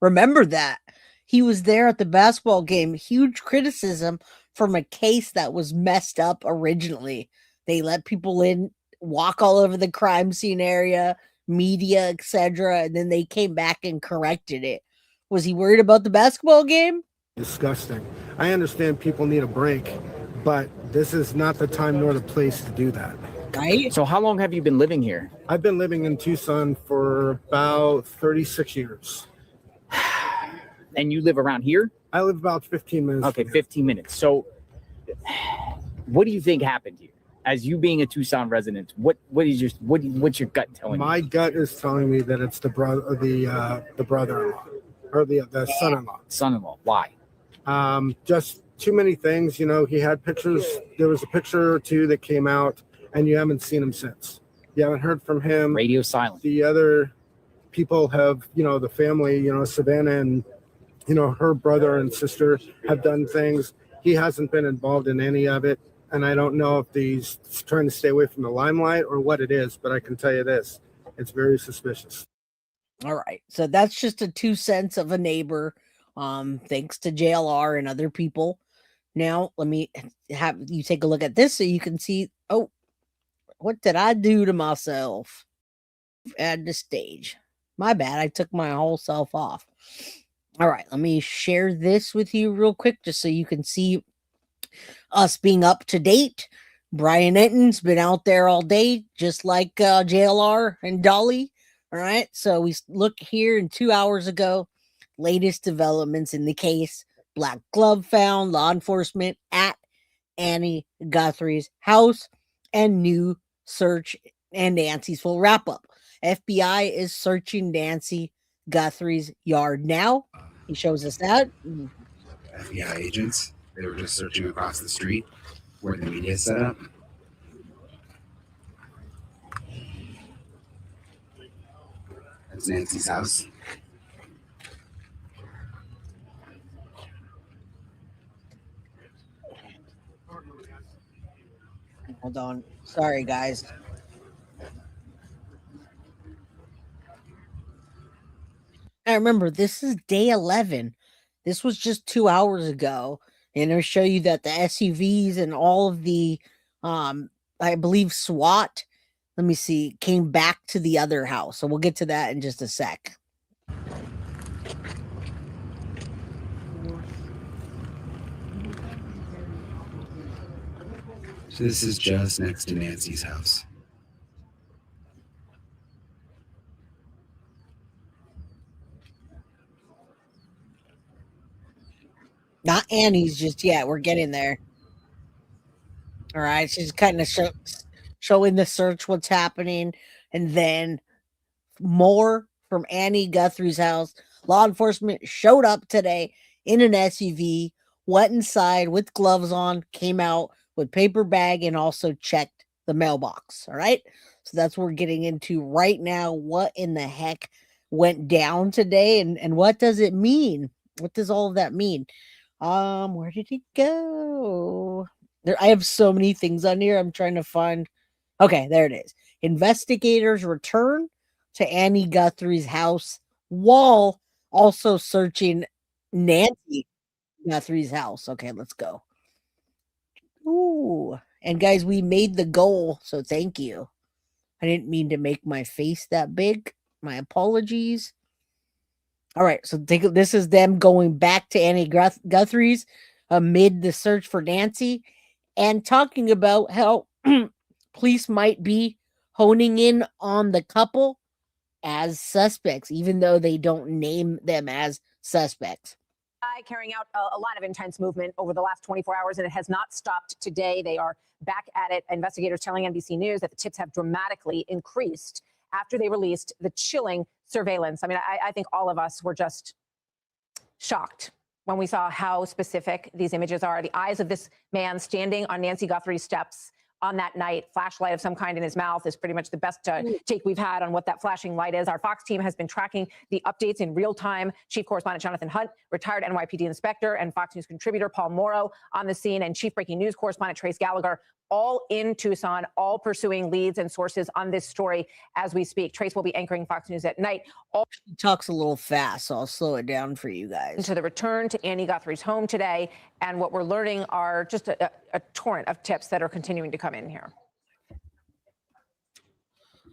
Remember that. He was there at the basketball game. Huge criticism from a case that was messed up originally. They let people in, walk all over the crime scene area, media, etc., and then they came back and corrected it. Was he worried about the basketball game? Disgusting. I understand people need a break, but this is not the time nor the place to do that. Right? So how long have you been living here? I've been living in Tucson for about 36 years. And you live around here? I live about 15 minutes. Okay, 15 minutes. So what do you think happened here? As you being a Tucson resident, what's your gut telling you? My gut is telling me that it's the brother-in-law or the son-in-law. Son-in-law. Why? Just too many things. He had pictures. There was a picture or two that came out, and you haven't seen him since. You haven't heard from him. Radio silent. The other people have, the family, Savannah and, her brother and sister have done things. He hasn't been involved in any of it. And I don't know if he's trying to stay away from the limelight or what it is, but I can tell you this, it's very suspicious. All right. So that's just a 2 cents of a neighbor. Thanks to JLR and other people. Now, let me have you take a look at this so you can see, oh, what did I do to myself? Add to stage. My bad. I took my whole self off. All right. Let me share this with you real quick just so you can see us being up to date. Brian Enton's been out there all day, just like JLR and Dolly. All right. So we look here, and 2 hours ago, latest developments in the case. Black glove found, law enforcement at Annie Guthrie's house, and new search and Nancy's full wrap up. FBI is searching Nancy Guthrie's yard now. He shows us that. FBI agents, they were just searching across the street where the media is set up. That's Nancy's house. Hold on. Sorry, guys. I remember this is day 11. This was just 2 hours ago. And I'll show you that the SUVs and all of the, I believe SWAT, let me see, came back to the other house. So we'll get to that in just a sec. So this is just next to Nancy's house. Not Annie's just yet. We're getting there. All right. She's kind of showing the search what's happening. And then more from Annie Guthrie's house. Law enforcement showed up today in an SUV, went inside with gloves on, came out with paper bag, and also checked the mailbox. All right. So that's what we're getting into right now. What in the heck went down today, and what does it mean? What does all of that mean? Where did it go? There, I have so many things on here. I'm trying to find. Okay, there it is. Investigators return to Annie Guthrie's house while also searching Nancy Guthrie's house. Okay, let's go. Ooh, and guys, we made the goal, so thank you. I didn't mean to make my face that big. My apologies. All right, so this is them going back to Annie Guthrie's amid the search for Nancy and talking about how police might be honing in on the couple as suspects, even though they don't name them as suspects. Carrying out a lot of intense movement over the last 24 hours, and it has not stopped today. They are back at it. Investigators telling NBC News that the tips have dramatically increased after they released the chilling surveillance. I mean, I think all of us were just shocked when we saw how specific these images are. The eyes of this man standing on Nancy Guthrie's steps on that night, flashlight of some kind in his mouth, is pretty much the best take we've had on what that flashing light is. Our Fox team has been tracking the updates in real time. Chief correspondent Jonathan Hunt, retired NYPD inspector, and Fox News contributor Paul Morrow on the scene, and chief breaking news correspondent Trace Gallagher, all in Tucson, all pursuing leads and sources on this story as we speak. Trace will be anchoring Fox News at night. He talks a little fast, so I'll slow it down for you guys. To the return to Annie Guthrie's home today, and what we're learning are just a torrent of tips that are continuing to come in here.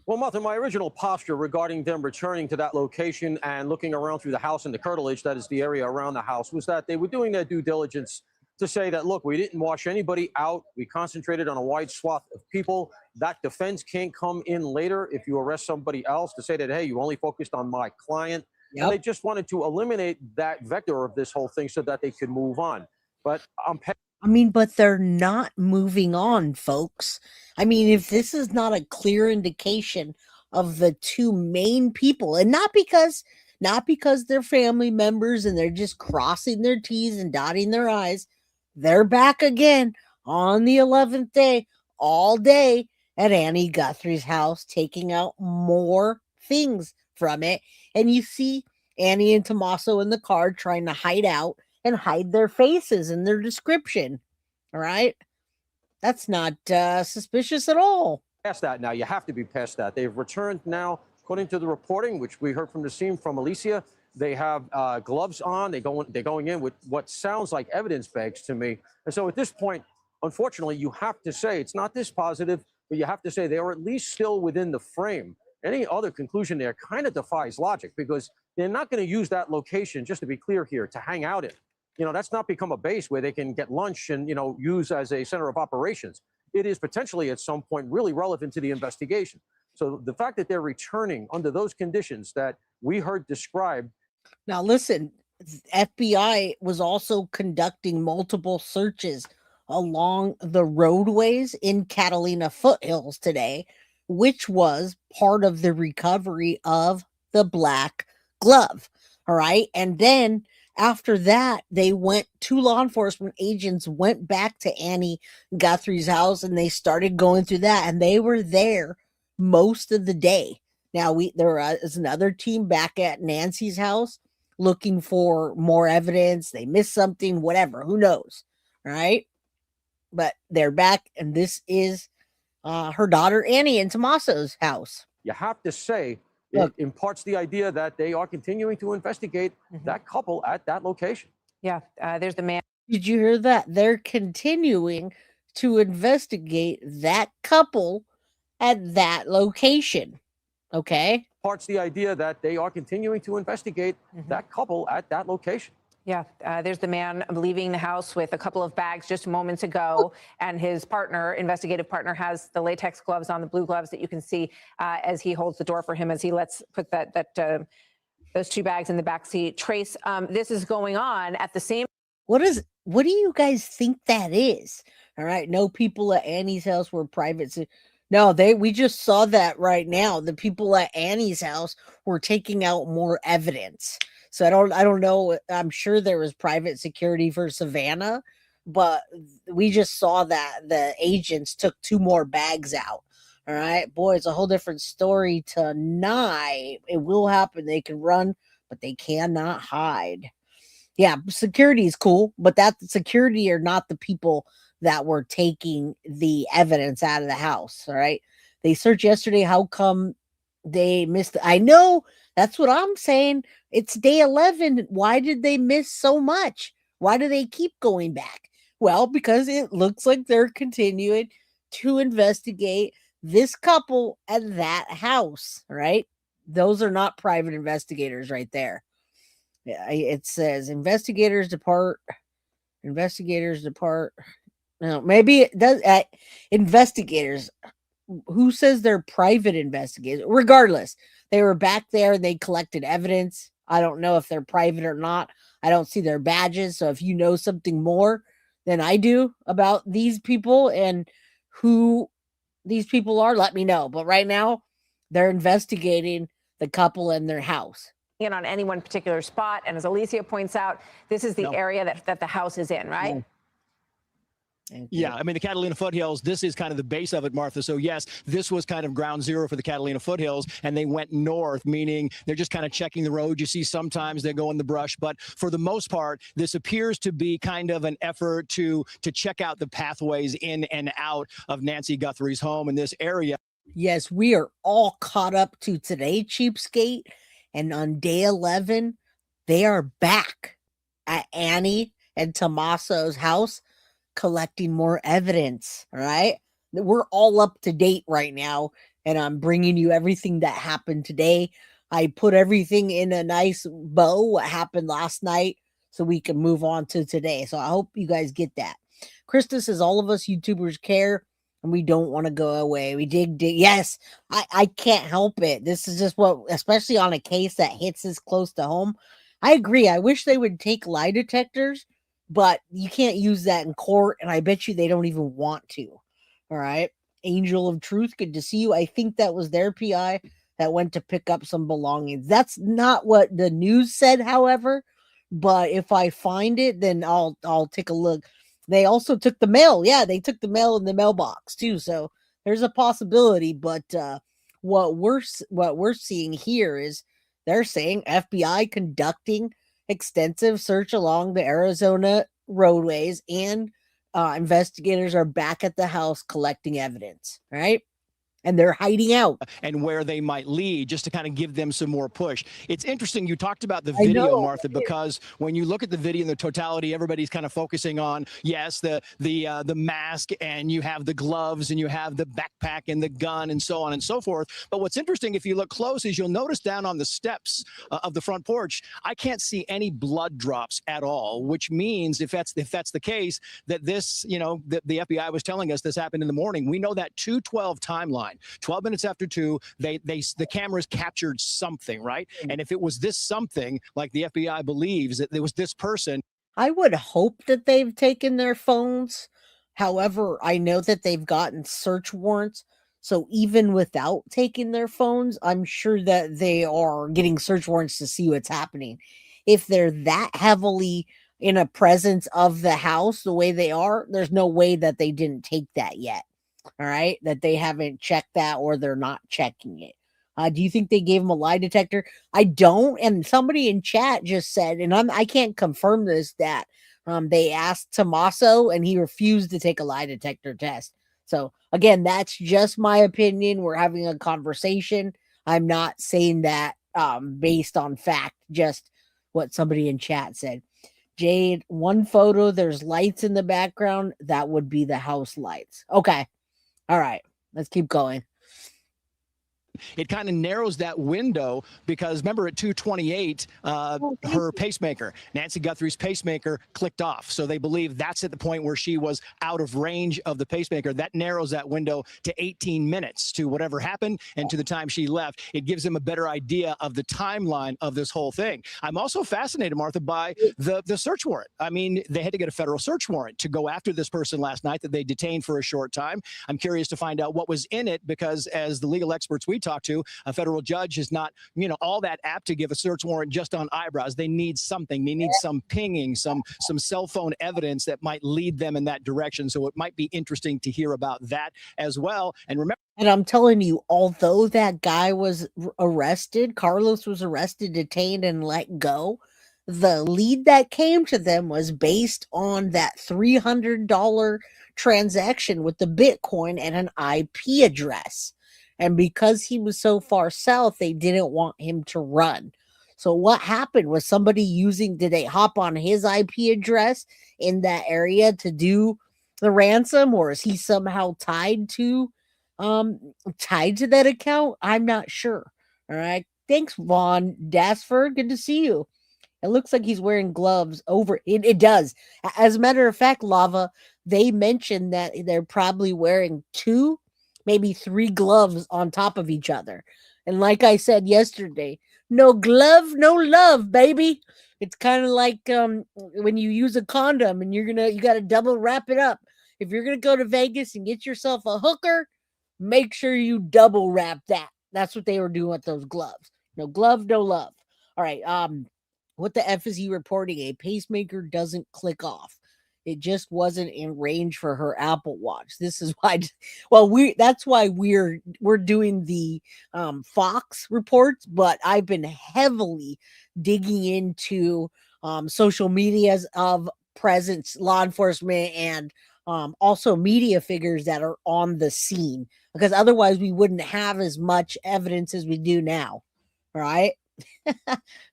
Well, Martha, my original posture regarding them returning to that location and looking around through the house and the curtilage, that is the area around the house, was that they were doing their due diligence to say that, look, we didn't wash anybody out. We concentrated on a wide swath of people. That defense can't come in later if you arrest somebody else to say that, hey, you only focused on my client. Yep. And they just wanted to eliminate that vector of this whole thing so that they could move on. But but they're not moving on, folks. I mean, if this is not a clear indication of the two main people, and not because they're family members and they're just crossing their T's and dotting their I's, they're back again on the 11th day, all day at Annie Guthrie's house, taking out more things from it. And you see Annie and Tommaso in the car trying to hide out and hide their faces and their description. All right. That's not suspicious at all. Past that now. You have to be past that. They've returned now, according to the reporting, which we heard from the scene from Alicia. They have gloves on. They're going in with what sounds like evidence bags to me. And so at this point, unfortunately, you have to say it's not this positive, but you have to say they are at least still within the frame. Any other conclusion there kind of defies logic, because they're not going to use that location, just to be clear here, to hang out in. You know, that's not become a base where they can get lunch and, you know, use as a center of operations. It is potentially at some point really relevant to the investigation. So the fact that they're returning under those conditions that we heard described. Now, listen, FBI was also conducting multiple searches along the roadways in Catalina Foothills today, which was part of the recovery of the black glove. All right. And then after that, two law enforcement agents went back to Annie Guthrie's house and they started going through that, and they were there most of the day. Now there is another team back at Nancy's house looking for more evidence. They missed something, whatever, who knows, right? But they're back, and this is her daughter Annie and Tommaso's house. You have to say it imparts the idea that they are continuing to investigate that couple at that location. Yeah, there's the man. Did you hear that? They're continuing to investigate that couple at that location. Okay. Parts the idea that they are continuing to investigate that couple at that location. Yeah, there's the man leaving the house with a couple of bags just moments ago, and his partner, investigative partner, has the latex gloves on, the blue gloves that you can see as he holds the door for him as he put those two bags in the back seat. Trace, this is going on at the same. What do you guys think that is? All right. No people at Annie's house were private. No, we just saw that right now. The people at Annie's house were taking out more evidence. So I don't know. I'm sure there was private security for Savannah, but we just saw that the agents took 2 more bags out. All right, boy, it's a whole different story tonight. It will happen. They can run, but they cannot hide. Yeah, security is cool, but that security are not the people that were taking the evidence out of the house. All right. They searched yesterday. How come they missed? I know, that's what I'm saying. It's day 11. Why did they miss so much? Why do they keep going back? Well, because it looks like they're continuing to investigate this couple at that house, right? Those are not private investigators right there. Yeah, it says investigators depart. No, maybe it does. Investigators. Who says they're private investigators? Regardless, they were back there and they collected evidence. I don't know if they're private or not. I don't see their badges. So if you know something more than I do about these people and who these people are, let me know. But right now, they're investigating the couple in their house. In on any one particular spot. And as Alicia points out, this is the area that the house is in, right? Yeah, I mean, the Catalina Foothills, this is kind of the base of it, Martha. So yes, this was kind of ground zero for the Catalina Foothills, and they went north, meaning they're just kind of checking the road. You see sometimes they go in the brush, but for the most part, this appears to be kind of an effort to check out the pathways in and out of Nancy Guthrie's home in this area. Yes, we are all caught up to today, cheapskate. And on day 11, they are back at Annie and Tommaso's house collecting more evidence. All right. We're all up to date right now. And I'm bringing you everything that happened today. I put everything in a nice bow, what happened last night, so we can move on to today. So I hope you guys get that. Krista says all of us YouTubers care. And we don't want to go away. We dig. Yes, I can't help it. This is just what, especially on a case that hits this close to home. I agree. I wish they would take lie detectors, but you can't use that in court. And I bet you they don't even want to. All right. Angel of Truth, good to see you. I think that was their PI that went to pick up some belongings. That's not what the news said, however. But if I find it, then I'll take a look. They also took the mail. Yeah, they took the mail in the mailbox too. So there's a possibility. But what we're seeing here is they're saying FBI conducting extensive search along the Arizona roadways, and investigators are back at the house collecting evidence. Right. And they're hiding out. And where they might lead, just to kind of give them some more push. It's interesting. You talked about the video, Martha, because when you look at the video in the totality, everybody's kind of focusing on, yes, the mask, and you have the gloves, and you have the backpack and the gun and so on and so forth. But what's interesting, if you look close, is you'll notice down on the steps of the front porch, I can't see any blood drops at all, which means if that's the case, that this, the FBI was telling us this happened in the morning. We know that 2:12 timeline. 12 minutes after 2, the cameras captured something, right? And if it was this something, like the FBI believes that there was this person. I would hope that they've taken their phones. However, I know that they've gotten search warrants. So even without taking their phones, I'm sure that they are getting search warrants to see what's happening. If they're that heavily in a presence of the house the way they are, there's no way that they didn't take that yet. All right, that they haven't checked that, or they're not checking it. Do you think they gave him a lie detector? I don't. And somebody in chat just said, and I can't confirm this, that they asked Tommaso and he refused to take a lie detector test. So again, that's just my opinion. We're having a conversation. I'm not saying that based on fact, just what somebody in chat said. Jade, one photo, there's lights in the background. That would be the house lights. Okay. All right, let's keep going. it kind of narrows that window because remember at 2:28, her pacemaker, Nancy Guthrie's pacemaker, clicked off. So they believe that's at the point where she was out of range of the pacemaker. That narrows that window to 18 minutes to whatever happened and to the time she left. It gives them a better idea of the timeline of this whole thing. I'm also fascinated, Martha, by the search warrant. I mean, they had to get a federal search warrant to go after this person last night that they detained for a short time. I'm curious to find out what was in it because as the legal experts we talked to, a federal judge is not, all that apt to give a search warrant just on eyebrows. They need something. They need some pinging, some cell phone evidence that might lead them in that direction. So it might be interesting to hear about that as well. And remember, and I'm telling you, although that guy was arrested, Carlos was arrested, detained, and let go, the lead that came to them was based on that $300 transaction with the Bitcoin and an IP address. And because he was so far south, they didn't want him to run. So what happened was did they hop on his IP address in that area to do the ransom, or is he somehow tied to that account? I'm not sure. All right. Thanks, Vaughn Dasford. Good to see you. It looks like he's wearing gloves over it. It does. As a matter of fact, Lava, they mentioned that they're probably wearing 2, maybe 3 gloves on top of each other. And like I said yesterday, no glove, no love, baby. It's kind of like when you use a condom and you got to double wrap it up. If you're going to go to Vegas and get yourself a hooker, make sure you double wrap that. That's what they were doing with those gloves. No glove, no love. All right. What the F is he reporting? A pacemaker doesn't click off. It just wasn't in range for her Apple Watch. This is why. Well, that's why we're doing the Fox reports. But I've been heavily digging into social medias of presence, law enforcement, and also media figures that are on the scene, because otherwise we wouldn't have as much evidence as we do now. All right.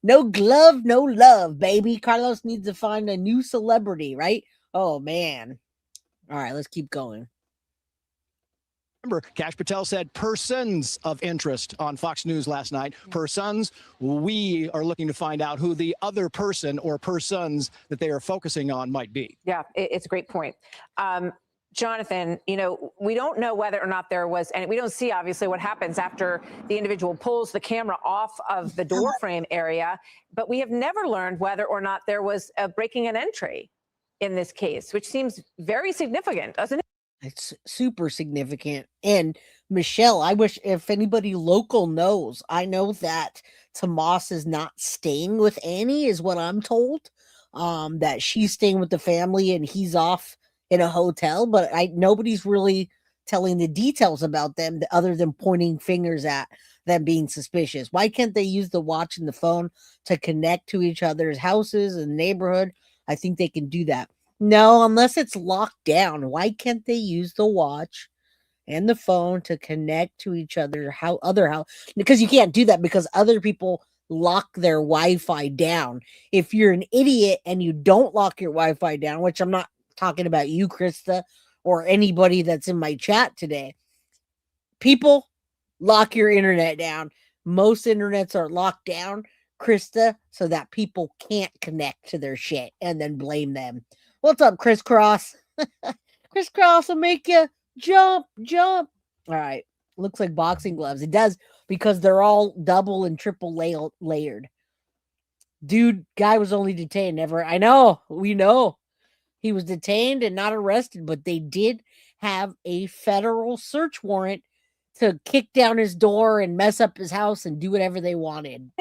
No glove, no love, baby. Carlos needs to find a new celebrity, right? Oh, man. All right, let's keep going. Remember, Kash Patel said persons of interest on Fox News last night. Persons, we are looking to find out who the other person or persons that they are focusing on might be. Yeah, it's a great point. Jonathan, we don't know whether or not there was, and we don't see obviously what happens after the individual pulls the camera off of the door frame area, but we have never learned whether or not there was a breaking and entry in this case, which seems very significant, doesn't it? It's super significant. And Michelle, I wish if anybody local knows, I know that Tomas is not staying with Annie, is what I'm told. That she's staying with the family and he's off in a hotel, but nobody's really telling the details about them other than pointing fingers at them being suspicious. Why can't they use the watch and the phone to connect to each other's houses and neighborhood? I think they can do that. No, unless it's locked down. Why can't they use the watch and the phone to connect to each other? Because you can't do that because other people lock their Wi-Fi down. If you're an idiot and you don't lock your Wi-Fi down, which I'm not talking about you, Krista, or anybody that's in my chat today, people lock your internet down. Most internets are locked down, Krista, so that people can't connect to their shit and then blame them. What's up, Crisscross? Crisscross will make you jump. All right. Looks like boxing gloves. It does, because they're all double and triple layered. Dude, guy was only detained. I know. We know. He was detained and not arrested, but they did have a federal search warrant to kick down his door and mess up his house and do whatever they wanted.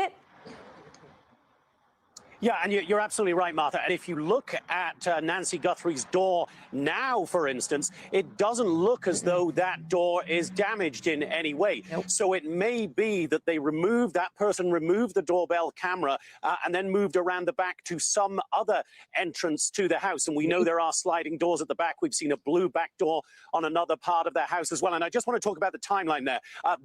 Yeah, and you're absolutely right, Martha. And if you look at Nancy Guthrie's door now, for instance, it doesn't look as though that door is damaged in any way. Nope. So it may be that that person removed the doorbell camera and then moved around the back to some other entrance to the house. And we know there are sliding doors at the back. We've seen a blue back door on another part of the house as well. And I just want to talk about the timeline there.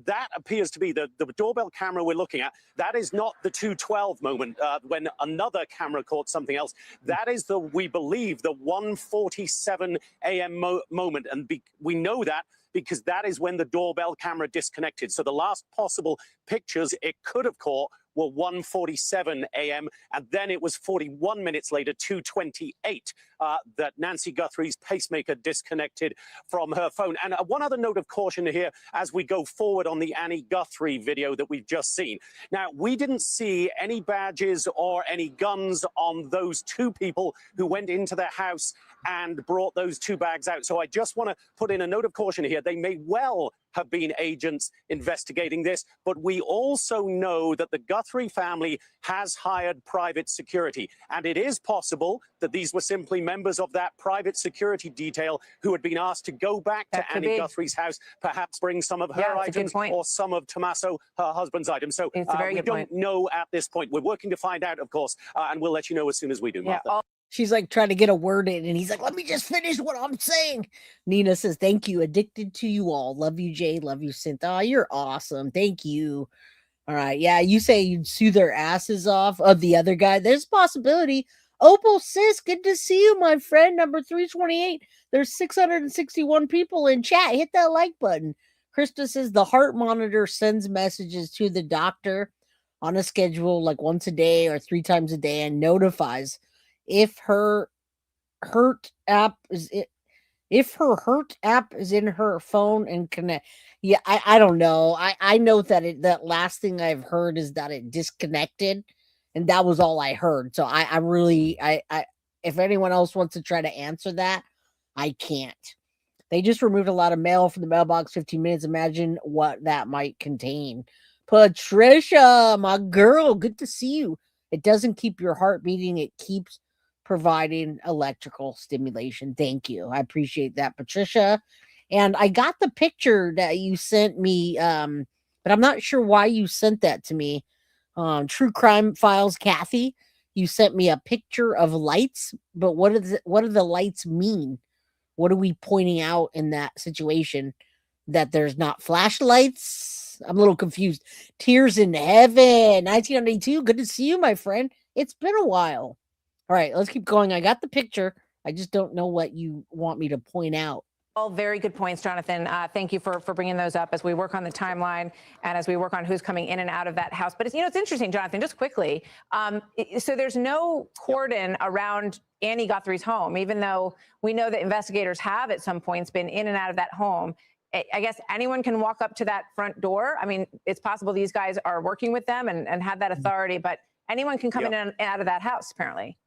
That appears to be the doorbell camera we're looking at. That is not the 2:12 moment when another camera caught something else. That is we believe, the 1:47 a.m. moment. And we know that because that is when the doorbell camera disconnected. So the last possible pictures it could have caught were 1:47 a.m. and then it was 41 minutes later, 2:28, that Nancy Guthrie's pacemaker disconnected from her phone. And one other note of caution here as we go forward on the Annie Guthrie video that we've just seen. Now, we didn't see any badges or any guns on those two people who went into their house and brought those two bags out. So I just want to put in a note of caution here. They may well have been agents investigating this, but we also know that the Guthrie family has hired private security. And it is possible that these were simply members of that private security detail who had been asked to go back to Annie Guthrie's house, perhaps bring some of her items or some of Tommaso, her husband's items. So we don't know at this point. We're working to find out, of course, and we'll let you know as soon as we do, Martha. She's like trying to get a word in, and he's like, let me just finish what I'm saying. Nina says, thank you. Addicted to you all. Love you, Jay. Love you, Synth. Oh, you're awesome. Thank you. All right. Yeah, you say you'd sue their asses off of the other guy. There's a possibility. Opal Sis, good to see you, my friend. Number 328. There's 661 people in chat. Hit that like button. Krista says the heart monitor sends messages to the doctor on a schedule, like once a day or 3 times a day, and notifies if her hurt app is in her phone and connect. Yeah, I don't know. I know that that last thing I've heard is that it disconnected, and that was all I heard. So I really if anyone else wants to try to answer that, I can't. They just removed a lot of mail from the mailbox 15 minutes. Imagine what that might contain. Patricia, my girl, good to see you. It doesn't keep your heart beating. It keeps providing electrical stimulation. Thank you. I appreciate that, Patricia. And I got the picture that you sent me, but I'm not sure why you sent that to me. True Crime Files, Kathy, you sent me a picture of lights, but what do the lights mean? What are we pointing out in that situation? That there's not flashlights? I'm a little confused. Tears in Heaven, 1992. Good to see you, my friend. It's been a while. All right, let's keep going. I got the picture. I just don't know what you want me to point out. All very good points, Jonathan. Thank you for bringing those up as we work on the timeline and as we work on who's coming in and out of that house. But it's interesting, Jonathan, just quickly. So there's no cordon around Annie Guthrie's home, even though we know that investigators have at some points been in and out of that home. I guess anyone can walk up to that front door. I mean, it's possible these guys are working with them and have that authority, but anyone can come in and out of that house, apparently.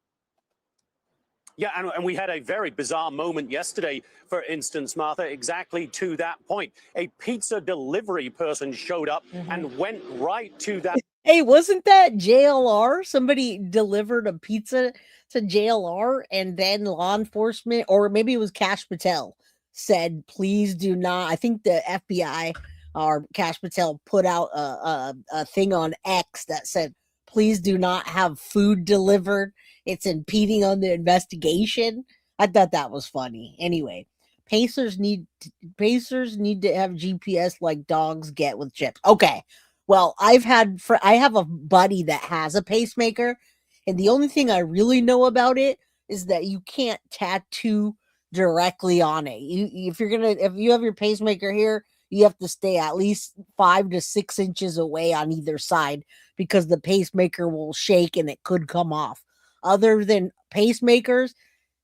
Yeah, and we had a very bizarre moment yesterday, for instance, Martha, exactly to that point. A pizza delivery person showed up and went right to that. Hey, wasn't that JLR? Somebody delivered a pizza to JLR, and then law enforcement, or maybe it was Kash Patel, said, please do not. I think the FBI or Kash Patel put out a thing on X that said, please do not have food delivered. It's impeding on the investigation. I thought that was funny. Anyway, Pacers need to have GPS like dogs get with chips. Okay. Well, I have a buddy that has a pacemaker, and the only thing I really know about it is that you can't tattoo directly on it. If you have your pacemaker here, you have to stay at least 5 to 6 inches away on either side, because the pacemaker will shake and it could come off. Other than pacemakers,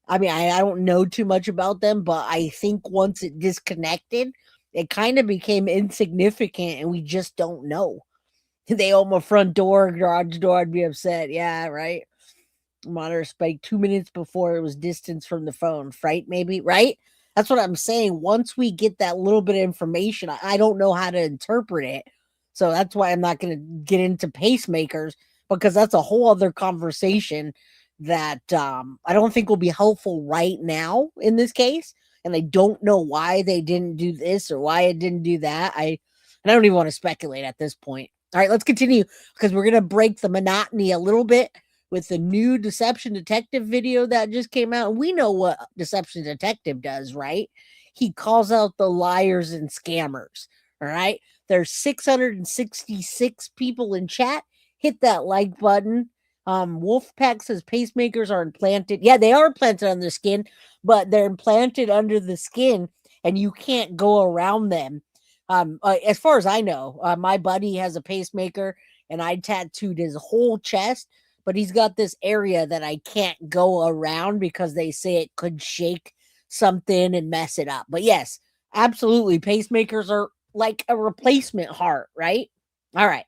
I mean, I don't know too much about them, but I think once it disconnected, it kind of became insignificant, and we just don't know. They own my front door, garage door, I'd be upset. Yeah, right. Monitor spike 2 minutes before it was distance from the phone. Fright, maybe, right? That's what I'm saying. Once we get that little bit of information, I don't know how to interpret it. So that's why I'm not going to get into pacemakers, because that's a whole other conversation that I don't think will be helpful right now in this case. And I don't know why they didn't do this or why it didn't do that. I don't even want to speculate at this point. All right, let's continue, because we're going to break the monotony a little bit with the new Deception Detective video that just came out. And we know what Deception Detective does, right? He calls out the liars and scammers. All right. There's 666 people in chat. Hit that like button. Wolfpack says pacemakers are implanted. Yeah, they are implanted on the skin, but they're implanted under the skin, and you can't go around them. As far as I know, my buddy has a pacemaker, and I tattooed his whole chest, but he's got this area that I can't go around because they say it could shake something and mess it up. But yes, absolutely, pacemakers are like a replacement heart, right? All right.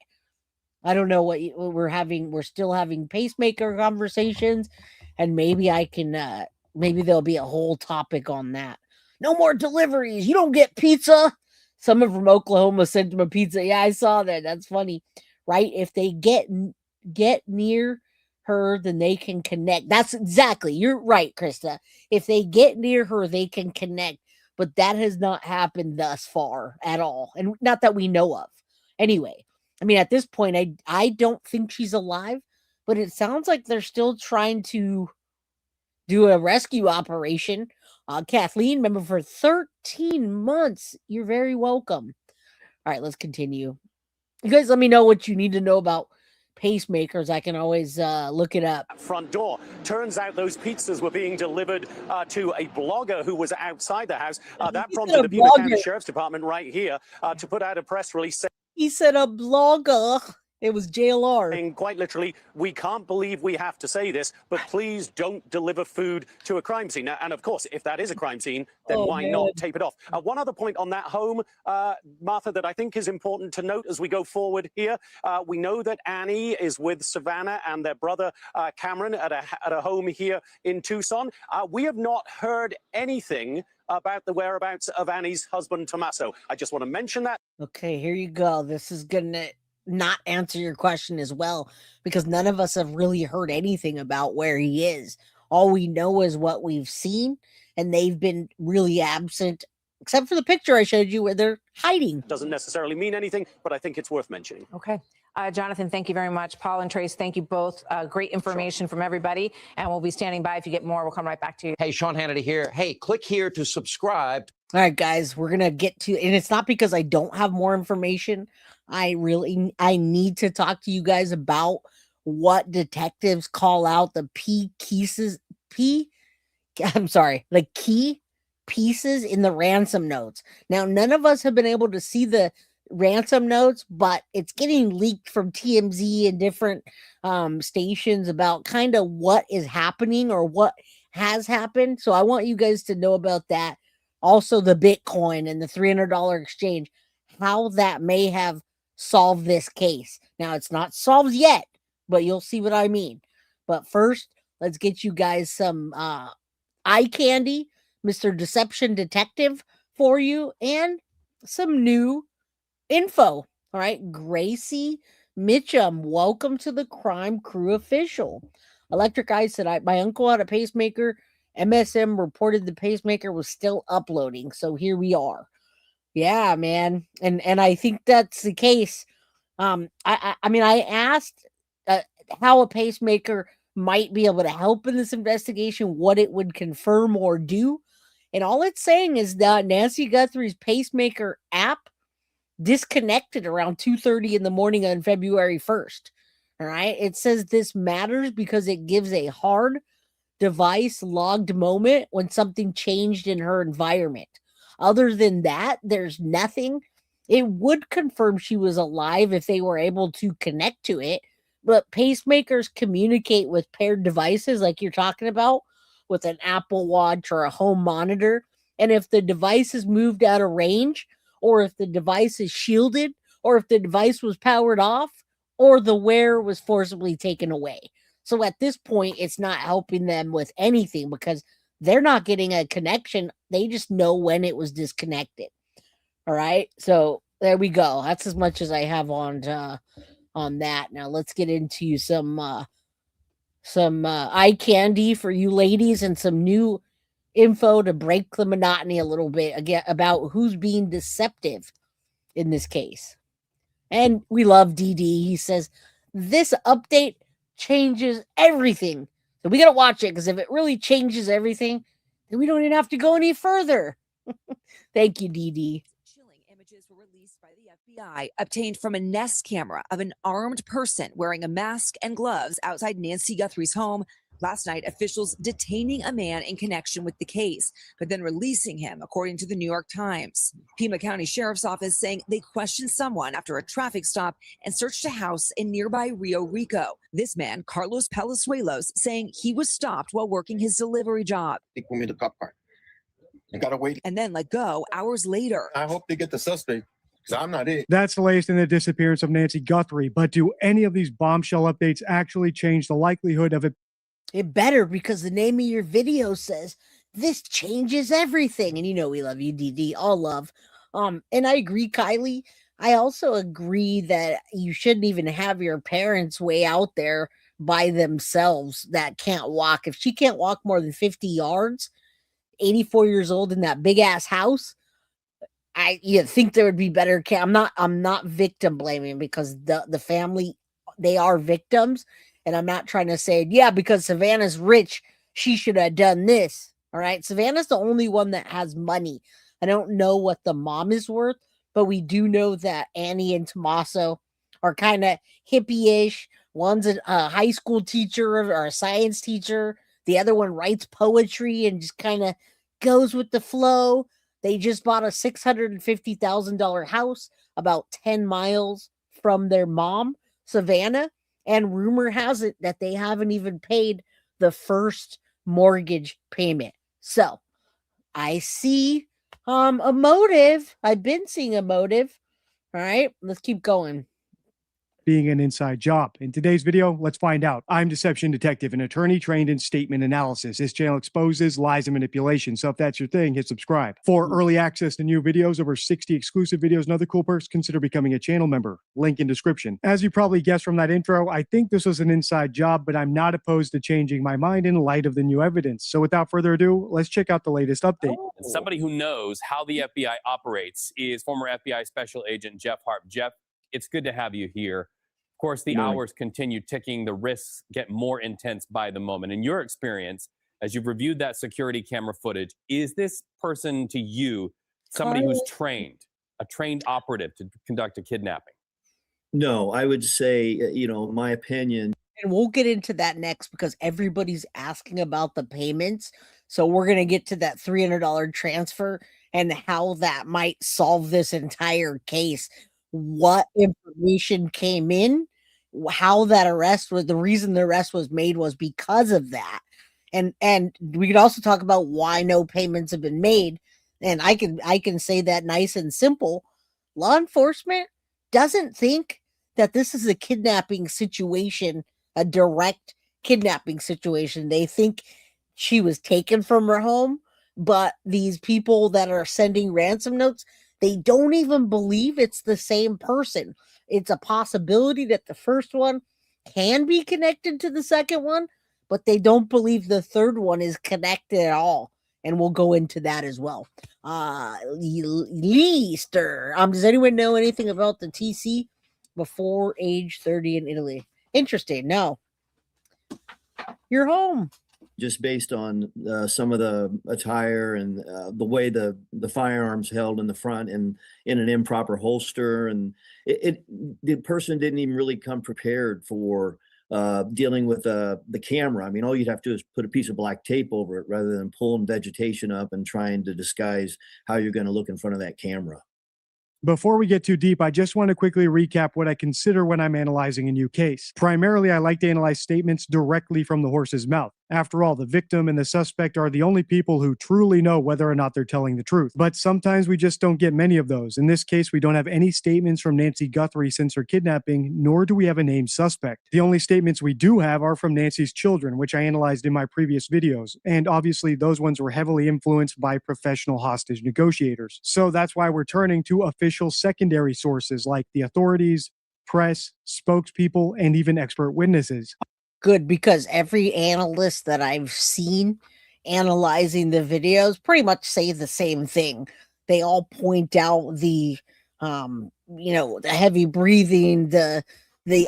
I don't know what we're having. We're still having pacemaker conversations, and maybe I can. Maybe there'll be a whole topic on that. No more deliveries. You don't get pizza. Someone from Oklahoma sent him a pizza. Yeah, I saw that. That's funny, right? If they get near her, then they can connect. That's exactly. You're right, Krista. If they get near her, they can connect. But that has not happened thus far at all, and not that we know of. Anyway. I mean, at this point, I don't think she's alive, but it sounds like they're still trying to do a rescue operation. Kathleen, member for 13 months. You're very welcome. All right, let's continue. You guys let me know what you need to know about pacemakers. I can always look it up. Front door. Turns out those pizzas were being delivered to a blogger who was outside the house. That prompted the Pima County Sheriff's Department right here to put out a press release. He said a blogger. It was JLR. And quite literally, we can't believe we have to say this, but please don't deliver food to a crime scene. Now, and of course, if that is a crime scene, then why not tape it off? One other point on that home, Martha, that I think is important to note as we go forward here. We know that Annie is with Savannah and their brother Cameron at a home here in Tucson. We have not heard anything about the whereabouts of Annie's husband, Tommaso. I just want to mention that. Okay, here you go. This is going to not answer your question as well, because none of us have really heard anything about where he is. All we know is what we've seen, and they've been really absent, except for the picture I showed you where they're hiding. Doesn't necessarily mean anything, but I think it's worth mentioning. Okay. Jonathan, thank you very much. Paul and Trace, thank you both. Great information from everybody. And we'll be standing by. If you get more, we'll come right back to you. Hey, Sean Hannity here. Hey, click here to subscribe. All right, guys, we're going to get to, and it's not because I don't have more information. I need to talk to you guys about what detectives call out the key pieces in the ransom notes. Now, none of us have been able to see the ransom notes, but it's getting leaked from TMZ and different stations about kind of what is happening or what has happened. So I want you guys to know about that. Also, the Bitcoin and the $300 exchange, how that may have solved this case. Now, it's not solved yet, but you'll see what I mean. But first, let's get you guys some eye candy, Mr. Deception Detective for you, and some new info. All right, Gracie Mitchum, welcome to the Crime Crew Official. Electric Eye said, my uncle had a pacemaker. MSM reported the pacemaker was still uploading. So here we are. Yeah, man. And I think that's the case. I mean, I asked how a pacemaker might be able to help in this investigation, what it would confirm or do. And all it's saying is that Nancy Guthrie's pacemaker app disconnected around 2:30 in the morning on February 1st. All right. It says this matters because it gives a hard device logged moment when something changed in her environment. Other than that, there's nothing. It would confirm she was alive if they were able to connect to it. But pacemakers communicate with paired devices like you're talking about with an Apple Watch or a home monitor. And if the device is moved out of range, or if the device is shielded, or if the device was powered off, or the wearer was forcibly taken away. So at this point, it's not helping them with anything because they're not getting a connection. They just know when it was disconnected. All right. So there we go. That's as much as I have on that. Now let's get into some eye candy for you ladies and some new info to break the monotony a little bit again about who's being deceptive in this case. And we love DD. He says this update changes everything. So we got to watch it because if it really changes everything, then we don't even have to go any further. Thank you, DD. Chilling images were released by the FBI, obtained from a Nest camera of an armed person wearing a mask and gloves outside Nancy Guthrie's home Last night, officials detaining a man in connection with the case, but then releasing him, according to the New York Times. Pima County Sheriff's Office saying they questioned someone after a traffic stop and searched a house in nearby Rio Rico. This man, Carlos Palazuelos, saying he was stopped while working his delivery job. They put me in the cop car. I gotta wait. And then let go hours later. I hope they get the suspect, because I'm not it. That's the latest in the disappearance of Nancy Guthrie. But do any of these bombshell updates actually change the likelihood of it? It better, because the name of your video says this changes everything. And you know we love you, DD, all love. And I agree, Kylie. I also agree that you shouldn't even have your parents way out there by themselves that can't walk. If she can't walk more than 50 yards, 84 years old in that big ass house, you think there would be better care. I'm not victim blaming, because the family, they are victims, and I'm not trying to say, yeah, because Savannah's rich, she should have done this. All right, Savannah's the only one that has money. I don't know what the mom is worth, but we do know that Annie and Tommaso are kind of hippie-ish. One's a high school teacher or a science teacher. The other one writes poetry and just kind of goes with the flow. They just bought a $650,000 house about 10 miles from their mom, Savannah. And rumor has it that they haven't even paid the first mortgage payment. So I see a motive. I've been seeing a motive. All right, let's keep going. Being an inside job. In today's video, let's find out. I'm Deception Detective, an attorney trained in statement analysis. This channel exposes lies and manipulation. So if that's your thing, hit subscribe. For early access to new videos, over 60 exclusive videos, and other cool perks, consider becoming a channel member. Link in description. As you probably guessed from that intro, I think this was an inside job, but I'm not opposed to changing my mind in light of the new evidence. So without further ado, let's check out the latest update. Somebody who knows how the FBI operates is former FBI Special Agent Jeff Harp. Jeff, it's good to have you here. Of course, the hours continue ticking. The risks get more intense by the moment. In your experience, as you've reviewed that security camera footage, is this person to you somebody who's trained, a trained operative to conduct a kidnapping? No, I would say, my opinion. And we'll get into that next, because everybody's asking about the payments. So we're going to get to that $300 transfer and how that might solve this entire case. What information came in, how that arrest was, the reason the arrest was made was because of that. And we could also talk about why no payments have been made. And I can say that nice and simple. Law enforcement doesn't think that this is a kidnapping situation, a direct kidnapping situation. They think she was taken from her home, but these people that are sending ransom notes, they don't even believe it's the same person. It's a possibility that the first one can be connected to the second one, but they don't believe the third one is connected at all. And we'll go into that as well. Leaster. Does anyone know anything about the TC before age 30 in Italy? Interesting. No. You're home. Just based on some of the attire and the way the firearms held in the front and in an improper holster, and the person didn't even really come prepared for dealing with the camera. I mean, all you'd have to do is put a piece of black tape over it rather than pulling vegetation up and trying to disguise how you're going to look in front of that camera. Before we get too deep, I just want to quickly recap what I consider when I'm analyzing a new case. Primarily, I like to analyze statements directly from the horse's mouth. After all, the victim and the suspect are the only people who truly know whether or not they're telling the truth. But sometimes we just don't get many of those. In this case, we don't have any statements from Nancy Guthrie since her kidnapping, nor do we have a named suspect. The only statements we do have are from Nancy's children, which I analyzed in my previous videos. And obviously, those ones were heavily influenced by professional hostage negotiators. So that's why we're turning to official secondary sources like the authorities, press, spokespeople, and even expert witnesses. Good, because every analyst that I've seen analyzing the videos pretty much say the same thing. They all point out the the heavy breathing, the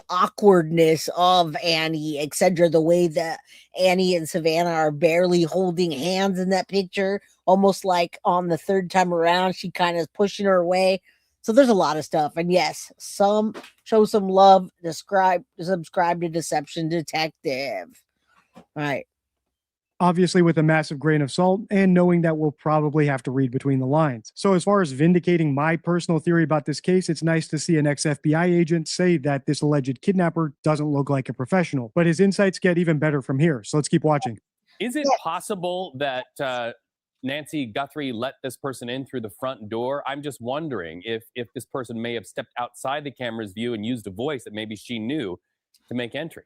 awkwardness of Annie, etc. The way that Annie and Savannah are barely holding hands in that picture, almost like on the third time around, she kind of pushing her away. So there's a lot of stuff. And yes, show some love, subscribe to Deception Detective. Right. Obviously with a massive grain of salt and knowing that we'll probably have to read between the lines. So as far as vindicating my personal theory about this case, it's nice to see an ex-FBI agent say that this alleged kidnapper doesn't look like a professional, but his insights get even better from here. So let's keep watching. Is it possible that Nancy Guthrie let this person in through the front door? I'm just wondering if this person may have stepped outside the camera's view and used a voice that maybe she knew to make entry.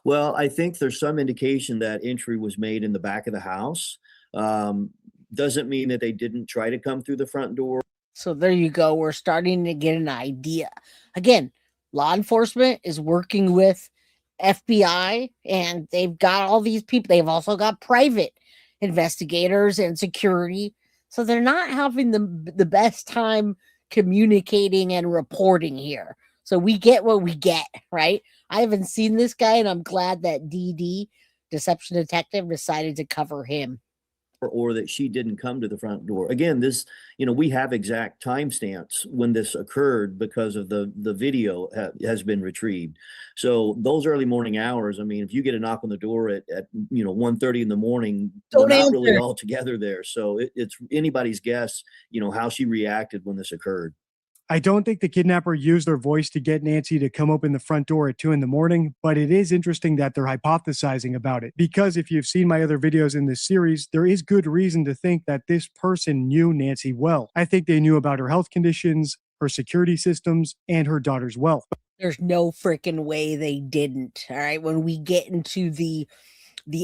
Well, I think there's some indication that entry was made in the back of the house. Doesn't mean that they didn't try to come through the front door. So there you go. We're starting to get an idea. Again, law enforcement is working with FBI, and they've got all these people. They've also got private investigators and security. So they're not having the best time communicating and reporting here. So we get what we get, right? I haven't seen this guy, and I'm glad that DD, Deception Detective, decided to cover him. Or that she didn't come to the front door. Again, this, we have exact timestamps when this occurred because of the video has been retrieved. So those early morning hours, I mean, if you get a knock on the door at 1:30 in the morning, we're not really all together there. So it's anybody's guess, how she reacted when this occurred. I don't think the kidnapper used their voice to get Nancy to come open the front door at 2 a.m, but it is interesting that they're hypothesizing about it. Because if you've seen my other videos in this series, there is good reason to think that this person knew Nancy well. I think they knew about her health conditions, her security systems, and her daughter's wealth. There's no freaking way they didn't. All right. When we get into the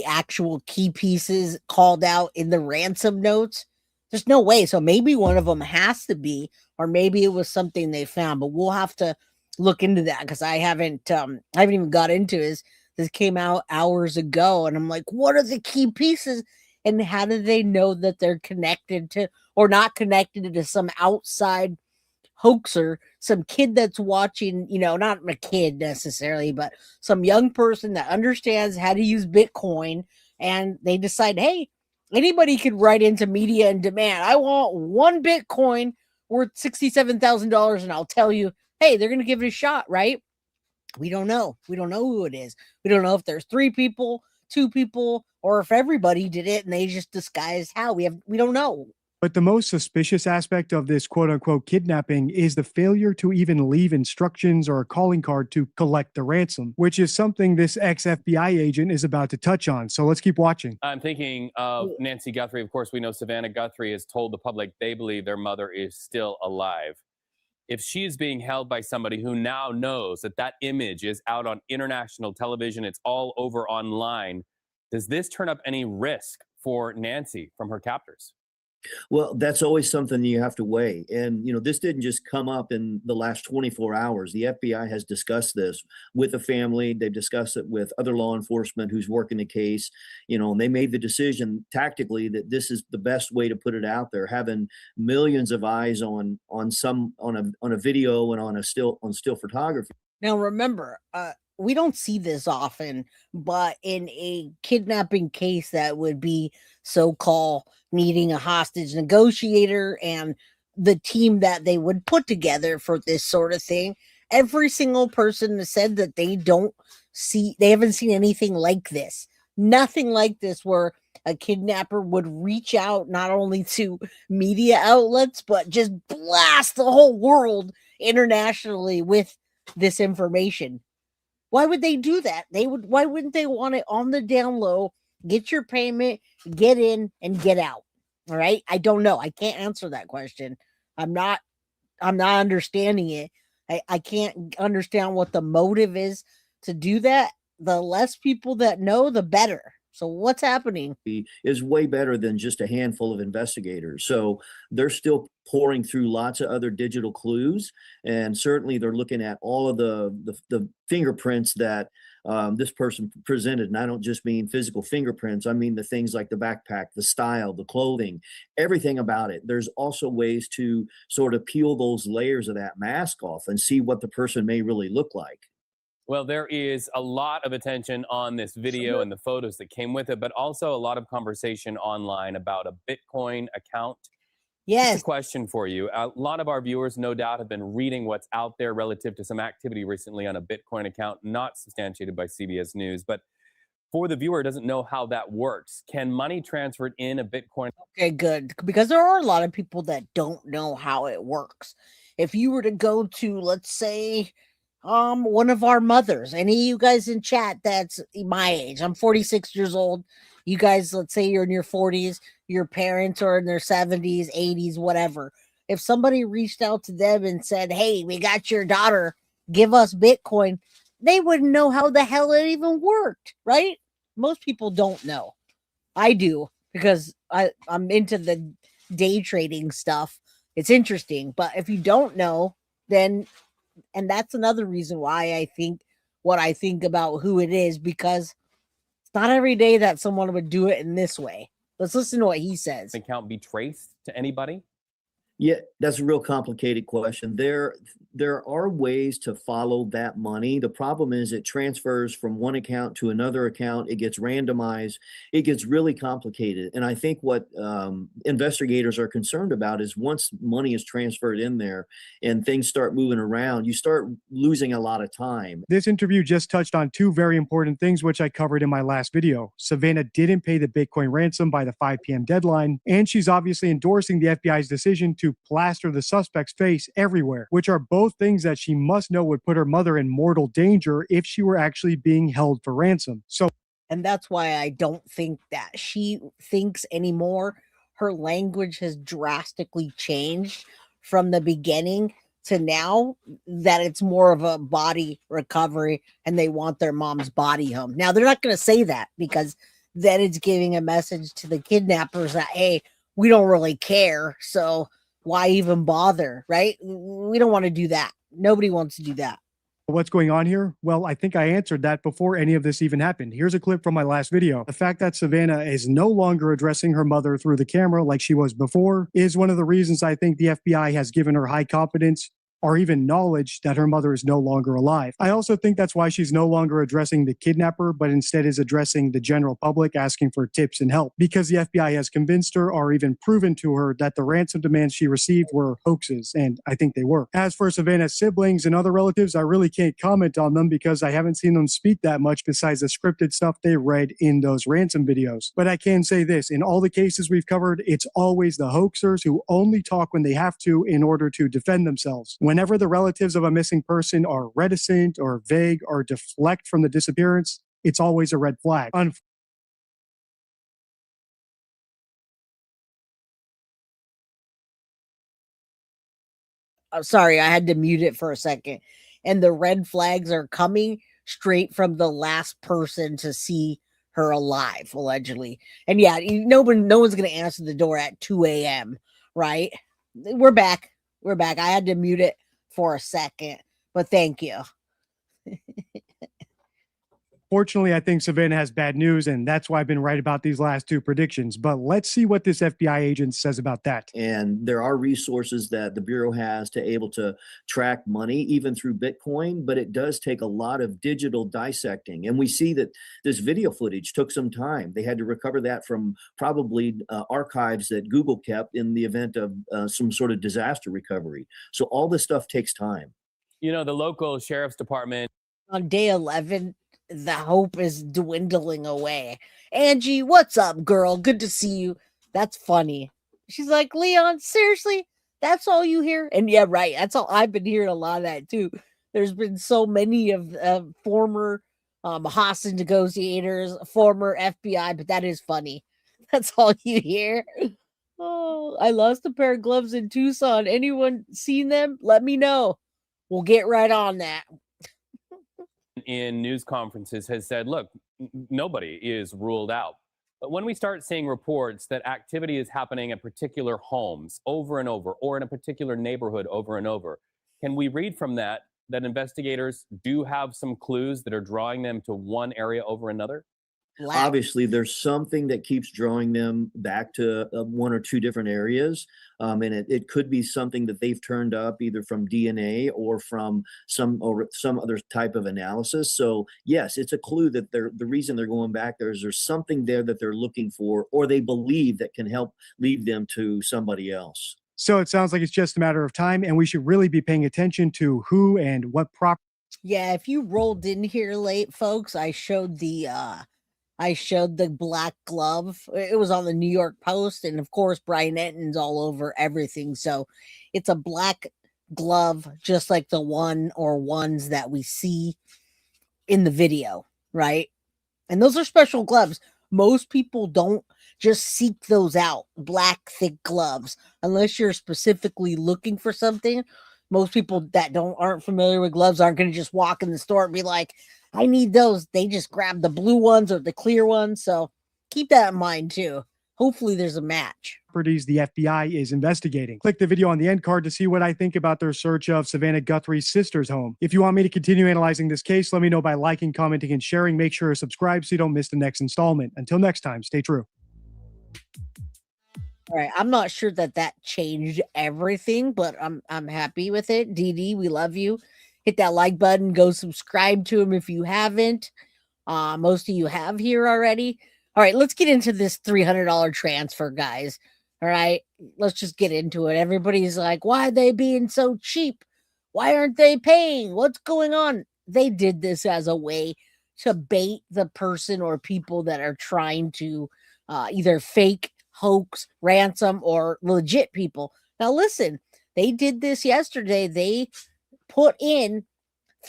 actual key pieces called out in the ransom notes, there's no way. So maybe one of them has to be, or maybe it was something they found, but we'll have to look into that because I haven't even got into this. This came out hours ago, and I'm like, what are the key pieces? And how do they know that they're connected to or not connected to some outside hoaxer, some kid that's watching, not a kid necessarily, but some young person that understands how to use Bitcoin, and they decide, hey, anybody could write into media and demand, I want 1 Bitcoin worth $67,000, and I'll tell you, hey, they're going to give it a shot, right? We don't know. We don't know who it is. We don't know if there's 3 people, 2 people, or if everybody did it and they just disguised how. We don't know. But the most suspicious aspect of this quote-unquote kidnapping is the failure to even leave instructions or a calling card to collect the ransom, which is something this ex-FBI agent is about to touch on. So let's keep watching. I'm thinking of Nancy Guthrie. Of course, we know Savannah Guthrie has told the public they believe their mother is still alive. If she is being held by somebody who now knows that image is out on international television, it's all over online, does this turn up any risk for Nancy from her captors? Well, that's always something you have to weigh. And, this didn't just come up in the last 24 hours. The FBI has discussed this with the family. They've discussed it with other law enforcement who's working the case, and they made the decision tactically that this is the best way to put it out there, having millions of eyes on a video and on still photography. Now, remember, we don't see this often, but in a kidnapping case that would be so-called needing a hostage negotiator and the team that they would put together for this sort of thing, every single person has said that they haven't seen anything like this. Nothing like this where a kidnapper would reach out not only to media outlets, but just blast the whole world internationally with this information. Why would they do that? Why wouldn't they want it on the down low? Get your payment, get in, and get out. All right. I don't know. I can't answer that question. I'm not understanding it. I can't understand what the motive is to do that. The less people that know, the better. So what's happening? Is way better than just a handful of investigators. So they're still pouring through lots of other digital clues, and certainly they're looking at all of the fingerprints that this person presented. And I don't just mean physical fingerprints. I mean the things like the backpack, the style, the clothing, everything about it. There's also ways to sort of peel those layers of that mask off and see what the person may really look like. Well, there is a lot of attention on this video and the photos that came with it, but also a lot of conversation online about a Bitcoin account. Yes. Just a question for you. A lot of our viewers, no doubt, have been reading what's out there relative to some activity recently on a Bitcoin account, not substantiated by CBS News. But for the viewer who doesn't know how that works, can money transferred in a Bitcoin? Okay, good. Because there are a lot of people that don't know how it works. If you were to go to, let's say, one of our mothers, any of you guys in chat that's my age, I'm 46 years old. You guys, let's say you're in your 40s, your parents are in their 70s, 80s, whatever. If somebody reached out to them and said, hey, we got your daughter, give us Bitcoin, they wouldn't know how the hell it even worked, right? Most people don't know. I do, because I'm into the day trading stuff. It's interesting. But if you don't know, then, and that's another reason why I think what I think about who it is, because it's not every day that someone would do it in this way. Let's listen to what he says. Account be traced to anybody? Yeah, that's a real complicated question. There are ways to follow that money. The problem is it transfers from one account to another account. It gets randomized. It gets really complicated. And I think what investigators are concerned about is once money is transferred in there and things start moving around, you start losing a lot of time. This interview just touched on two very important things, which I covered in my last video. Savannah didn't pay the Bitcoin ransom by the 5 p.m. deadline, and she's obviously endorsing the FBI's decision to plaster the suspect's face everywhere, which are both things that she must know would put her mother in mortal danger if she were actually being held for ransom. And that's why I don't think that she thinks anymore. Her language has drastically changed from the beginning to now, that it's more of a body recovery and they want their mom's body home. Now, they're not going to say that, because then it's giving a message to the kidnappers that, hey, we don't really care. So why even bother, right? We don't want to do that. Nobody wants to do that. What's going on here? Well, I think I answered that before any of this even happened. Here's a clip from my last video. The fact that Savannah is no longer addressing her mother through the camera like she was before is one of the reasons I think the FBI has given her high confidence or even knowledge that her mother is no longer alive. I also think that's why she's no longer addressing the kidnapper, but instead is addressing the general public, asking for tips and help, because the FBI has convinced her or even proven to her that the ransom demands she received were hoaxes, and I think they were. As for Savannah's siblings and other relatives, I really can't comment on them because I haven't seen them speak that much besides the scripted stuff they read in those ransom videos. But I can say this, in all the cases we've covered, it's always the hoaxers who only talk when they have to in order to defend themselves. Whenever the relatives of a missing person are reticent or vague or deflect from the disappearance, it's always a red flag. I'm sorry, I had to mute it for a second. And the red flags are coming straight from the last person to see her alive, allegedly. And yeah, no one's going to answer the door at 2 a.m., right? We're back. We're back. I had to mute it for a second, but thank you. Fortunately, I think Savannah has bad news, and that's why I've been right about these last two predictions. But let's see what this FBI agent says about that. And there are resources that the Bureau has to able to track money, even through Bitcoin, but it does take a lot of digital dissecting. And we see that this video footage took some time. They had to recover that from probably archives that Google kept in the event of some sort of disaster recovery. So all this stuff takes time. You know, the local sheriff's department. On day 11, the hope is dwindling away. Angie, what's up, girl? Good to see you. That's funny. She's like, Leon, seriously? That's all you hear? And yeah, right. That's all. I've been hearing a lot of that too. There's been so many of former hostage negotiators, former FBI, but that is funny. That's all you hear. Oh, I lost a pair of gloves in Tucson. Anyone seen them? Let me know. We'll get right on that. In news conferences has said, look, nobody is ruled out. But when we start seeing reports that activity is happening at particular homes over and over, or in a particular neighborhood over and over, can we read from that investigators do have some clues that are drawing them to one area over another? Obviously, there's something that keeps drawing them back to one or two different areas. And it could be something that they've turned up either from DNA or from some other type of analysis. So yes, it's a clue that the reason they're going back there is there's something there that they're looking for, or they believe that can help lead them to somebody else. So it sounds like it's just a matter of time, and we should really be paying attention to who and what property. Yeah, if you rolled in here late, folks, I showed the I showed the black glove. It was on the New York Post, and of course, Brian Enton's all over everything. So it's a black glove, just like the one or ones that we see in the video, right? And those are special gloves. Most people don't just seek those out, black thick gloves, unless you're specifically looking for something. Most people that aren't familiar with gloves aren't going to just walk in the store and be like, I need those. They just grab the blue ones or the clear ones. So keep that in mind too. Hopefully there's a match. Properties the FBI is investigating. Click the video on the end card to see what I think about their search of Savannah Guthrie's sister's home. If you want me to continue analyzing this case, let me know by liking, commenting, and sharing. Make sure to subscribe so you don't miss the next installment. Until next time, stay true. All right, I'm not sure that changed everything, but I'm happy with it. DD, we love you. Hit that like button. Go subscribe to him if you haven't. Most of you have here already. All right, let's get into this $300 transfer, guys. All right, let's just get into it. Everybody's like, why are they being so cheap? Why aren't they paying? What's going on? They did this as a way to bait the person or people that are trying to either fake, hoax, ransom, or legit people. Now, listen, they did this yesterday. They put in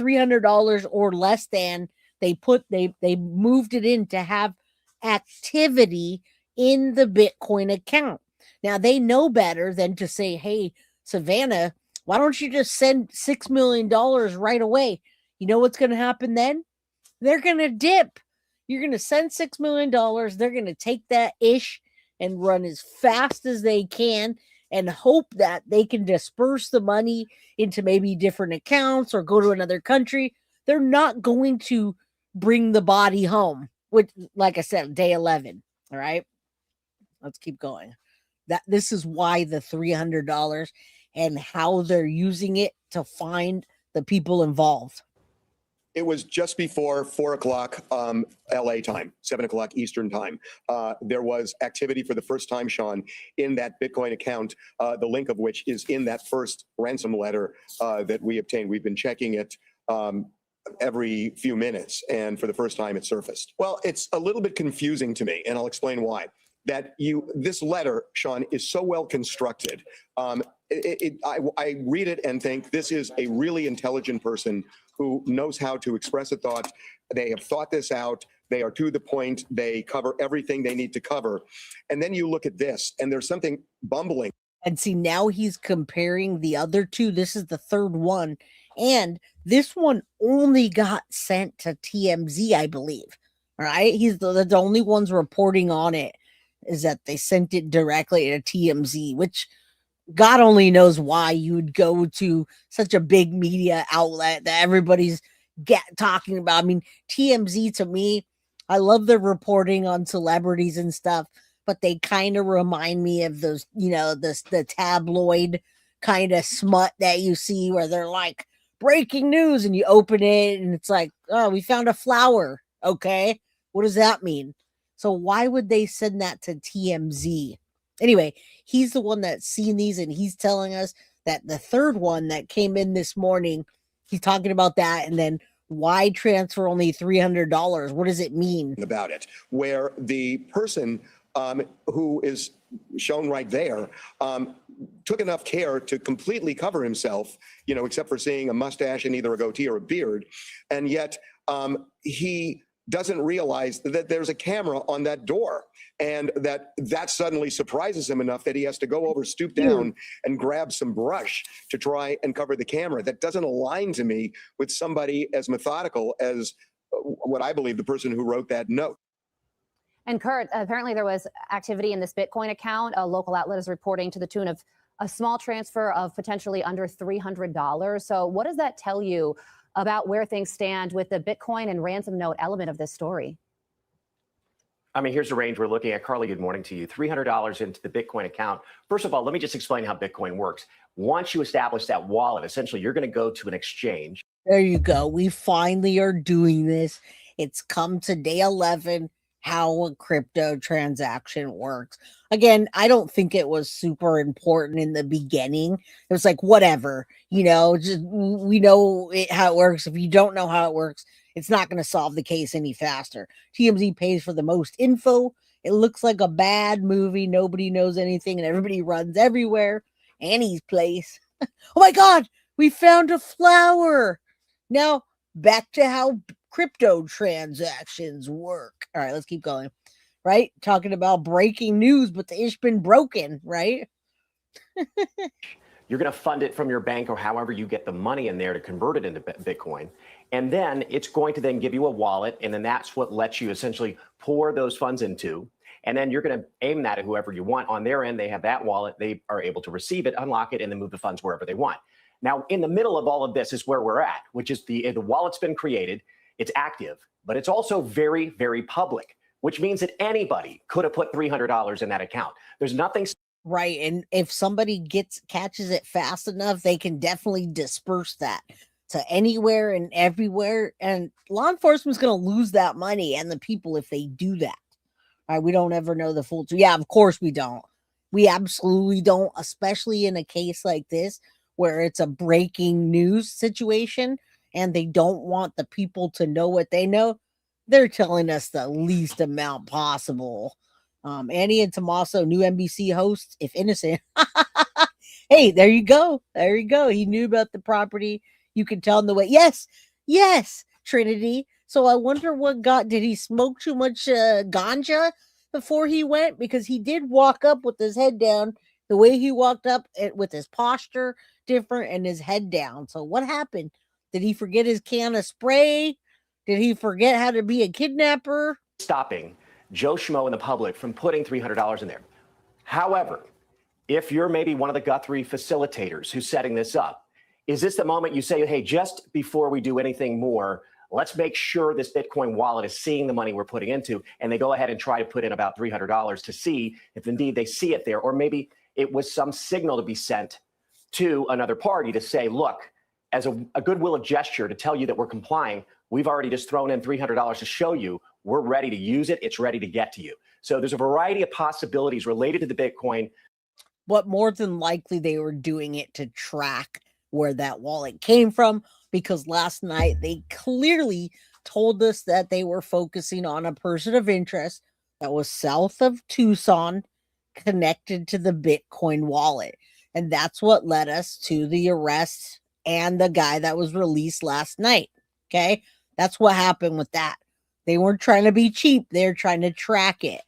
$300 or less than. They moved it in to have activity in the Bitcoin account. Now they know better than to say, hey, Savannah, why don't you just send $6 million right away? You know what's going to happen then? They're going to dip. You're going to send $6 million. They're going to take that ish and run as fast as they can and hope that they can disperse the money into maybe different accounts or go to another country. They're not going to bring the body home, which, like I said, day 11. All right, let's keep going. This is why the $300 and how they're using it to find the people involved. It was just before 4 o'clock LA time, 7 o'clock Eastern time. There was activity for the first time, Sean, in that Bitcoin account, the link of which is in that first ransom letter that we obtained. We've been checking it every few minutes, and for the first time it surfaced. Well, it's a little bit confusing to me, and I'll explain why. This letter, Sean, is so well constructed. I read it and think this is a really intelligent person who knows how to express a thought. They have thought this out. They are to the point. They cover everything they need to cover. And then you look at this, and there's something bumbling. And see, now he's comparing the other two. This is the third one. And this one only got sent to TMZ, I believe. All right. He's the only ones reporting on it is that they sent it directly to TMZ, which God only knows why you would go to such a big media outlet that everybody's talking about. I mean, TMZ, to me, I love their reporting on celebrities and stuff, but they kind of remind me of those, the tabloid kind of smut that you see where they're like, breaking news, and you open it and it's like, oh, we found a flower. Okay. What does that mean? So why would they send that to TMZ? Anyway, he's the one that's seen these, and he's telling us that the third one that came in this morning, he's talking about that. And then why transfer only $300? What does it mean? About it, where the person who is shown right there took enough care to completely cover himself, except for seeing a mustache and either a goatee or a beard. And yet he doesn't realize that there's a camera on that door, and that suddenly surprises him enough that he has to go over, stoop down, and grab some brush to try and cover the camera. That doesn't align to me with somebody as methodical as what I believe the person who wrote that note. And Kurt, apparently there was activity in this Bitcoin account. A local outlet is reporting to the tune of a small transfer of potentially under $300. So what does that tell you about where things stand with the Bitcoin and ransom note element of this story? I mean, here's the range we're looking at. Carly, good morning to you. $300 into the Bitcoin account. First of all, let me just explain how Bitcoin works. Once you establish that wallet, essentially, you're going to go to an exchange. There you go. We finally are doing this. It's come to day 11, how a crypto transaction works. Again, I don't think it was super important in the beginning. It was like, whatever, just we know how it works. If you don't know how it works, It's not going to solve the case any faster. TMZ pays for the most info. It looks like a bad movie. Nobody knows anything and everybody runs everywhere. Annie's place. Oh my God, we found a flower. Now back to how crypto transactions work. All right, let's keep going. Right? Talking about breaking news, but the ish been broken, right? You're going to fund it from your bank or however you get the money in there to convert it into Bitcoin. And then it's going to then give you a wallet. And then that's what lets you essentially pour those funds into. And then you're going to aim that at whoever you want. On their end, they have that wallet. They are able to receive it, unlock it, and then move the funds wherever they want. Now, in the middle of all of this is where we're at, which is the wallet's been created. It's active, but it's also very, very public, which means that anybody could have put $300 in that account. There's nothing. Right. And if somebody catches it fast enough, they can definitely disperse that to anywhere and everywhere. And law enforcement's going to lose that money and the people if they do that. All right. We don't ever know the full truth. Yeah, of course we don't. We absolutely don't, especially in a case like this where it's a breaking news situation and they don't want the people to know what they know. They're telling us the least amount possible. Annie and Tommaso, new NBC hosts, if innocent. Hey, there you go. There you go. He knew about the property. You can tell in the way. Yes, Trinity. So I wonder did he smoke too much ganja before he went? Because he did walk up with his head down. The way he walked up with his posture different and his head down. So what happened? Did he forget his can of spray? Did he forget how to be a kidnapper? Stopping Joe Schmo and the public from putting $300 in there. However, if you're maybe one of the Guthrie facilitators who's setting this up, is this the moment you say, hey, just before we do anything more, let's make sure this Bitcoin wallet is seeing the money we're putting into, and they go ahead and try to put in about $300 to see if indeed they see it there, or maybe it was some signal to be sent to another party to say, look, as a goodwill gesture to tell you that we're complying, we've already just thrown in $300 to show you we're ready to use it. It's ready to get to you. So there's a variety of possibilities related to the Bitcoin. But more than likely, they were doing it to track where that wallet came from, because last night they clearly told us that they were focusing on a person of interest that was south of Tucson connected to the Bitcoin wallet. And that's what led us to the arrest and the guy that was released last night. Okay. That's what happened with that. They weren't trying to be cheap. They're trying to track it.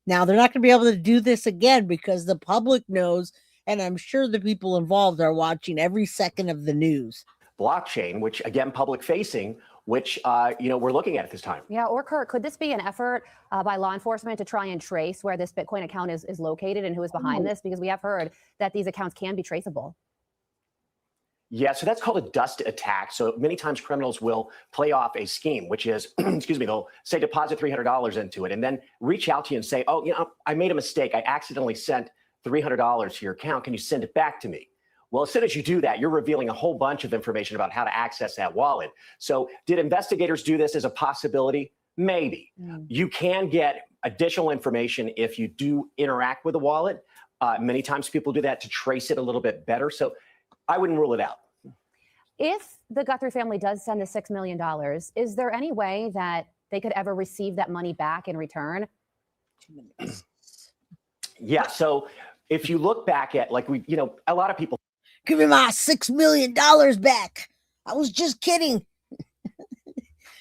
Now, they're not going to be able to do this again because the public knows, and I'm sure the people involved are watching every second of the news. Blockchain, which again, public facing, which, we're looking at this time. Yeah, or Kurt, could this be an effort by law enforcement to try and trace where this Bitcoin account is located and who is behind this? Because we have heard that these accounts can be traceable. Yeah, so that's called a dust attack. So many times criminals will play off a scheme, which is, they'll say deposit $300 into it and then reach out to you and say, oh, I made a mistake. I accidentally sent $300 to your account. Can you send it back to me? Well, as soon as you do that, you're revealing a whole bunch of information about how to access that wallet. So did investigators do this as a possibility? Maybe. You can get additional information if you do interact with the wallet. Many times people do that to trace it a little bit better. So I wouldn't rule it out. If the Guthrie family does send the $6 million, is there any way that they could ever receive that money back in return? 2 minutes. Yeah. So if you look back at, a lot of people. Give me my $6 million back. I was just kidding.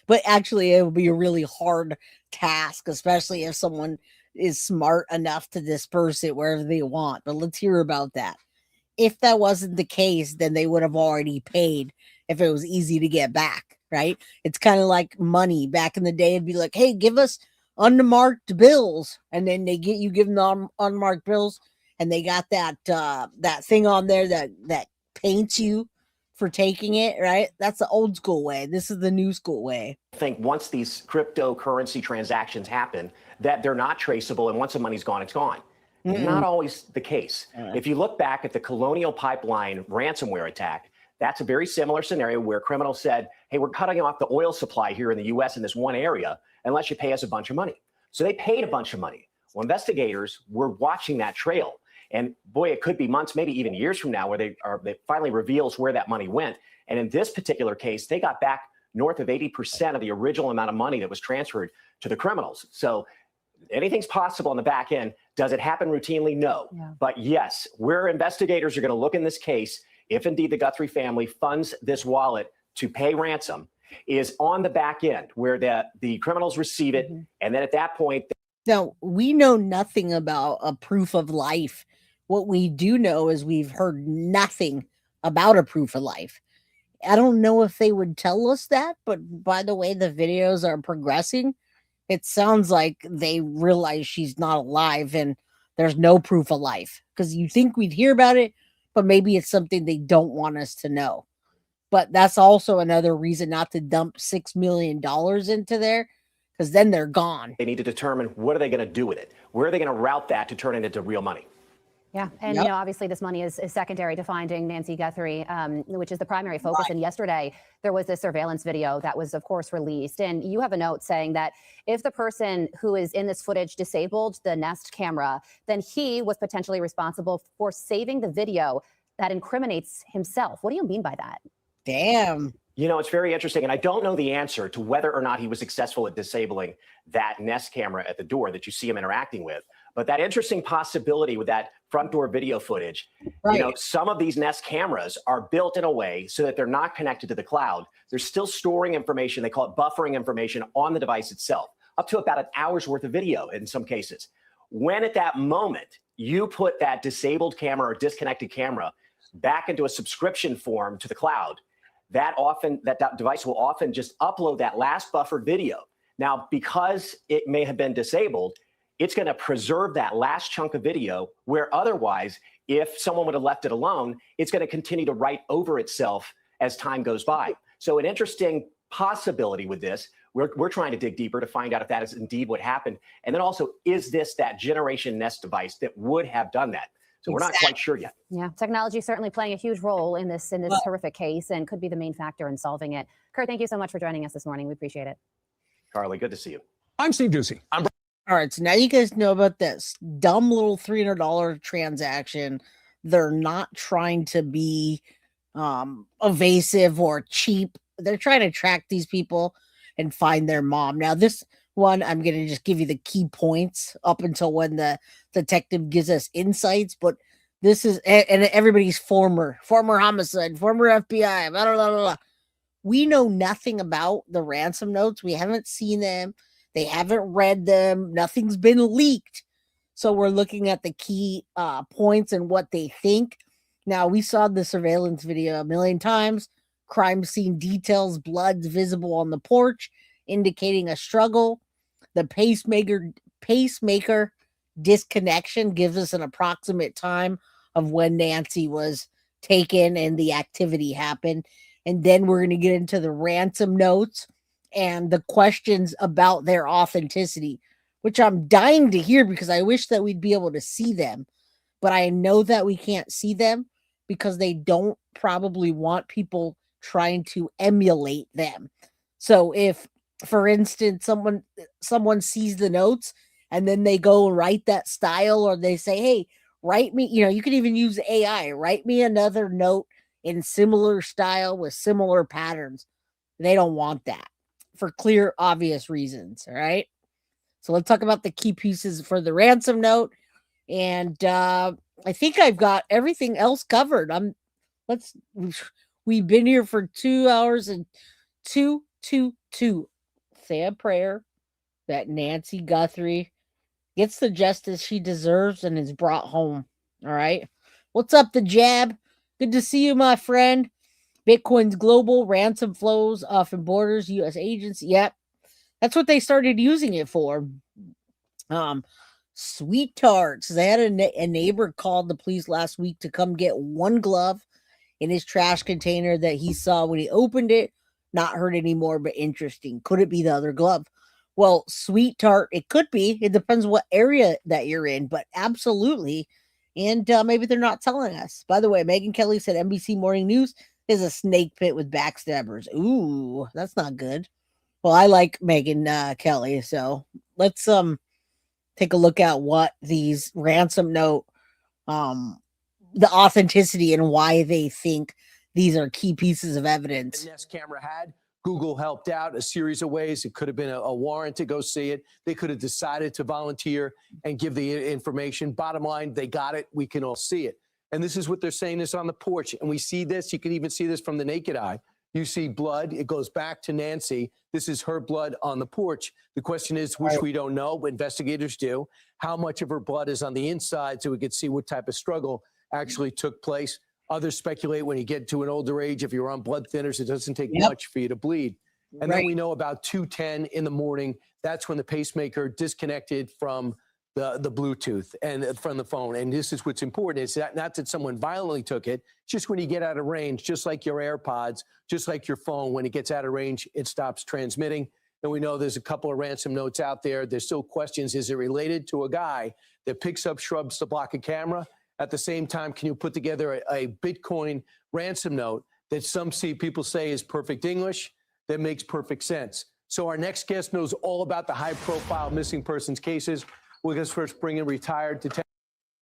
But actually, it would be a really hard task, especially if someone is smart enough to disperse it wherever they want. But let's hear about that. If that wasn't the case, then they would have already paid if it was easy to get back, right? It's kind of like money. Back in the day, it'd be like, hey, give us unmarked bills. And then you give them unmarked bills, and they got that thing on there that paints you for taking it, right? That's the old school way. This is the new school way. I think once these cryptocurrency transactions happen, that they're not traceable, and once the money's gone, it's gone. Not always the case. If you look back at the Colonial Pipeline ransomware attack, that's a very similar scenario where criminals said, hey, we're cutting off the oil supply here in the US in this one area unless you pay us a bunch of money. So they paid a bunch of money. Well, investigators were watching that trail. And boy, it could be months, maybe even years from now, where they finally reveals where that money went. And in this particular case, they got back north of 80% of the original amount of money that was transferred to the criminals. So anything's possible on the back end. Does it happen routinely? No. Yeah. But yes, we're investigators are going to look in this case. If indeed the Guthrie family funds this wallet to pay ransom, is on the back end where the criminals receive it. And then at that point, Now, we know nothing about a proof of life. What we do know is we've heard nothing about a proof of life. I don't know if they would tell us that, but by the way the videos are progressing, it sounds like they realize she's not alive and there's no proof of life. Because you think we'd hear about it, but maybe it's something they don't want us to know. But that's also another reason not to dump $6 million into there, because then they're gone. they need to determine what are they going to do with it? Where are they going to route that to turn it into real money? Yeah, and Yep. you know, obviously this money is secondary to finding Nancy Guthrie, which is the primary focus. Right. And yesterday there was this surveillance video that was, of course, released. And you have a note saying that if the person who is in this footage disabled the Nest camera, then he was potentially responsible for saving the video that incriminates himself. What do you mean by that? Damn. You know, it's very interesting, and I don't know the answer to whether or not he was successful at disabling that Nest camera at the door that you see him interacting with. But that interesting possibility with that front door video footage, Right. you know, some of these Nest cameras are built in a way so that they're not connected to the cloud. They're still storing information. They call it buffering information on the device itself, up to about an hour's worth of video in some cases. When at that moment you put that disabled camera or disconnected camera back into a subscription form to the cloud, that device will often just upload that last buffered video. Now, because it may have been disabled, it's going to preserve that last chunk of video, where otherwise, if someone would have left it alone, it's going to continue to write over itself as time goes by. So an interesting possibility with this, we're trying to dig deeper to find out if that is indeed what happened. And then also, is this that Generation Nest device that would have done that? So we're not quite sure yet. Yeah, technology is certainly playing a huge role in this horrific case and could be the main factor in solving it. Kurt, thank you so much for joining us this morning. We appreciate it. Carly, good to see you. I'm Steve Ducey. All right, so now you guys know about this dumb little $300 transaction. They're not trying to be evasive or cheap. They're trying to track these people and find their mom. Now, this one, I'm going to just give you the key points up until when the detective gives us insights. But this is, and everybody's former homicide, former FBI, blah, blah, blah, blah. We know nothing about the ransom notes. We haven't seen them. They haven't read them. Nothing's been leaked. So we're looking at the key points and what they think. Now, we saw the surveillance video a million times. Crime scene details, blood's visible on the porch, indicating a struggle. The pacemaker disconnection gives us an approximate time of when Nancy was taken and the activity happened. And then we're going to get into the ransom notes and the questions about their authenticity, which I'm dying to hear because I wish that we'd be able to see them. But I know that we can't see them because they don't probably want people trying to emulate them. So if, for instance, someone sees the notes and then they go write that style, or they say, hey, write me, you can even use AI, write me another note in similar style with similar patterns. They don't want that for clear, obvious reasons. All right. So let's talk about the key pieces for the ransom note. And I think I've got everything else covered. We've been here for 2 hours and two. Say a prayer that Nancy Guthrie gets the justice she deserves and is brought home. All right. What's up, the Jab? Good to see you, my friend. Bitcoin's global, ransom flows off in borders, U.S. agents. Yep. That's what they started using it for. Sweet tarts. They had a neighbor called the police last week to come get one glove in his trash container that he saw when he opened it. Not heard anymore, but interesting. Could it be the other glove? Well, sweet tart, it could be. It depends what area that you're in, but absolutely. And maybe they're not telling us. By the way, Megyn Kelly said NBC Morning News is a snake pit with backstabbers. Ooh, that's not good. Well, I like Megyn Kelly, so let's take a look at what these ransom note, the authenticity and why they think these are key pieces of evidence. The Nest camera had Google helped out a series of ways. It could have been a warrant to go see it. They could have decided to volunteer and give the information. Bottom line, they got it. We can all see it. And this is what they're saying is on the porch. And we see this. You can even see this from the naked eye. You see blood. It goes back to Nancy. This is her blood on the porch. The question is, which we don't know, but investigators do, how much of her blood is on the inside so we could see what type of struggle actually took place. Others speculate when you get to an older age, if you're on blood thinners, it doesn't take much for you to bleed. And then we know about 2:10 in the morning, that's when the pacemaker disconnected from the Bluetooth and from the phone. And this is what's important. It's not that someone violently took it, just when you get out of range, just like your AirPods, just like your phone, when it gets out of range, it stops transmitting. And we know there's a couple of ransom notes out there. There's still questions. Is it related to a guy that picks up shrubs to block a camera? At the same time, can you put together a Bitcoin ransom note that some people say is perfect English, that makes perfect sense? So our next guest knows all about the high-profile missing persons cases. We're going to first bring in retired detective.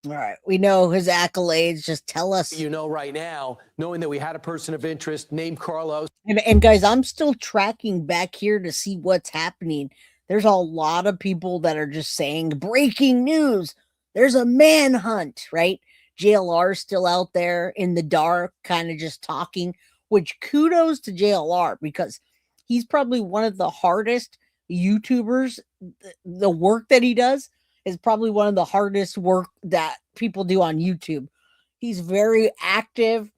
All right. We know his accolades. Just tell us. You know right now, knowing that we had a person of interest named Carlos. And guys, I'm still tracking back here to see what's happening. There's a lot of people that are just saying, breaking news. There's a manhunt, right? JLR is still out there in the dark, kind of just talking, which kudos to JLR because he's probably one of the hardest YouTubers. The work that he does is probably one of the hardest work that people do on YouTube. He's very active.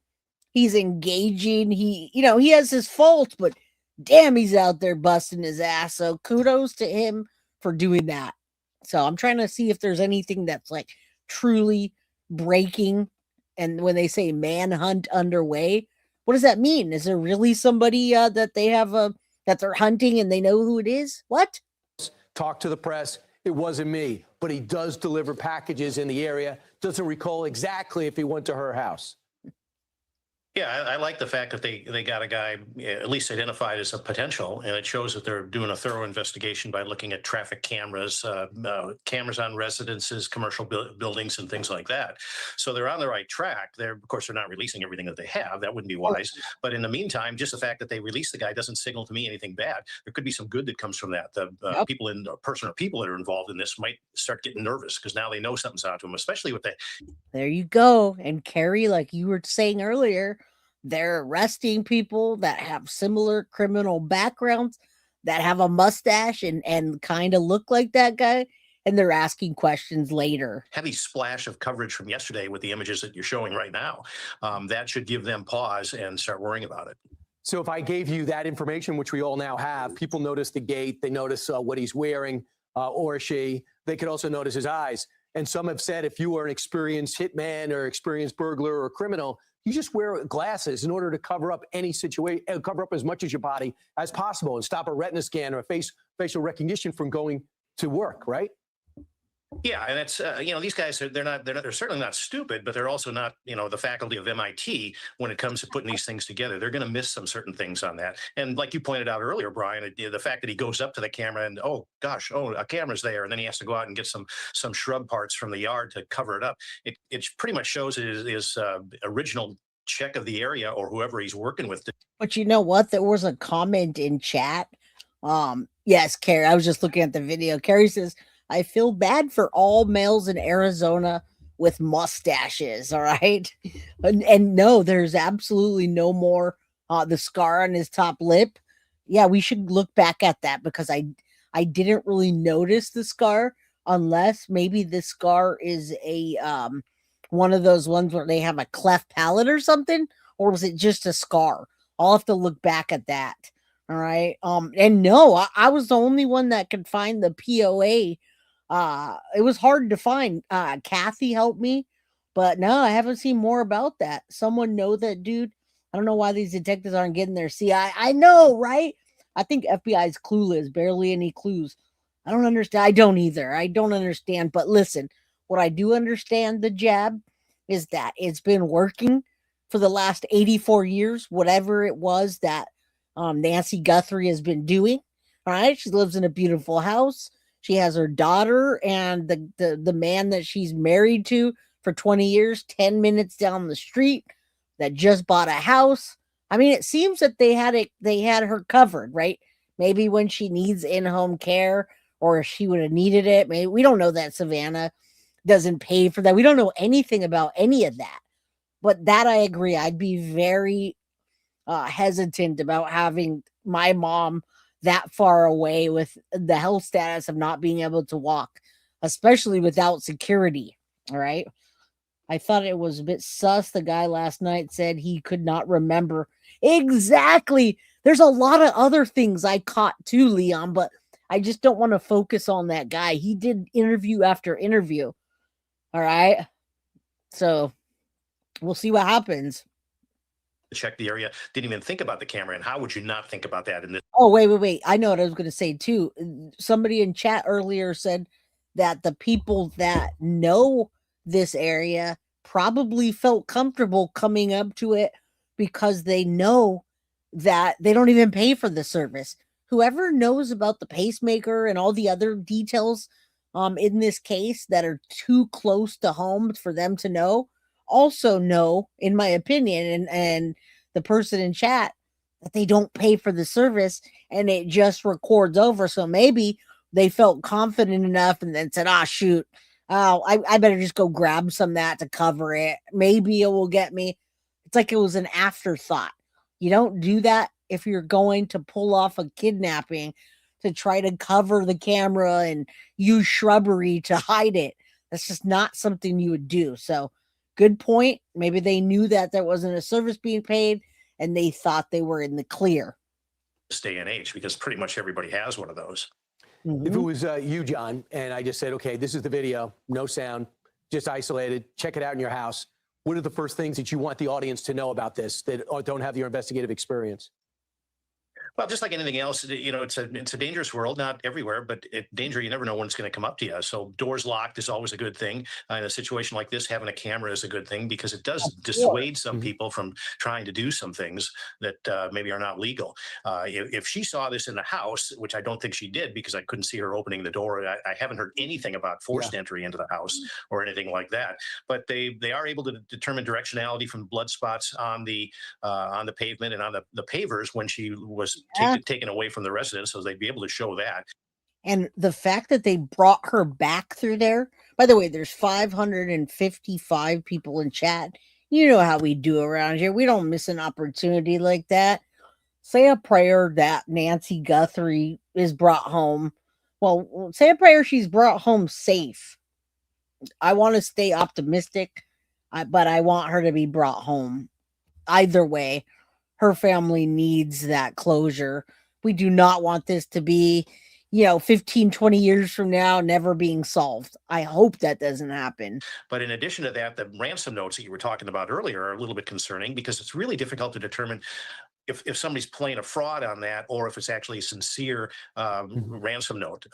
He's engaging. He has his faults, but damn, he's out there busting his ass. So kudos to him for doing that. So I'm trying to see if there's anything that's like truly breaking. And when they say manhunt underway, what does that mean? Is there really somebody that they have that they're hunting and they know who it is? What? Talk to the press. It wasn't me, but he does deliver packages in the area. Doesn't recall exactly if he went to her house. Yeah, I like the fact that they got a guy at least identified as a potential, and it shows that they're doing a thorough investigation by looking at traffic cameras, cameras on residences, commercial buildings, and things like that. So they're on the right track. Of course, they're not releasing everything that they have. That wouldn't be wise. But in the meantime, just the fact that they released the guy doesn't signal to me anything bad. There could be some good that comes from that. The people that are involved in this might start getting nervous because now they know something's out to them, especially with the. There you go. And Carrie, like you were saying earlier, they're arresting people that have similar criminal backgrounds, that have a mustache and kind of look like that guy, and they're asking questions later. Heavy splash of coverage from yesterday with the images that you're showing right now. That should give them pause and start worrying about it. So if I gave you that information, which we all now have, people notice the gait, they notice what he's wearing or she. They could also notice his eyes. And some have said if you are an experienced hitman or experienced burglar or criminal, you just wear glasses in order to cover up any situation, cover up as much of your body as possible and stop a retina scan or facial recognition from going to work, right? Yeah, and it's these guys they're certainly not stupid, but they're also not the faculty of MIT when it comes to putting these things together. They're going to miss some certain things on that. And like you pointed out earlier, Brian, the fact that he goes up to the camera and a camera's there, and then he has to go out and get some shrub parts from the yard to cover it up. It pretty much shows his original check of the area or whoever he's working with. But you know what? There was a comment in chat. Yes, Carrie, I was just looking at the video. Carrie says, I feel bad for all males in Arizona with mustaches. All right. And no, there's absolutely no more the scar on his top lip. Yeah, we should look back at that because I didn't really notice the scar unless maybe the scar is a one of those ones where they have a cleft palate or something, or was it just a scar? I'll have to look back at that. All right. And no, I was the only one that could find the POA. It was hard to find. Kathy helped me, but no, I haven't seen more about that. Someone know that dude. I don't know why these detectives aren't getting their CI. I know, right? I think FBI is clueless, barely any clues. I don't understand. I don't either. I don't understand. But listen, what I do understand, the jab, is that it's been working for the last 84 years, whatever it was that Nancy Guthrie has been doing. All right. She lives in a beautiful house. She has her daughter and the man that she's married to for 20 years, 10 minutes down the street, that just bought a house. I mean, it seems that they had her covered, right? Maybe when she needs in-home care, or if she would have needed it. Maybe we don't know that Savannah doesn't pay for that. We don't know anything about any of that. But that I agree. I'd be very hesitant about having my mom that far away with the health status of not being able to walk, especially without security. All right. I thought it was a bit sus. The guy last night said he could not remember exactly. There's a lot of other things I caught too, Leon, but I just don't want to focus on that guy. He did interview after interview. All right. So we'll see what happens. Check the area, didn't even think about the camera. And how would you not think about that in this? Oh, wait. I know what I was going to say too. Somebody in chat earlier said that the people that know this area probably felt comfortable coming up to it because they know that they don't even pay for the service. Whoever knows about the pacemaker and all the other details in this case that are too close to home for them to know, also know, in my opinion, and the person in chat, that they don't pay for the service and it just records over. So maybe they felt confident enough and then said, shoot, I better just go grab some of that to cover it. Maybe it will get me. It's like it was an afterthought. You don't do that if you're going to pull off a kidnapping to try to cover the camera and use shrubbery to hide it. That's just not something you would do. So good point. Maybe they knew that there wasn't a service being paid and they thought they were in the clear. Day and age, because pretty much everybody has one of those. If it was you, John, and I just said, okay, this is the video, no sound, just isolated, check it out in your house. What are the first things that you want the audience to know about this that don't have your investigative experience? Well, just like anything else, it's a dangerous world, not everywhere, but danger, you never know when it's going to come up to you. So doors locked is always a good thing. In a situation like this, having a camera is a good thing because it does dissuade some people from trying to do some things that maybe are not legal. If she saw this in the house, which I don't think she did because I couldn't see her opening the door, I haven't heard anything about forced entry into the house or anything like that. But they are able to determine directionality from blood spots on the pavement and on the pavers when she was taken away from the residence, so they'd be able to show that. And the fact that they brought her back through there, by the way, there's 555 people in chat. You know how we do around here. We don't miss an opportunity like that. Say a prayer that Nancy Guthrie is brought home. Well, say a prayer she's brought home safe. I want to stay optimistic, but I want her to be brought home. Either way, her family needs that closure. We do not want this to be, 15, 20 years from now, never being solved. I hope that doesn't happen. But in addition to that, the ransom notes that you were talking about earlier are a little bit concerning because it's really difficult to determine if somebody's playing a fraud on that or if it's actually a sincere ransom note.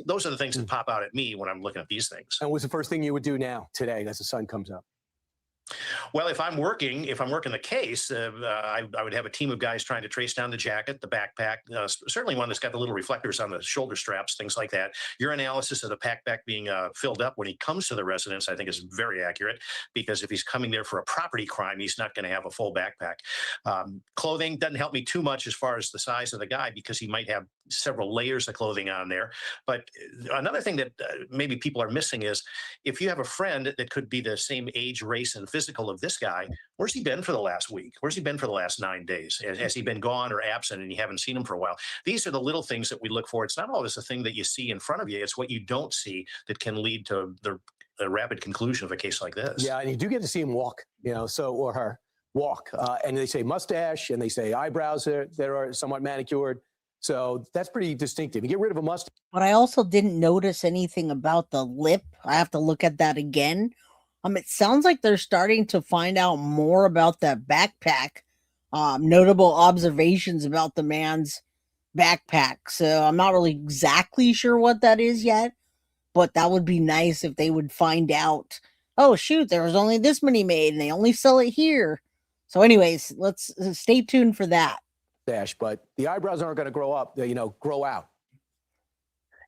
Those are the things that pop out at me when I'm looking at these things. And what's the first thing you would do now, today, as the sun comes up? Well, if I'm working the case, I would have a team of guys trying to trace down the jacket, the backpack, certainly one that's got the little reflectors on the shoulder straps, things like that. Your analysis of the backpack being filled up when he comes to the residence, I think, is very accurate because if he's coming there for a property crime, he's not going to have a full backpack. Clothing doesn't help me too much as far as the size of the guy because he might have several layers of clothing on there. But another thing that maybe people are missing is if you have a friend that could be the same age, race, and physical of this guy, where's he been for the last week? Where's he been for the last 9 days? Has he been gone or absent and you haven't seen him for a while? These are the little things that we look for. It's not always the thing that you see in front of you. It's what you don't see that can lead to the rapid conclusion of a case like this. Yeah, and you do get to see him walk, or her walk. And they say mustache and they say eyebrows that are somewhat manicured. So that's pretty distinctive. You get rid of a mustache. But I also didn't notice anything about the lip. I have to look at that again. It sounds like they're starting to find out more about that backpack. Notable observations about the man's backpack. So I'm not really exactly sure what that is yet, but that would be nice if they would find out. Oh, shoot, there was only this many made and they only sell it here. So anyways, let's stay tuned for that. But the eyebrows aren't going to grow up, grow out.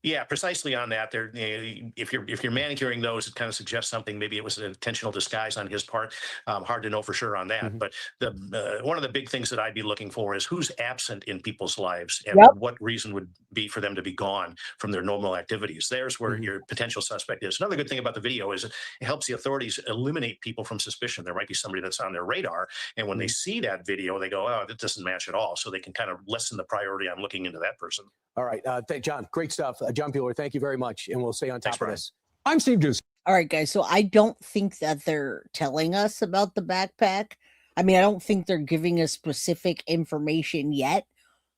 Yeah, precisely on that. There, if you're manicuring those, it kind of suggests something. Maybe it was an intentional disguise on his part. Hard to know for sure on that. But the one of the big things that I'd be looking for is who's absent in people's lives and what reason would be for them to be gone from their normal activities. There's where your potential suspect is. Another good thing about the video is it helps the authorities eliminate people from suspicion. There might be somebody that's on their radar, and when they see that video, they go, "Oh, that doesn't match at all." So they can kind of lessen the priority on looking into that person. All right. John, great stuff. John Bueller, thank you very much. And we'll stay on top of this. I'm Steve Juice. All right, guys. So I don't think that they're telling us about the backpack. I mean, I don't think they're giving us specific information yet.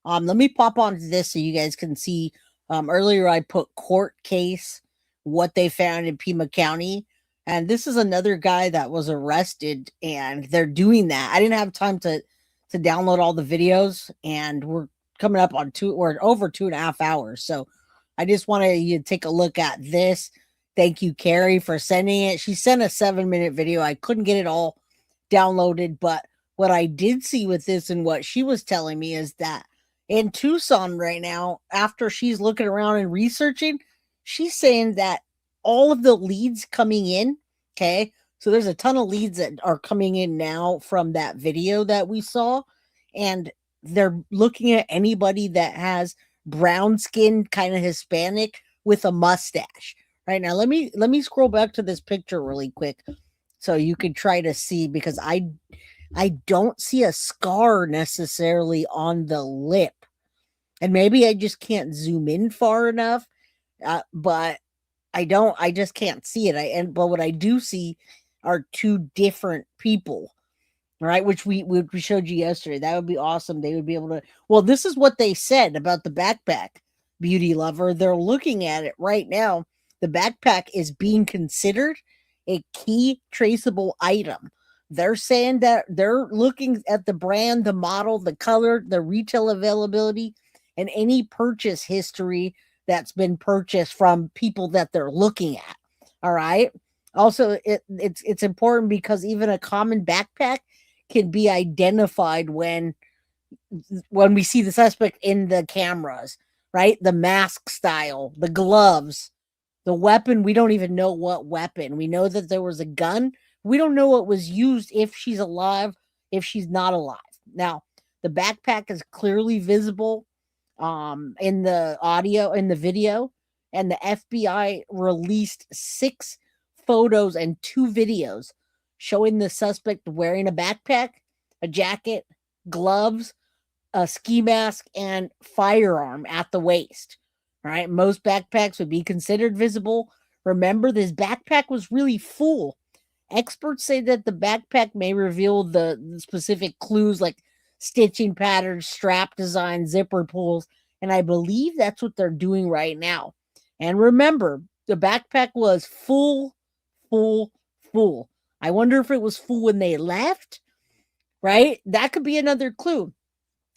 Let me pop onto this so you guys can see. Earlier I put court case, what they found in Pima County. And this is another guy that was arrested, and they're doing that. I didn't have time to download all the videos, and we're coming up on over 2.5 hours. So I just wanted you to take a look at this. Thank you, Carrie, for sending it. She sent a 7-minute video. I couldn't get it all downloaded, but what I did see with this and what she was telling me is that in Tucson right now, after she's looking around and researching, she's saying that all of the leads coming in, okay, so there's a ton of leads that are coming in now from that video that we saw, and they're looking at anybody that has brown skin, kind of Hispanic with a mustache. Right now, let me scroll back to this picture really quick so you can try to see, because I don't see a scar necessarily on the lip, and maybe I just can't zoom in far enough, but I just can't see it. But what I do see are two different people. All right, which we showed you yesterday. That would be awesome. They would be able to. Well, this is what they said about the backpack, beauty lover. They're looking at it right now. The backpack is being considered a key traceable item. They're saying that they're looking at the brand, the model, the color, the retail availability, and any purchase history that's been purchased from people that they're looking at. All right. Also, it's important because even a common backpack can be identified when we see the suspect in the cameras, right? The mask style, the gloves, the weapon. We don't even know what weapon. We know that there was a gun. We don't know what was used, if she's alive, if she's not alive. Now, the backpack is clearly visible in the audio, in the video, and the FBI released 6 photos and 2 videos showing the suspect wearing a backpack, a jacket, gloves, a ski mask, and firearm at the waist. All right. Most backpacks would be considered visible. Remember, this backpack was really full. Experts say that the backpack may reveal the specific clues like stitching patterns, strap design, zipper pulls, and I believe that's what they're doing right now. And remember, the backpack was full. I wonder if it was full when they left, right? That could be another clue.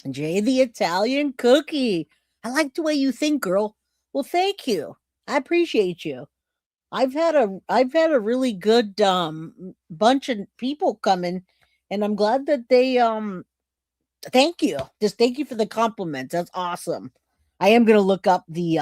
Jay the Italian Cookie. I like the way you think, girl. Well, thank you. I appreciate you. I've had a really good bunch of people coming, and I'm glad that they thank you. Just thank you for the compliments. That's awesome. I am gonna look up the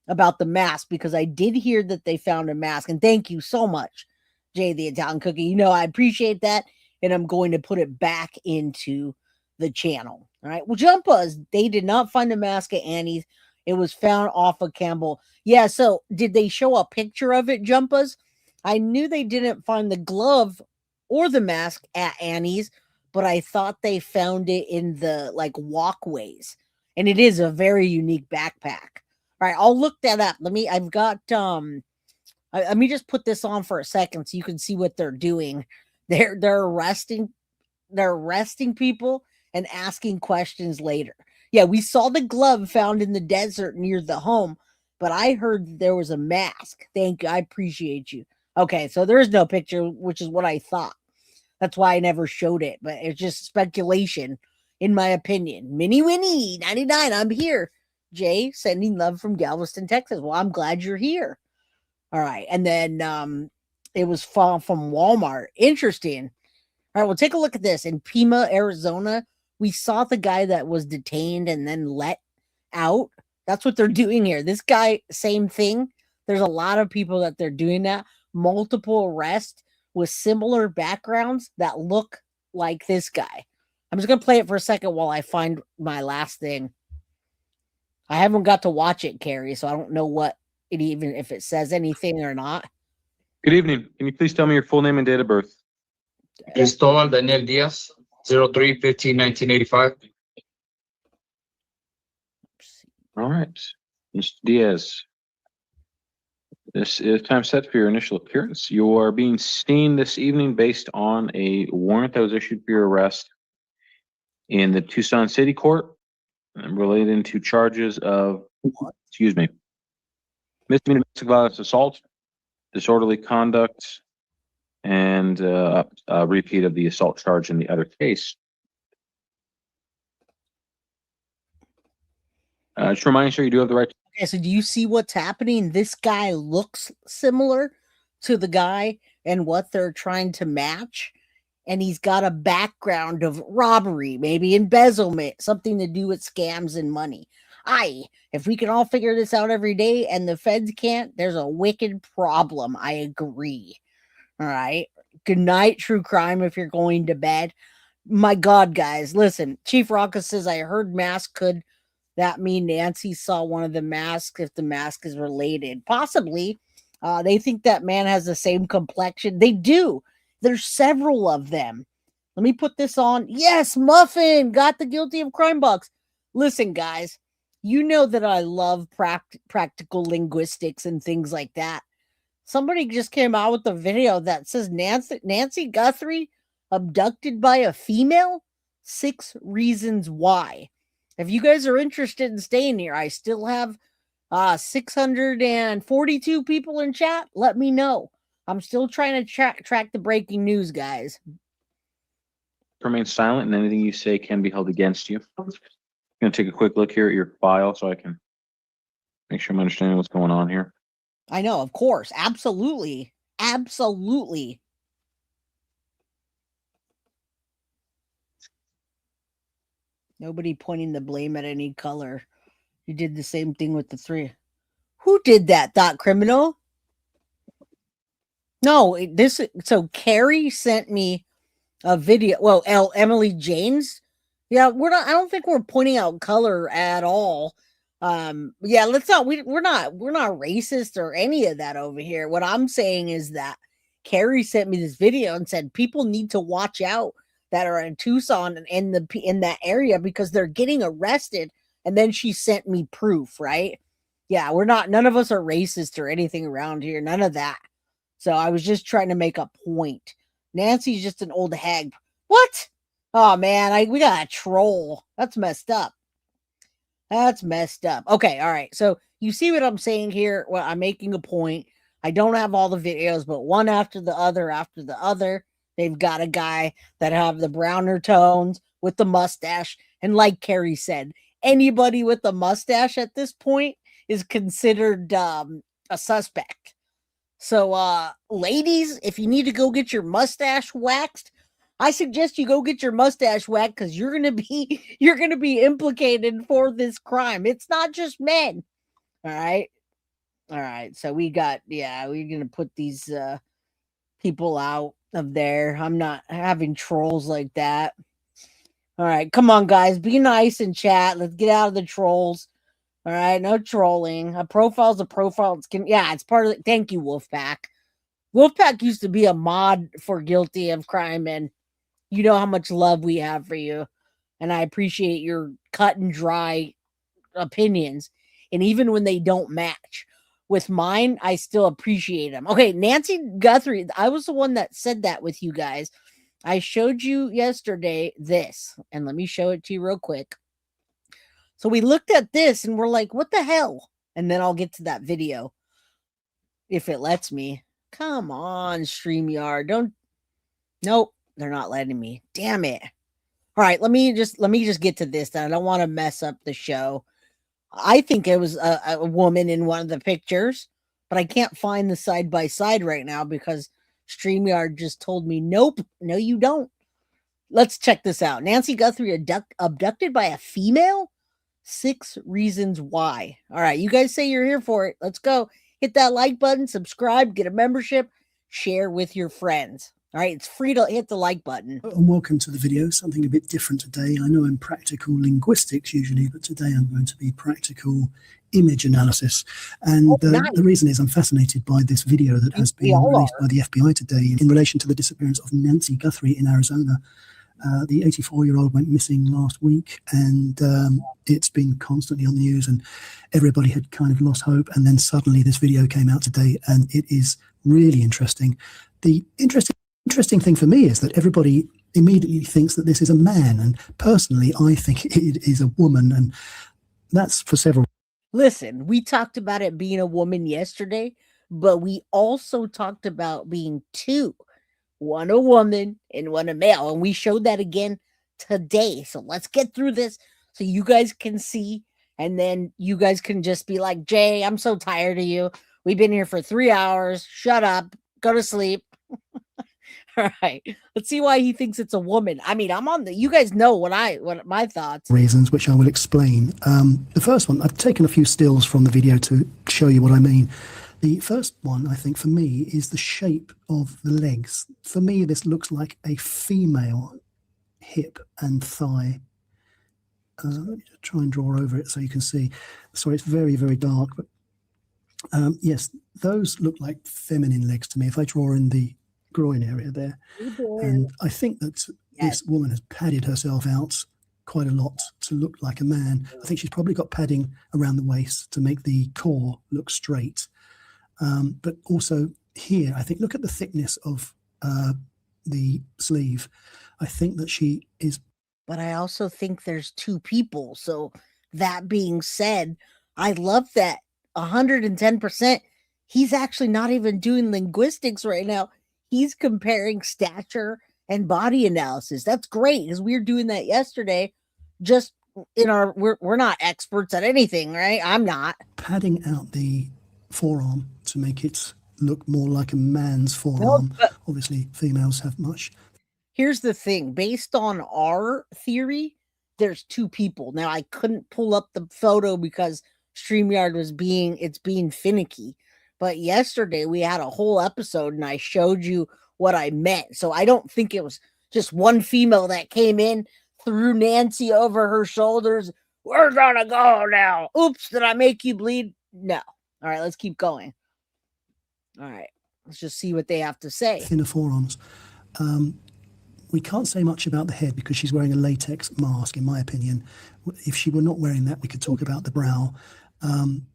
about the mask, because I did hear that they found a mask, and thank you so much, Jay the Italian Cookie. You know, I appreciate that, and I'm going to put it back into the channel. All right. Well, Jumpas, they did not find a mask at Annie's. It was found off of Campbell. Yeah. So did they show a picture of it, Jumpas? I knew they didn't find the glove or the mask at Annie's, but I thought they found it in the walkways. And it is a very unique backpack. All right. I'll look that up. Let me just put this on for a second so you can see what they're doing. They're arresting people and asking questions later. Yeah, we saw the glove found in the desert near the home, but I heard there was a mask. Thank you. I appreciate you. Okay, so there is no picture, which is what I thought. That's why I never showed it, but it's just speculation, in my opinion. Minnie Winnie 99, I'm here. Jay, sending love from Galveston, Texas. Well, I'm glad you're here. All right, and then it was from Walmart. Interesting. All right, well, take a look at this. In Pima, Arizona, we saw the guy that was detained and then let out That's what they're doing here. This guy, same thing. There's a lot of people that they're doing that. Multiple arrests with similar backgrounds that look like this guy. I'm just going to play it for a second while I find my last thing. I haven't got to watch it, Carrie, so I don't know what it even, if it says anything or not. Good evening. Can you please tell me your full name and date of birth? Cristobal Daniel Diaz, 03/15/1985. All right. Mr. Diaz. This is time set for your initial appearance. You are being seen this evening based on a warrant that was issued for your arrest in the Tucson City Court related to charges of, misdemeanor domestic violence assault, disorderly conduct, and a repeat of the assault charge in the other case. Just remind you, sir, you do have the right to. Okay, so do you see what's happening? This guy looks similar to the guy and what they're trying to match. And he's got a background of robbery, maybe embezzlement, something to do with scams and money. If we can all figure this out every day and the feds can't, there's a wicked problem. I agree. All right. Good night, true crime, if you're going to bed. My God, guys, listen. Chief Rocca says, I heard mask. Could that mean Nancy saw one of the masks if the mask is related? Possibly. They think that man has the same complexion. They do. There's several of them. Let me put this on. Yes, Muffin got the guilty of crime box. Listen, guys, you know that I love practical linguistics and things like that. Somebody just came out with a video that says Nancy Guthrie abducted by a female. 6 reasons why. If you guys are interested in staying here, I still have 642 people in chat. Let me know. I'm still trying to track the breaking news, guys. Remain silent, and anything you say can be held against you. I'm going to take a quick look here at your file so I can make sure I'm understanding what's going on here. I know, of course. Absolutely. Absolutely. Nobody pointing the blame at any color. You did the same thing with the 3. Who did that, Thought Criminal? No, so Carrie sent me a video. Well, Emily James. Yeah, I don't think we're pointing out color at all. Yeah, let's not, we're not racist or any of that over here. What I'm saying is that Carrie sent me this video and said people need to watch out that are in Tucson and in that area because they're getting arrested. And then she sent me proof, right? Yeah, none of us are racist or anything around here. None of that. So I was just trying to make a point. Nancy's just an old hag. What? Oh, man, we got a troll. That's messed up. That's messed up. Okay, all right. So you see what I'm saying here? Well, I'm making a point. I don't have all the videos, but one after the other, they've got a guy that have the browner tones with the mustache. And like Carrie said, anybody with a mustache at this point is considered a suspect. So, ladies, if you need to go get your mustache waxed, I suggest you go get your mustache waxed because you're gonna be implicated for this crime. It's not just men. All right. So we're gonna put these people out of there. I'm not having trolls like that. All right, come on, guys, be nice in chat. Let's get out of the trolls. All right, no trolling. A profile's a profile. It's part of it. Thank you, Wolfpack. Wolfpack used to be a mod for Guilty of Crime, and you know how much love we have for you. And I appreciate your cut and dry opinions. And even when they don't match with mine, I still appreciate them. Okay, Nancy Guthrie, I was the one that said that with you guys. I showed you yesterday this, and let me show it to you real quick. So we looked at this and we're like, what the hell? And then I'll get to that video if it lets me. Come on, StreamYard. Nope, they're not letting me. Damn it. All right, let me just get to this. Then I don't want to mess up the show. I think it was a woman in one of the pictures, but I can't find the side by side right now because StreamYard just told me, nope, no, you don't. Let's check this out. Nancy Guthrie abducted by a female? 6 reasons why. All right, you guys say you're here for it. Let's go. Hit that like button, subscribe, get a membership, share with your friends. All right, it's free to hit the like button. And welcome to the video. Something a bit different today. I know I'm practical linguistics usually, but today I'm going to be practical image analysis. And the reason is I'm fascinated by this video that has been released by the FBI today in relation to the disappearance of Nancy Guthrie in Arizona. The 84-year-old went missing last week, and it's been constantly on the news, and everybody had kind of lost hope. And then suddenly this video came out today, and it is really interesting. The interesting thing for me is that everybody immediately thinks that this is a man, and personally I think it is a woman, and that's for several. Listen, we talked about it being a woman yesterday, but we also talked about being two, one a woman and one a male, and we showed that again today. So let's get through this so you guys can see, and then you guys can just be like, Jay, I'm so tired of you. We've been here for 3 hours. Shut up. Go to sleep. All right, let's see why he thinks it's a woman. I mean, I'm on the, you guys know what my thoughts. Reasons, which I will explain. The first one, I've taken a few stills from the video to show you what I mean. The first one, I think, for me, is the shape of the legs. For me, this looks like a female hip and thigh. Let me just try and draw over it so you can see. Sorry, it's very, very dark, but yes, those look like feminine legs to me. If I draw in the groin area there, and I think that this woman has padded herself out quite a lot to look like a man. I think she's probably got padding around the waist to make the core look straight, but also here, I think, look at the thickness of the sleeve. I think that she is, but I also think there's two people. So that being said, I love that 110%. He's actually not even doing linguistics right now. He's comparing stature and body analysis. That's great, because we were doing that yesterday. Just in our, we're not experts at anything, right? I'm not. Padding out the forearm to make it look more like a man's forearm. No, obviously, females have much. Here's the thing. Based on our theory, there's two people. Now, I couldn't pull up the photo because StreamYard was being finicky. But yesterday we had a whole episode and I showed you what I meant. So I don't think it was just one female that came in, threw Nancy over her shoulders. We're gonna go now. Oops, did I make you bleed? No. All right, let's keep going. All right, let's just see what they have to say. Thinner forearms. We can't say much about the head because she's wearing a latex mask, in my opinion. If she were not wearing that, we could talk about the brow.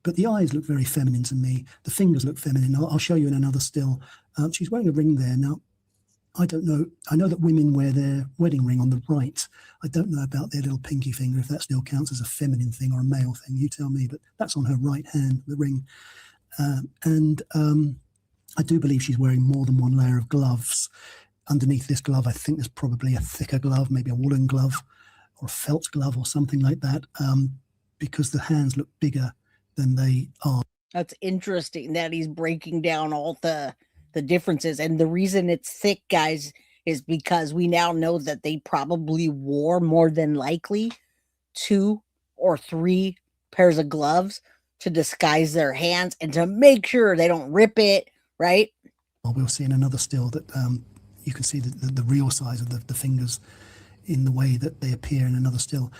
But the eyes look very feminine to me. The fingers look feminine. I'll show you in another still. She's wearing a ring there. Now, I don't know. I know that women wear their wedding ring on the right. I don't know about their little pinky finger, if that still counts as a feminine thing or a male thing. You tell me, but that's on her right hand, the ring. I do believe she's wearing more than one layer of gloves. Underneath this glove, I think there's probably a thicker glove, maybe a woolen glove or a felt glove or something like that. Because the hands look bigger than they are. That's interesting that he's breaking down all the differences. And the reason it's thick, guys, is because we now know that they probably wore more than likely 2 or 3 pairs of gloves to disguise their hands and to make sure they don't rip it, right? Well, we'll see in another still that you can see the real size of the fingers in the way that they appear in another still.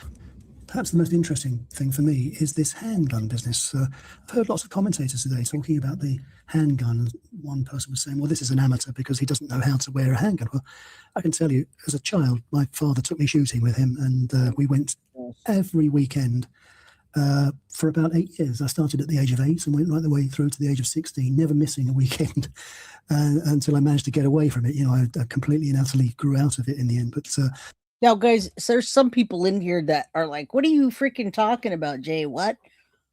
Perhaps the most interesting thing for me is this handgun business. I've heard lots of commentators today talking about the handgun. One person was saying, well, this is an amateur because he doesn't know how to wear a handgun. Well, I can tell you, as a child, my father took me shooting with him, and we went every weekend for about 8 years. I started at the age of 8 and went right the way through to the age of 16, never missing a weekend until I managed to get away from it. You know, I completely and utterly grew out of it in the end. But now, guys, so there's some people in here that are like, what are you freaking talking about, Jay? What?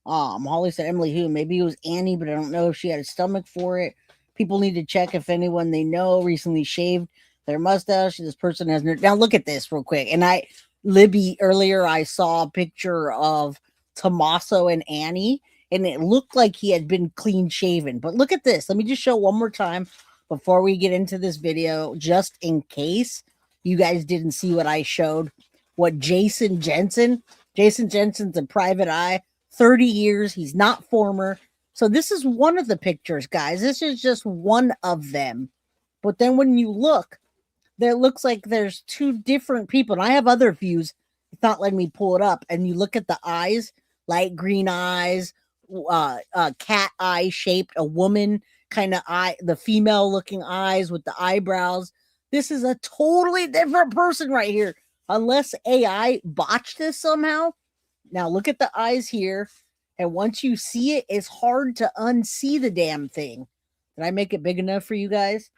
Holly said Emily who? Maybe it was Annie, but I don't know if she had a stomach for it. People need to check if anyone they know recently shaved their mustache. This person has now look at this real quick. And Libby, earlier I saw a picture of Tommaso and Annie, and it looked like he had been clean shaven. But look at this. Let me just show one more time before we get into this video, just in case you guys didn't see what I showed. What Jason Jensen Jason Jensen's a private eye, 30 years. He's not former. So this is one of the pictures, guys. This is just one of them. But then when you look, there looks like there's two different people. And I have other views. It's not letting me pull it up. And you look at the eyes, light green eyes, cat eye shaped, a woman kind of eye, the female looking eyes with the eyebrows. This is a totally different person right here. Unless AI botched this somehow. Now look at the eyes here. And once you see it, it's hard to unsee the damn thing. Did I make it big enough for you guys?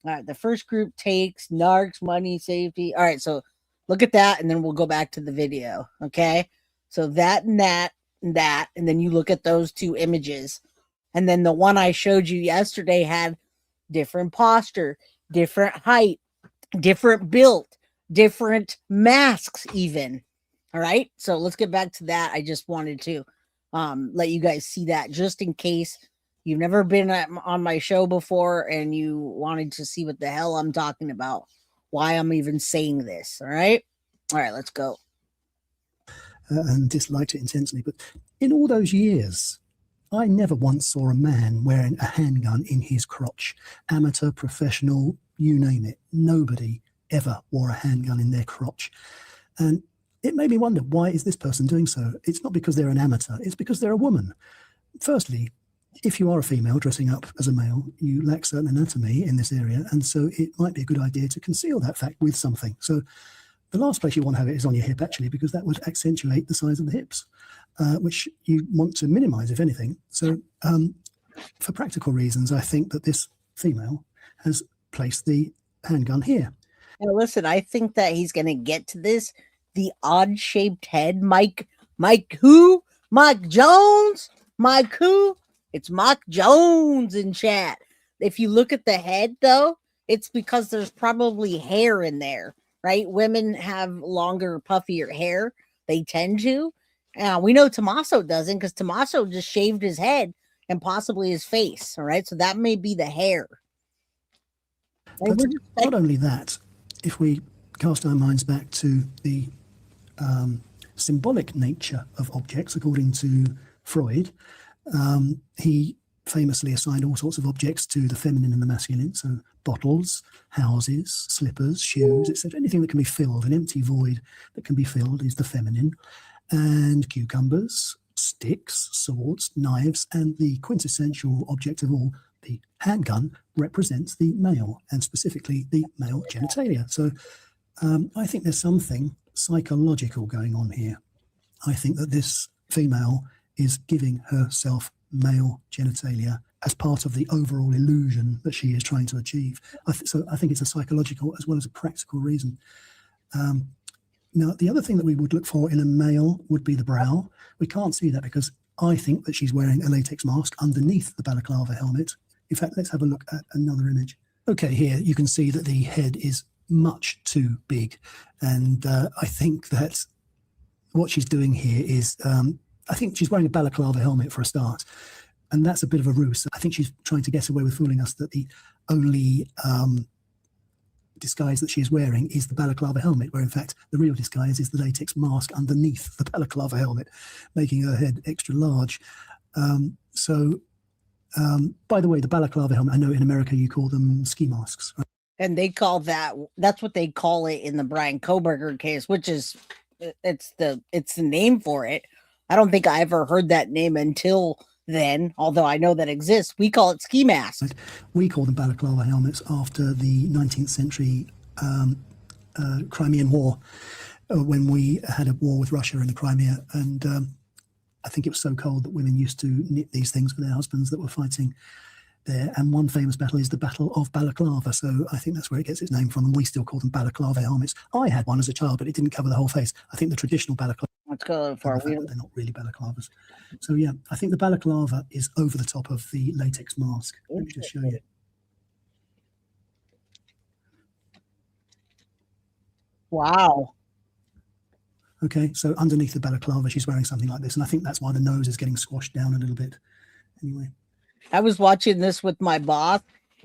All right, the first group takes narcs, money, safety. All right, so look at that, and then we'll go back to the video, okay? So that and that and that, and then you look at those two images. And then the one I showed you yesterday had different posture, different height, different build, different masks even. All right, so let's get back to that. I just wanted to let you guys see that just in case you've never been on my show before and you wanted to see what the hell I'm talking about, why I'm even saying this. All right, let's go. And disliked it intensely. But in all those years, I never once saw a man wearing a handgun in his crotch. Amateur, professional, you name it. Nobody ever wore a handgun in their crotch. And it made me wonder, why is this person doing so? It's not because they're an amateur, it's because they're a woman. Firstly, if you are a female dressing up as a male, you lack certain anatomy in this area, and so it might be a good idea to conceal that fact with something. So the last place you want to have it is on your hip, actually, because that would accentuate the size of the hips, which you want to minimize, if anything. So for practical reasons, I think that this female has placed the handgun here. Now, listen, I think that he's going to get to this. The odd-shaped head, Mike who? Mike Jones? Mike who? It's Mike Jones in chat. If you look at the head, though, it's because there's probably hair in there, right? Women have longer, puffier hair. They tend to. We know Tommaso doesn't because Tommaso just shaved his head and possibly his face, all right? So that may be the hair. But not only that, if we cast our minds back to the symbolic nature of objects, according to Freud, he famously assigned all sorts of objects to the feminine and the masculine. So bottles, houses, slippers, shoes, etc. Anything that can be filled, an empty void that can be filled is the feminine. And cucumbers, sticks, swords, knives, and the quintessential object of all, the handgun, represents the male, and specifically the male genitalia. So I think there's something psychological going on here. I think that this female is giving herself male genitalia as part of the overall illusion that she is trying to achieve. So I think it's a psychological as well as a practical reason. Now, the other thing that we would look for in a male would be the brow. We can't see that because I think that she's wearing a latex mask underneath the balaclava helmet. In fact, let's have a look at another image. Okay, here you can see that the head is much too big. And I think that what she's doing here is, I think she's wearing a balaclava helmet for a start. And that's a bit of a ruse. I think she's trying to get away with fooling us that the only disguise that she is wearing is the balaclava helmet, where in fact the real disguise is the latex mask underneath the balaclava helmet, making her head extra large. By the way, the balaclava helmet, I know in America you call them ski masks, right? And they call that's what they call it in the Brian Koberger case, which is, it's the name for it. I don't think I ever heard that name until then, although I know that exists. We call it ski masks. We call them balaclava helmets after the 19th century Crimean War, when we had a war with Russia in the Crimea. And I think it was so cold that women used to knit these things for their husbands that were fighting there. And one famous battle is the Battle of Balaclava. So I think that's where it gets its name from. And we still call them balaclava helmets. I had one as a child, but it didn't cover the whole face. I think the traditional balaclava, let's go for they're not really balaclavas. So yeah, I think the balaclava is over the top of the latex mask. Let me just show you. Wow. Okay, so underneath the balaclava, she's wearing something like this. And I think that's why the nose is getting squashed down a little bit. Anyway. I was watching this with my boss,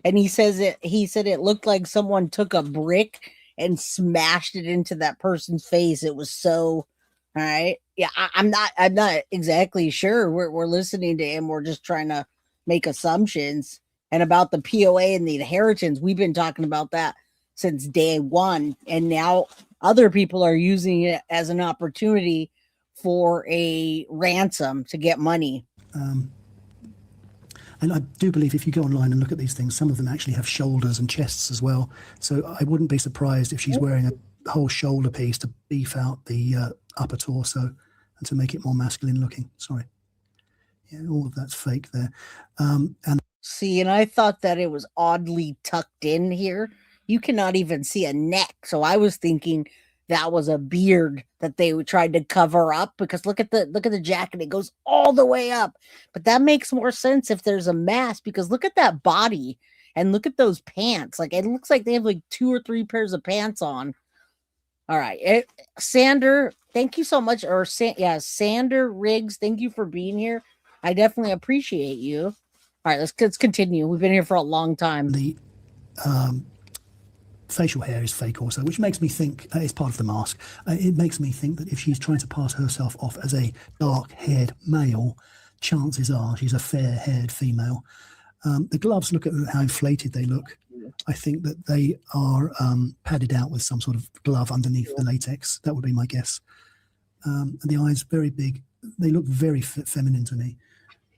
and he said it looked like someone took a brick and smashed it into that person's face. It was so All right. Yeah, I'm not exactly sure. We're listening to him. We're just trying to make assumptions. And about the POA and the inheritance, we've been talking about that since day one. And now other people are using it as an opportunity for a ransom to get money. And I do believe if you go online and look at these things, some of them actually have shoulders and chests as well. So I wouldn't be surprised if she's wearing a whole shoulder piece to beef out the upper torso and to make it more masculine looking. Sorry. Yeah, all of that's fake there. And see, and I thought that it was oddly tucked in here. You cannot even see a neck. So I was thinking that was a beard that they tried to cover up, because look at the jacket. It goes all the way up. But that makes more sense if there's a mask, because look at that body and look at those pants. Like, it looks like they have like 2 or 3 pairs of pants on. All right. Sander, thank you so much. Or Sander Riggs, thank you for being here. I definitely appreciate you. All right, let's continue. We've been here for a long time. The facial hair is fake also, which makes me think it's part of the mask. It makes me think that if she's trying to pass herself off as a dark-haired male, chances are she's a fair-haired female. The gloves, look at how inflated they look. I think that they are padded out with some sort of glove underneath the latex. That would be my guess. And the eyes, very big. They look very feminine to me.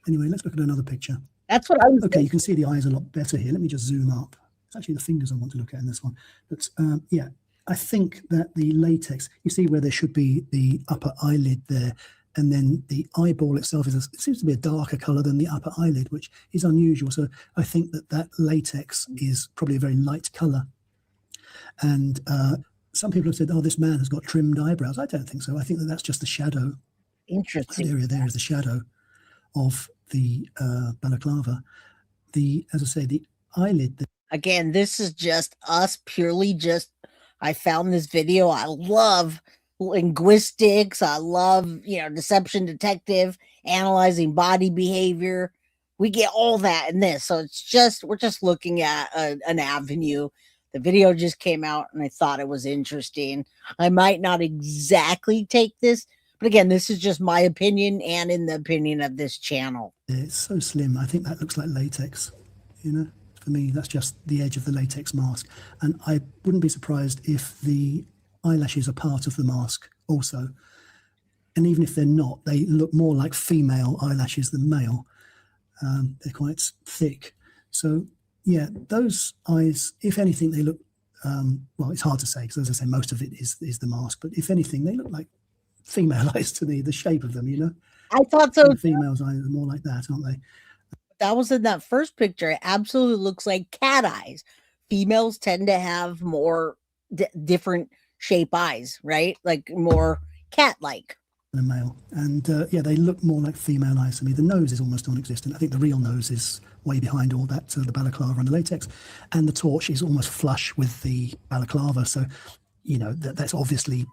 Anyway, let's look at another picture. That's what I was thinking. You can see the eyes a lot better here. Let me just zoom up. It's actually the fingers I want to look at in this one. But yeah, I think that the latex, you see where there should be the upper eyelid there, and then the eyeball itself it seems to be a darker color than the upper eyelid, which is unusual. So I think that latex is probably a very light color. And some people have said, oh, this man has got trimmed eyebrows. I don't think so. I think that that's just the shadow. Interesting. That area there is the shadow of the balaclava. As I say, the eyelid. Again, this is just us purely just, I found this video. I love linguistics. I love, deception detective, analyzing body behavior. We get all that in this. So we're just looking at an avenue. The video just came out and I thought it was interesting. I might not exactly take this, but again, this is just my opinion and in the opinion of this channel. It's so slim. I think that looks like latex, For me, that's just the edge of the latex mask. And I wouldn't be surprised if the eyelashes are part of the mask also. And even if they're not, they look more like female eyelashes than male. They're quite thick. So, yeah, those eyes, if anything, they look, well, it's hard to say, because as I say, most of it is the mask. But if anything, they look like female eyes to me, the shape of them, I thought so. The female's eyes are more like that, aren't they? That was in that first picture. It absolutely looks like cat eyes. Females tend to have more different shape eyes, right? Like more cat-like. A male. And yeah, they look more like female eyes to me. The nose is almost non-existent. I think the real nose is way behind all that, the balaclava and the latex. And the torch is almost flush with the balaclava. So, that's obviously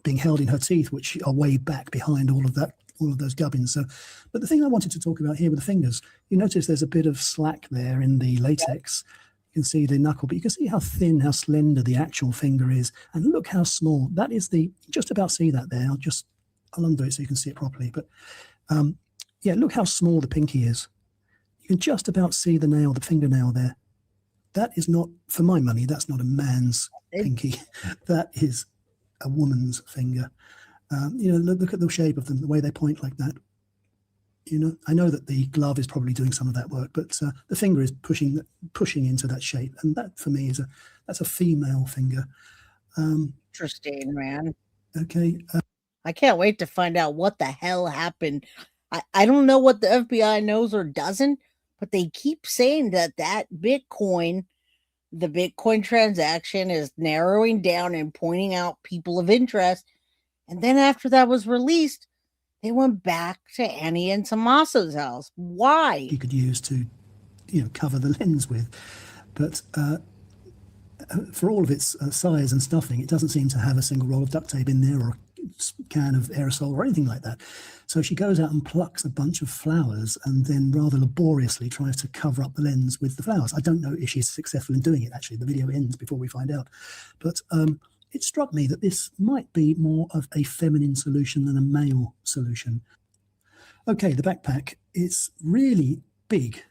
being held in her teeth, which are way back behind all of that, all of those gubbins. So, but the thing I wanted to talk about here with the fingers, you notice there's a bit of slack there in the latex. You can see the knuckle, but you can see how thin, how slender the actual finger is. And look how small. That is just about see that there. I'll undo it so you can see it properly. But yeah, look how small the pinky is. You can just about see the fingernail there. That is not, for my money, that's not a man's pinky. That is a woman's finger. Look at the shape of them, the way they point like that. I know that the glove is probably doing some of that work, but the finger is pushing into that shape, and that for me that's a female finger. Interesting, man. Okay. I can't wait to find out what the hell happened. I don't know what the FBI knows or doesn't, but they keep saying that Bitcoin, the Bitcoin transaction is narrowing down and pointing out people of interest. And then after that was released, they went back to Annie and Tommaso's house. Why? You could use to, cover the lens with. But for all of its size and stuffing, it doesn't seem to have a single roll of duct tape in there or a can of aerosol or anything like that. So she goes out and plucks a bunch of flowers and then rather laboriously tries to cover up the lens with the flowers. I don't know if she's successful in doing it, actually. The video ends before we find out. But it struck me that this might be more of a feminine solution than a male solution. Okay, the backpack is really big.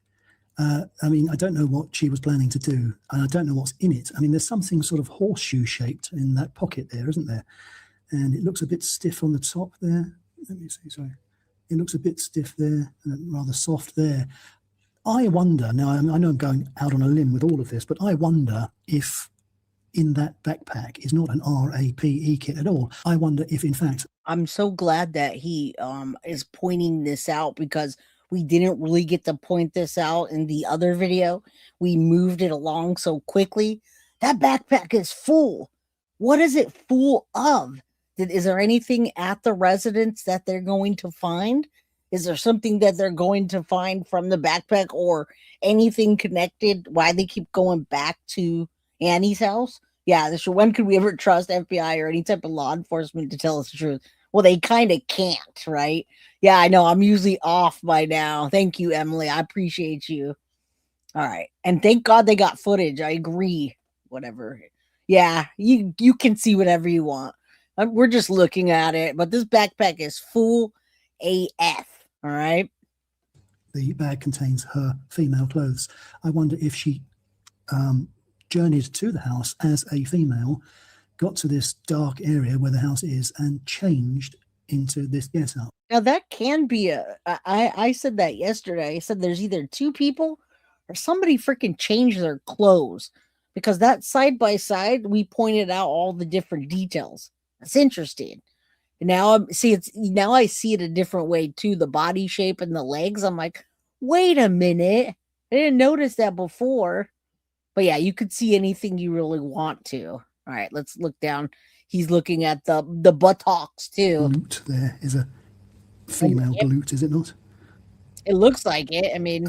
I mean, I don't know what she was planning to do, and I don't know what's in it. I mean, there's something sort of horseshoe shaped in that pocket there, isn't there? And it looks a bit stiff on the top there. Let me see, sorry. It looks a bit stiff there, rather soft there. I wonder, now I know I'm going out on a limb with all of this, but I wonder if in that backpack is not an RAPE kit at all. I wonder if, in fact... I'm so glad that he is pointing this out, because we didn't really get to point this out in the other video. We moved it along so quickly. That backpack is full. What is it full of? Is there anything at the residence that they're going to find? Is there something that they're going to find from the backpack, or anything connected? Why they keep going back to Annie's house? Yeah, when could we ever trust FBI or any type of law enforcement to tell us the truth? Well, they kind of can't, right? Yeah, I know. I'm usually off by now. Thank you, Emily. I appreciate you. All right. And thank God they got footage. I agree. Whatever. Yeah, you can see whatever you want. We're just looking at it. But this backpack is full AF. All right. The bag contains her female clothes. I wonder if she journeyed to the house as a female, got to this dark area where the house is, and changed into this get-up. Now that can be I said that yesterday. I said there's either two people or somebody freaking changed their clothes, because that side by side, we pointed out all the different details. That's interesting. Now I see it a different way too. The body shape and the legs. I'm like, wait a minute. I didn't notice that before. But yeah, you could see anything you really want to. All right, let's look down. He's looking at the buttocks too. Glute there is a female glute, is it not? It looks like it. I mean,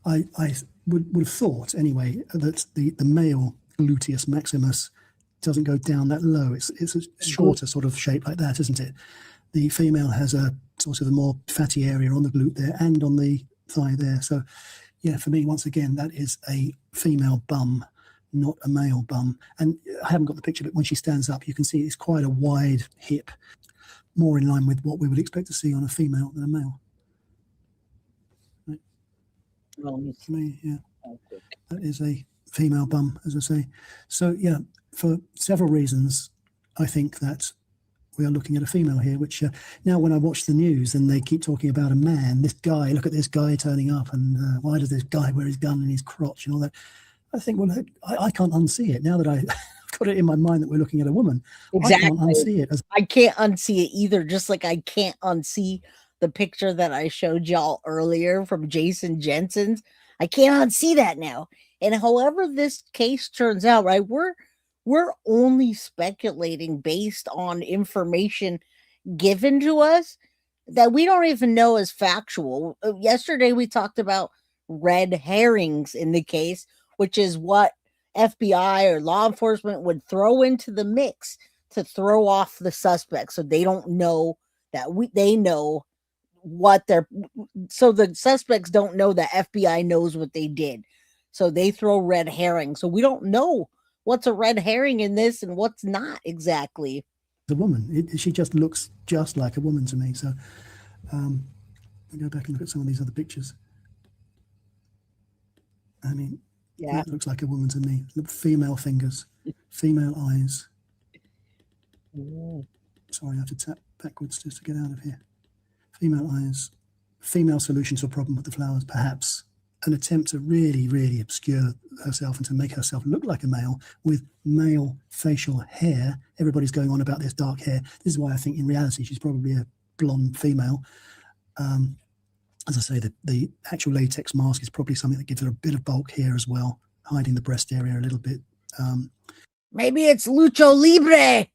I would have thought anyway that the male gluteus maximus doesn't go down that low. It's a shorter sort of shape like that, isn't it? The female has a sort of a more fatty area on the glute there and on the thigh there. So yeah, for me, once again, that is a female bum, not a male bum. And I haven't got the picture, but when she stands up, you can see it's quite a wide hip, more in line with what we would expect to see on a female than a male. Right. For me, yeah, that is a female bum, as I say. So yeah, for several reasons, I think that we are looking at a female here, which now when I watch the news and they keep talking about a man, this guy, look at this guy turning up, and why does this guy wear his gun in his crotch and all that? I think, well, I can't unsee it now that I've got it in my mind that we're looking at a woman. exactly. I can't unsee it. I can't unsee it either, just like I can't unsee the picture that I showed y'all earlier from Jason Jensen's. I can't unsee that now. And however this case turns out, right, we're only speculating based on information given to us that we don't even know is factual. Yesterday, we talked about red herrings in the case, which is what FBI or law enforcement would throw into the mix to throw off the suspect. So they don't know that they know what so the suspects don't know that FBI knows what they did. So they throw red herring. So we don't know what's a red herring in this and what's not exactly. The woman, she just looks just like a woman to me. So I'll go back and look at some of these other pictures. I mean, yeah, it looks like a woman to me. Look, female fingers, female eyes. Sorry, I have to tap backwards just to get out of here. Female eyes, female solution to a problem with the flowers, perhaps. An attempt to really, really obscure herself and to make herself look like a male with male facial hair. Everybody's going on about this dark hair. This is why I think in reality she's probably a blonde female. As I say, the actual latex mask is probably something that gives her a bit of bulk here as well, hiding the breast area a little bit. Maybe it's Lucho Libre.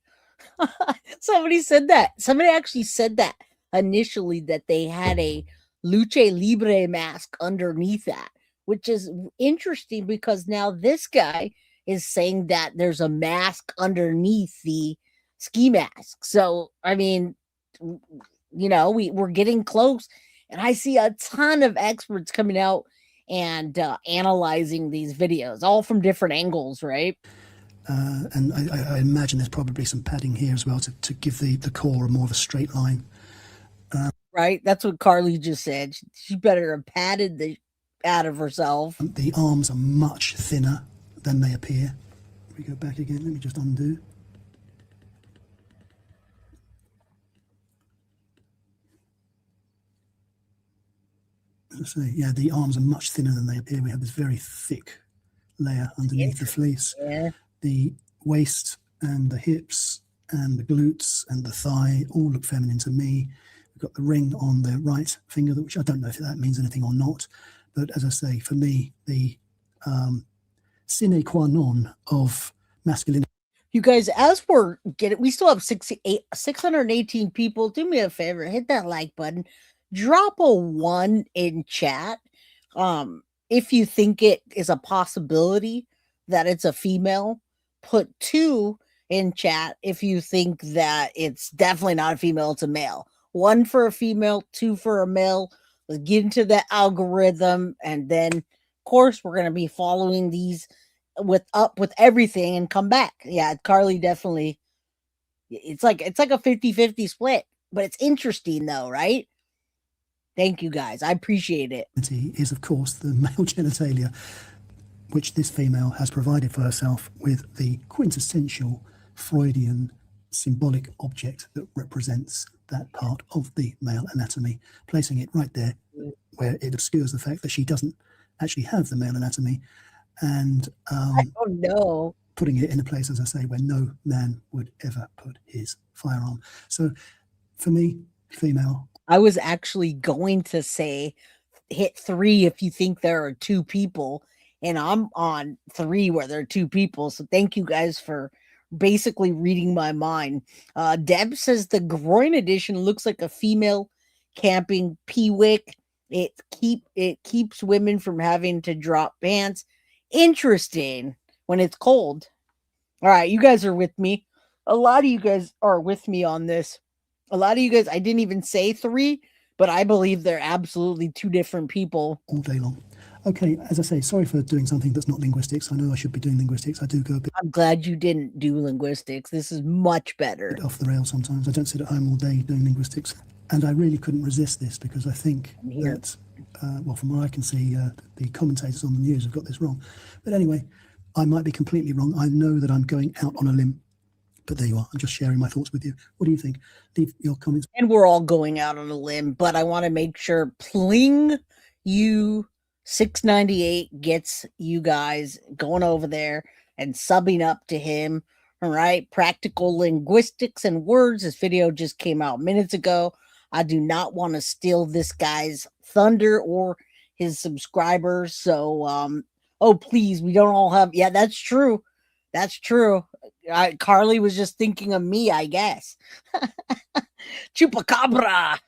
Somebody said that. Somebody actually said that initially, that they had a Lucha Libre mask underneath that, which is interesting because now this guy is saying that there's a mask underneath the ski mask. So, I mean, you know, we're getting close, and I see a ton of experts coming out and analyzing these videos, all from different angles, right? And I imagine there's probably some padding here as well to give the core more of a straight line. Right? That's what Carly just said. She better have padded the out of herself. The arms are much thinner than they appear. If we go back again, let me just undo. As I say, yeah, the arms are much thinner than they appear. We have this very thick layer underneath the fleece. Yeah. The waist and the hips and the glutes and the thigh all look feminine to me. We've got the ring on the right finger, which I don't know if that means anything or not. But as I say, for me, the sine qua non of masculinity. You guys, as we're getting, we still have 618 people. Do me a favor, hit that like button. Drop a 1 in chat. If you think it is a possibility that it's a female, put 2 in chat. If you think that it's definitely not a female, it's a male. 1 for a female, 2 for a male. Let's get into the algorithm, and then, of course, we're going to be following these with everything and come back. Yeah, Carly definitely. It's like a 50-50 split, but it's interesting though, right? Thank you guys. I appreciate it. Is of course the male genitalia, which this female has provided for herself with the quintessential Freudian symbolic object that represents that part of the male anatomy, placing it right there where it obscures the fact that she doesn't actually have the male anatomy, and I don't know, putting it in a place, as I say, where no man would ever put his firearm. So for me, female. I was actually going to say hit 3 if you think there are 2 people, and I'm on 3 where there are 2 people. So thank you guys for basically reading my mind. Deb says the groin edition looks like a female camping peewick. It keeps women from having to drop pants. Interesting when it's cold. All right, you guys are with me. A lot of you guys are with me on this. A lot of you guys, I didn't even say 3, but I believe they're absolutely 2 different people. All day long. Okay, as I say, sorry for doing something that's not linguistics. I know I should be doing linguistics. I do go a bit. I'm glad you didn't do linguistics. This is much better. Off the rails sometimes. I don't sit at home all day doing linguistics. And I really couldn't resist this because I think that, well, from what I can see, the commentators on the news have got this wrong. But anyway, I might be completely wrong. I know that I'm going out on a limb. But there you are. I'm just sharing my thoughts with you. What do you think? Leave your comments. And we're all going out on a limb, but I want to make sure Pling You 698 gets you guys going over there and subbing up to him. All right. Practical linguistics and words. This video just came out minutes ago. I do not want to steal this guy's thunder or his subscribers. So, oh, please, we don't all have. Yeah, that's true. That's true. Carly was just thinking of me, I guess. Chupacabra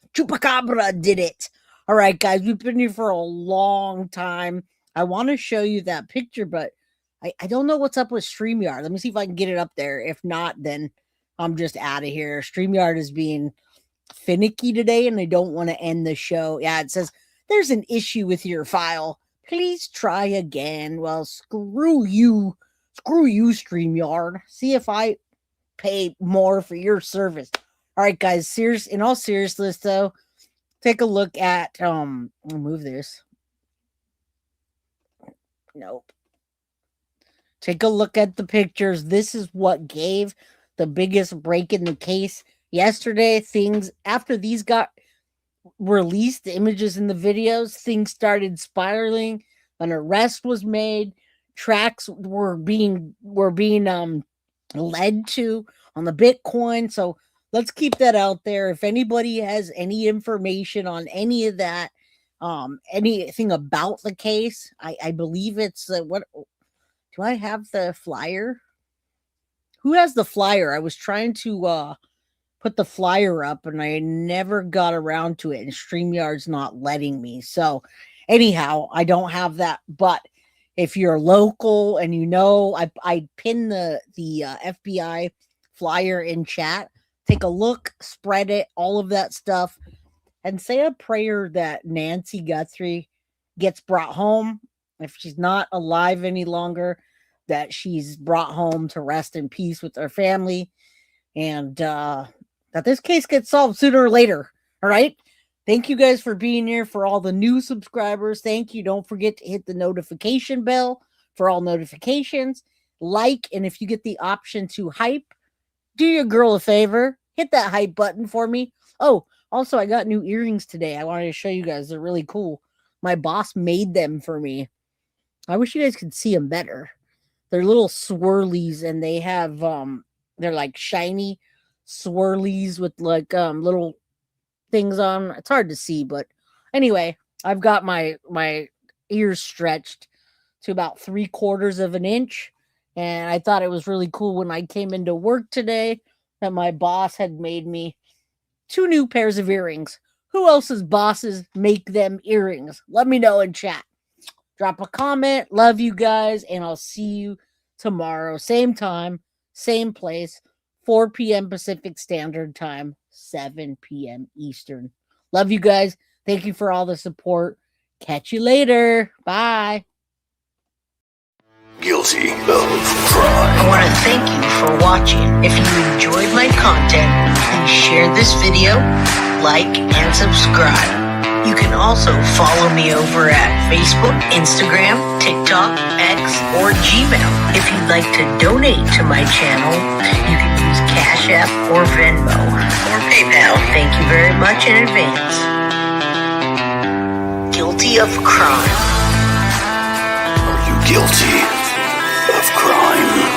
did it. All right, guys, we've been here for a long time. I want to show you that picture, but I don't know what's up with StreamYard. Let me see if I can get it up there. If not, then I'm just out of here. StreamYard is being finicky today, and I don't want to end the show. Yeah, it says there's an issue with your file. Please try again. Well, screw you. Screw you, StreamYard. See if I pay more for your service. All right, guys. In all seriousness, though, take a look at I'll move this. Nope. Take a look at the pictures. This is what gave the biggest break in the case yesterday. Things after these got released, the images and the videos, things started spiraling. An arrest was made. Tracks were being led to on the Bitcoin. So let's keep that out there. If anybody has any information on any of that, anything about the case, I believe it's what do I have the flyer? Who has the flyer? I was trying to put the flyer up and I never got around to it, and StreamYard's not letting me. So anyhow, I don't have that, but if you're local and you know, I pinned the FBI flyer in chat. Take a look, spread it, all of that stuff, and say a prayer that Nancy Guthrie gets brought home. If she's not alive any longer, that she's brought home to rest in peace with her family, and that this case gets solved sooner or later. All right. Thank you guys for being here. For all the new subscribers, thank you. Don't forget to hit the notification bell for all notifications. Like, and if you get the option to hype, do your girl a favor. Hit that hype button for me. Oh, also, I got new earrings today. I wanted to show you guys. They're really cool. My boss made them for me. I wish you guys could see them better. They're little swirlies, and they have they're like shiny swirlies with like little things on. It's hard to see, but anyway, I've got my ears stretched to about 3/4 of an inch, and I thought it was really cool when I came into work today that my boss had made me 2 new pairs of earrings. Who else's bosses make them earrings? Let me know in chat. Drop a comment. Love you guys, and I'll see you tomorrow. Same time, same place, 4 p.m. Pacific Standard Time, 7 p.m. Eastern. Love you guys. Thank you for all the support. Catch you later. Bye. Guilty of crime. I want to thank you for watching. If you enjoyed my content, please share this video, like, and subscribe. You can also follow me over at Facebook, Instagram, TikTok, X, or Gmail. If you'd like to donate to my channel, you can use Cash App or Venmo or PayPal. Thank you very much in advance. Guilty of crime. Are you guilty of crime?